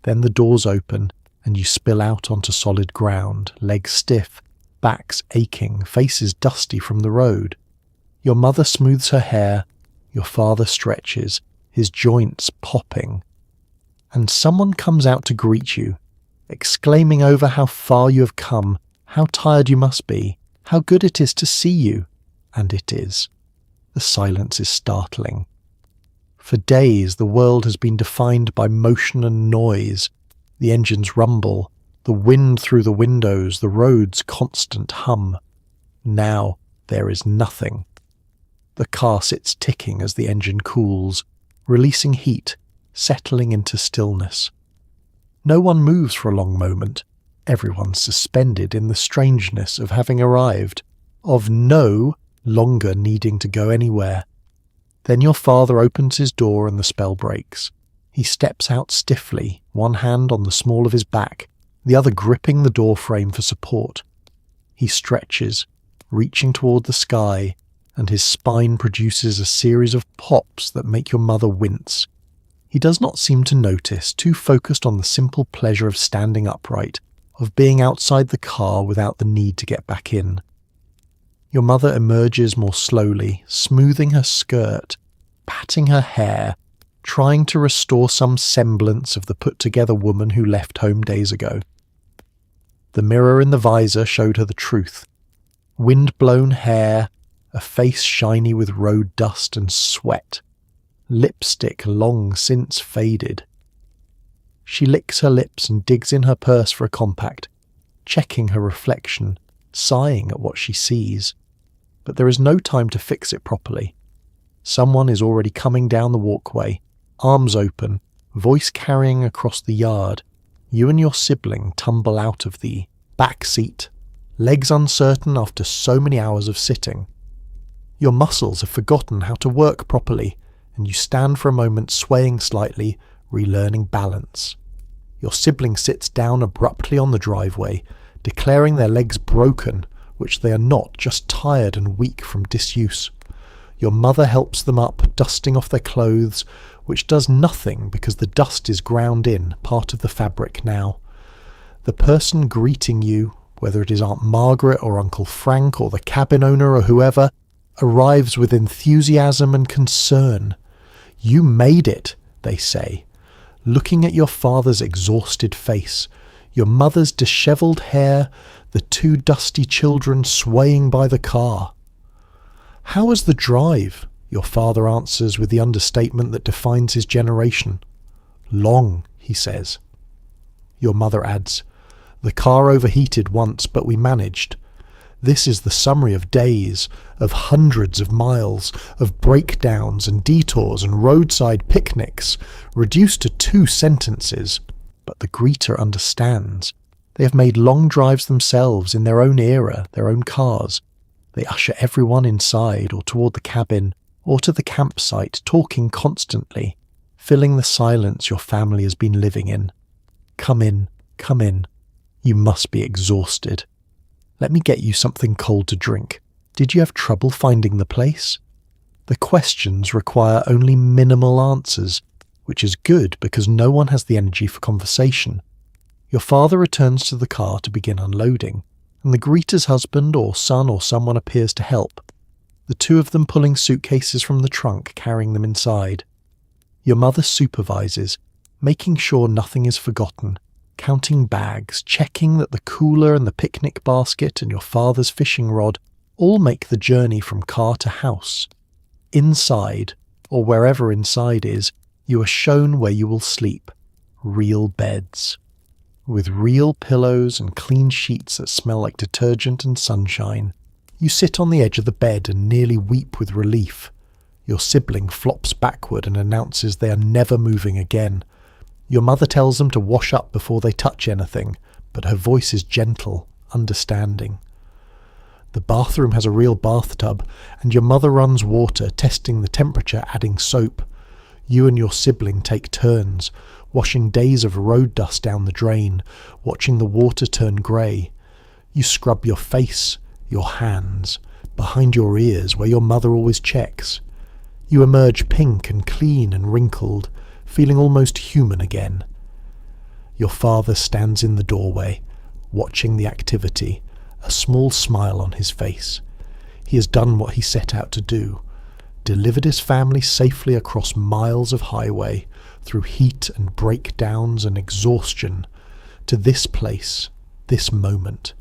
Then the doors open, and you spill out onto solid ground, legs stiff, backs aching, faces dusty from the road. Your mother smooths her hair, your father stretches, his joints popping. And someone comes out to greet you, exclaiming over how far you have come, how tired you must be, how good it is to see you. And it is. The silence is startling. For days the world has been defined by motion and noise, the engines rumble, the wind through the windows, the road's constant hum. Now there is nothing. The car sits ticking as the engine cools, releasing heat, settling into stillness. No one moves for a long moment. Everyone's suspended in the strangeness of having arrived, of no longer needing to go anywhere. Then your father opens his door and the spell breaks. He steps out stiffly, one hand on the small of his back, the other gripping the door frame for support. He stretches, reaching toward the sky, and his spine produces a series of pops that make your mother wince. He does not seem to notice, too focused on the simple pleasure of standing upright, of being outside the car without the need to get back in. Your mother emerges more slowly, smoothing her skirt, patting her hair, trying to restore some semblance of the put-together woman who left home days ago. The mirror in the visor showed her the truth. Wind-blown hair, a face shiny with road dust and sweat, lipstick long since faded. She licks her lips and digs in her purse for a compact, checking her reflection, sighing at what she sees. But there is no time to fix it properly. Someone is already coming down the walkway, arms open, voice carrying across the yard. You and your sibling tumble out of the back seat, legs uncertain after so many hours of sitting. Your muscles have forgotten how to work properly, and you stand for a moment swaying slightly, relearning balance. Your sibling sits down abruptly on the driveway, declaring their legs broken, which they are not, just tired and weak from disuse. Your mother helps them up, dusting off their clothes, which does nothing because the dust is ground in, part of the fabric now. The person greeting you, whether it is Aunt Margaret or Uncle Frank or the cabin owner or whoever, arrives with enthusiasm and concern. "You made it," they say, looking at your father's exhausted face, your mother's dishevelled hair, the two dusty children swaying by the car. "How was the drive?" your father answers with the understatement that defines his generation. "Long," he says. Your mother adds, "The car overheated once, but we managed." This is the summary of days, of hundreds of miles, of breakdowns and detours and roadside picnics, reduced to 2 sentences. But the greeter understands. They have made long drives themselves in their own era, their own cars. They usher everyone inside or toward the cabin or to the campsite, talking constantly, filling the silence your family has been living in. Come in, come in. You must be exhausted. Let me get you something cold to drink. Did you have trouble finding the place? The questions require only minimal answers, which is good because no one has the energy for conversation. Your father returns to the car to begin unloading, and the greeter's husband or son or someone appears to help, the two of them pulling suitcases from the trunk, carrying them inside. Your mother supervises, making sure nothing is forgotten, counting bags, checking that the cooler and the picnic basket and your father's fishing rod all make the journey from car to house. Inside, or wherever inside is, you are shown where you will sleep. Real beds. With real pillows and clean sheets that smell like detergent and sunshine. You sit on the edge of the bed and nearly weep with relief. Your sibling flops backward and announces they are never moving again. Your mother tells them to wash up before they touch anything, but her voice is gentle, understanding. The bathroom has a real bathtub, and your mother runs water, testing the temperature, adding soap. You and your sibling take turns, washing days of road dust down the drain, watching the water turn grey. You scrub your face, your hands, behind your ears where your mother always checks. You emerge pink and clean and wrinkled, feeling almost human again. Your father stands in the doorway, watching the activity, a small smile on his face. He has done what he set out to do, delivered his family safely across miles of highway, through heat and breakdowns and exhaustion, to this place, this moment.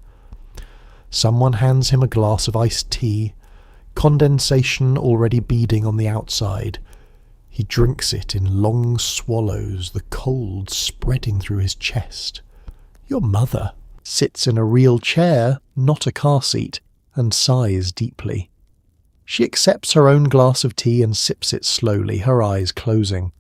Someone hands him a glass of iced tea, condensation already beading on the outside. He drinks it in long swallows, the cold spreading through his chest. Your mother sits in a real chair, not a car seat, and sighs deeply. She accepts her own glass of tea and sips it slowly, her eyes closing.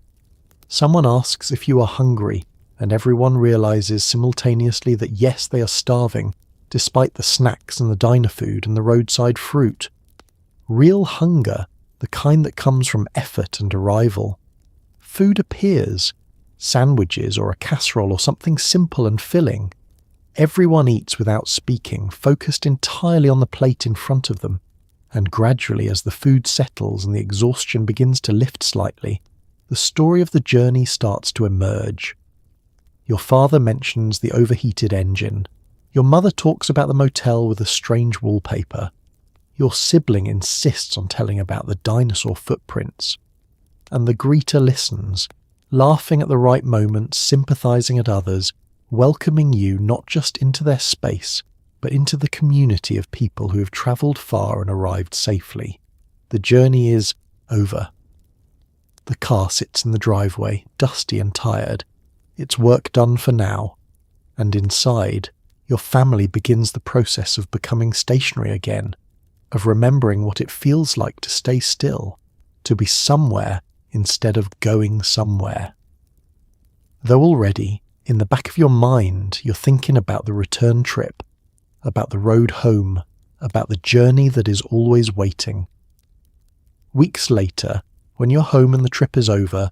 Someone asks if you are hungry, and everyone realizes simultaneously that yes, they are starving, despite the snacks and the diner food and the roadside fruit. Real hunger, the kind that comes from effort and arrival. Food appears, sandwiches or a casserole or something simple and filling. Everyone eats without speaking, focused entirely on the plate in front of them, and gradually as the food settles and the exhaustion begins to lift slightly, the story of the journey starts to emerge. Your father mentions the overheated engine. Your mother talks about the motel with the strange wallpaper. Your sibling insists on telling about the dinosaur footprints. And the greeter listens, laughing at the right moments, sympathizing at others, welcoming you not just into their space, but into the community of people who have travelled far and arrived safely. The journey is over. The car sits in the driveway, dusty and tired, its work done for now, and inside, your family begins the process of becoming stationary again, of remembering what it feels like to stay still, to be somewhere instead of going somewhere. Though already, in the back of your mind, you're thinking about the return trip, about the road home, about the journey that is always waiting. Weeks later, when you're home and the trip is over,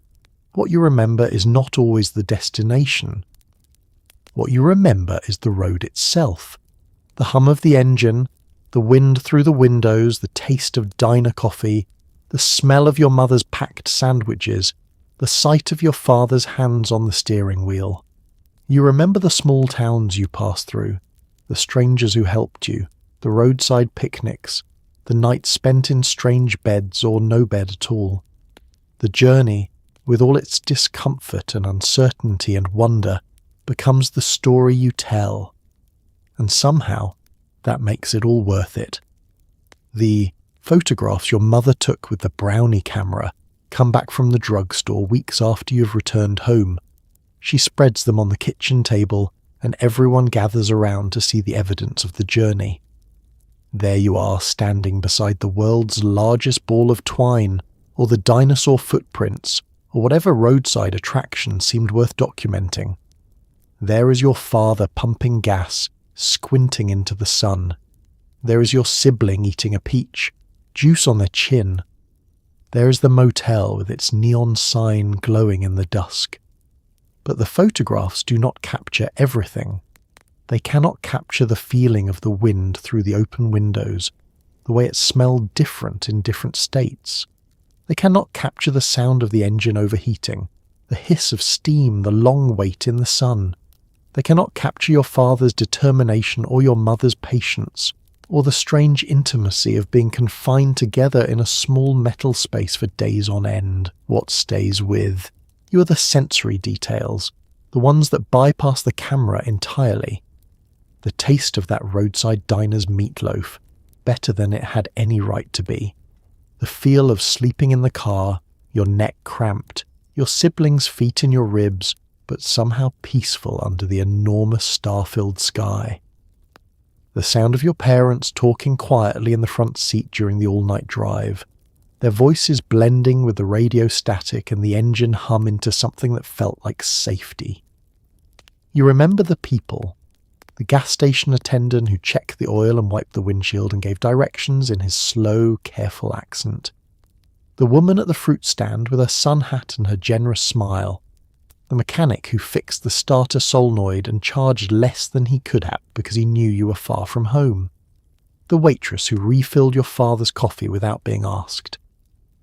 what you remember is not always the destination. What you remember is the road itself, the hum of the engine, the wind through the windows, the taste of diner coffee, the smell of your mother's packed sandwiches, the sight of your father's hands on the steering wheel. You remember the small towns you passed through, the strangers who helped you, the roadside picnics, the nights spent in strange beds or no bed at all. The journey, with all its discomfort and uncertainty and wonder, becomes the story you tell. And somehow, that makes it all worth it. The photographs your mother took with the brownie camera come back from the drugstore weeks after you've returned home. She spreads them on the kitchen table, and everyone gathers around to see the evidence of the journey. There you are, standing beside the world's largest ball of twine, or the dinosaur footprints, or whatever roadside attraction seemed worth documenting. There is your father pumping gas, squinting into the sun. There is your sibling eating a peach, juice on their chin. There is the motel with its neon sign glowing in the dusk. But the photographs do not capture everything. They cannot capture the feeling of the wind through the open windows, the way it smelled different in different states. They cannot capture the sound of the engine overheating, the hiss of steam, the long wait in the sun. They cannot capture your father's determination or your mother's patience, or the strange intimacy of being confined together in a small metal space for days on end. What stays with? You are the sensory details, the ones that bypass the camera entirely. The taste of that roadside diner's meatloaf, better than it had any right to be. The feel of sleeping in the car, your neck cramped, your siblings' feet in your ribs, but somehow peaceful under the enormous star-filled sky. The sound of your parents talking quietly in the front seat during the all-night drive, their voices blending with the radio static and the engine hum into something that felt like safety. You remember the people, the gas station attendant who checked the oil and wiped the windshield and gave directions in his slow, careful accent. The woman at the fruit stand with her sun hat and her generous smile. The mechanic who fixed the starter solenoid and charged less than he could have because he knew you were far from home. The waitress who refilled your father's coffee without being asked.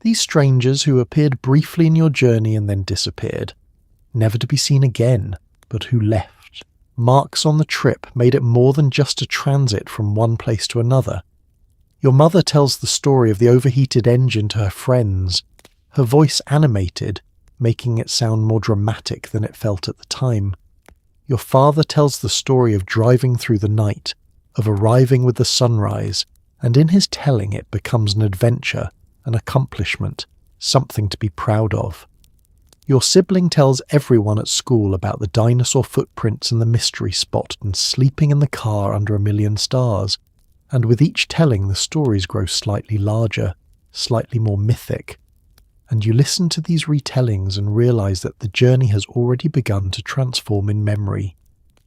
These strangers who appeared briefly in your journey and then disappeared, never to be seen again, but who left. Marks on the trip made it more than just a transit from one place to another. Your mother tells the story of the overheated engine to her friends, her voice animated, making it sound more dramatic than it felt at the time. Your father tells the story of driving through the night, of arriving with the sunrise, and in his telling it becomes an adventure, an accomplishment, something to be proud of. Your sibling tells everyone at school about the dinosaur footprints and the mystery spot and sleeping in the car under a million stars, and with each telling the stories grow slightly larger, slightly more mythic, and you listen to these retellings and realize that the journey has already begun to transform in memory,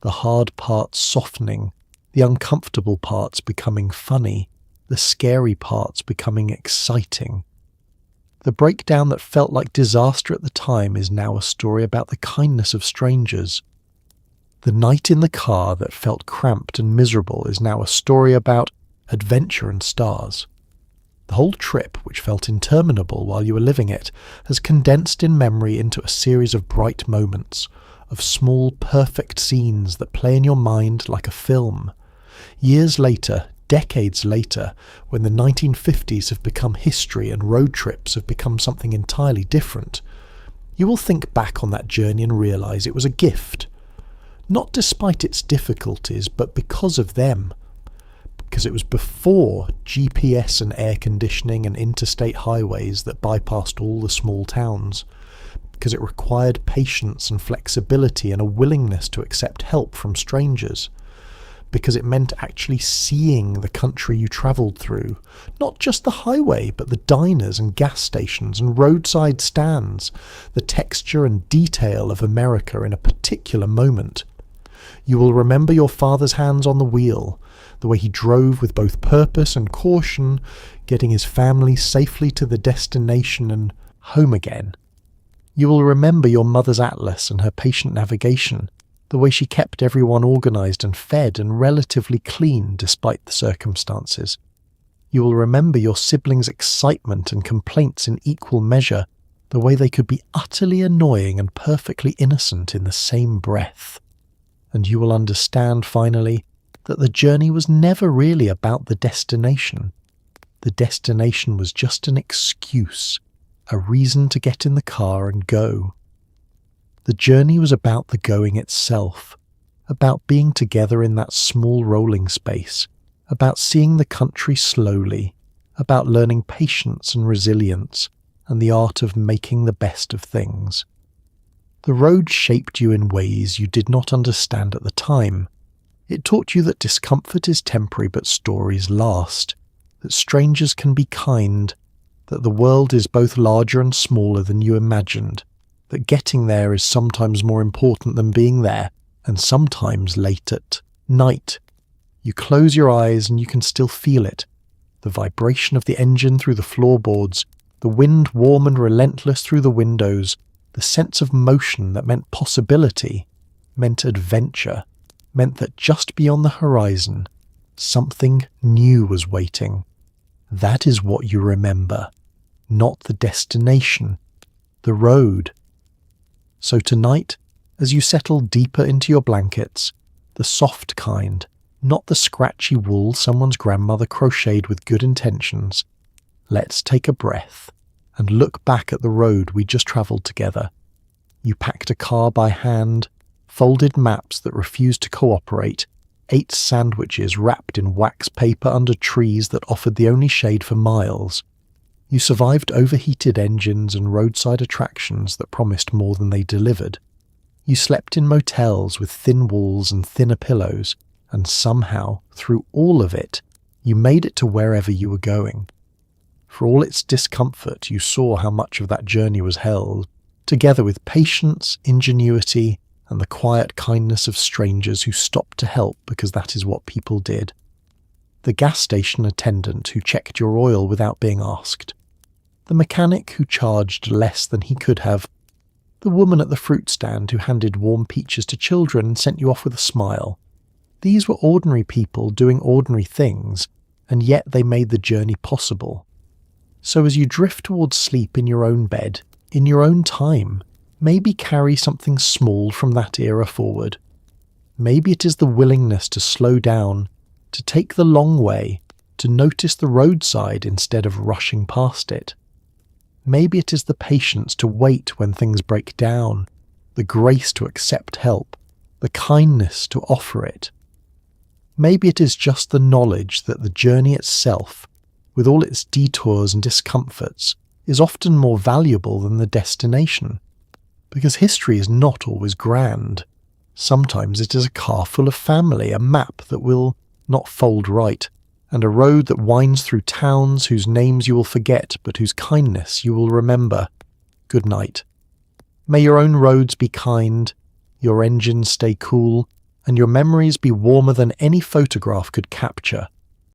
the hard parts softening, the uncomfortable parts becoming funny, the scary parts becoming exciting. The breakdown that felt like disaster at the time is now a story about the kindness of strangers. The night in the car that felt cramped and miserable is now a story about adventure and stars. The whole trip, which felt interminable while you were living it, has condensed in memory into a series of bright moments, of small, perfect scenes that play in your mind like a film. Years later, decades later, when the 1950s have become history and road trips have become something entirely different, you will think back on that journey and realize it was a gift. Not despite its difficulties, but because of them. Because it was before GPS and air conditioning and interstate highways that bypassed all the small towns. Because it required patience and flexibility and a willingness to accept help from strangers. Because it meant actually seeing the country you travelled through, not just the highway, but the diners and gas stations and roadside stands, the texture and detail of America in a particular moment. You will remember your father's hands on the wheel, the way he drove with both purpose and caution, getting his family safely to the destination and home again. You will remember your mother's atlas and her patient navigation, the way she kept everyone organised and fed and relatively clean despite the circumstances. You will remember your siblings' excitement and complaints in equal measure, the way they could be utterly annoying and perfectly innocent in the same breath. And you will understand, finally, that the journey was never really about the destination. The destination was just an excuse, a reason to get in the car and go. The journey was about the going itself, about being together in that small rolling space, about seeing the country slowly, about learning patience and resilience, and the art of making the best of things. The road shaped you in ways you did not understand at the time. It taught you that discomfort is temporary but stories last, that strangers can be kind, that the world is both larger and smaller than you imagined, that getting there is sometimes more important than being there, and sometimes late at night. You close your eyes and you can still feel it, the vibration of the engine through the floorboards, the wind warm and relentless through the windows, the sense of motion that meant possibility, meant adventure, meant that just beyond the horizon, something new was waiting. That is what you remember, not the destination, the road. So tonight, as you settle deeper into your blankets, the soft kind, not the scratchy wool someone's grandmother crocheted with good intentions, let's take a breath and look back at the road we just travelled together. You packed a car by hand, folded maps that refused to cooperate, ate sandwiches wrapped in wax paper under trees that offered the only shade for miles. You survived overheated engines and roadside attractions that promised more than they delivered. You slept in motels with thin walls and thinner pillows, and somehow, through all of it, you made it to wherever you were going. For all its discomfort, you saw how much of that journey was held, together with patience, ingenuity, and the quiet kindness of strangers who stopped to help because that is what people did. The gas station attendant who checked your oil without being asked. The mechanic who charged less than he could have. The woman at the fruit stand who handed warm peaches to children and sent you off with a smile. These were ordinary people doing ordinary things, and yet they made the journey possible. So as you drift towards sleep in your own bed, in your own time, maybe carry something small from that era forward. Maybe it is the willingness to slow down, to take the long way, to notice the roadside instead of rushing past it. Maybe it is the patience to wait when things break down, the grace to accept help, the kindness to offer it. Maybe it is just the knowledge that the journey itself, with all its detours and discomforts, is often more valuable than the destination. Because history is not always grand. Sometimes it is a car full of family, a map that will not fold right, and a road that winds through towns whose names you will forget but whose kindness you will remember. Good night. May your own roads be kind, your engines stay cool, and your memories be warmer than any photograph could capture.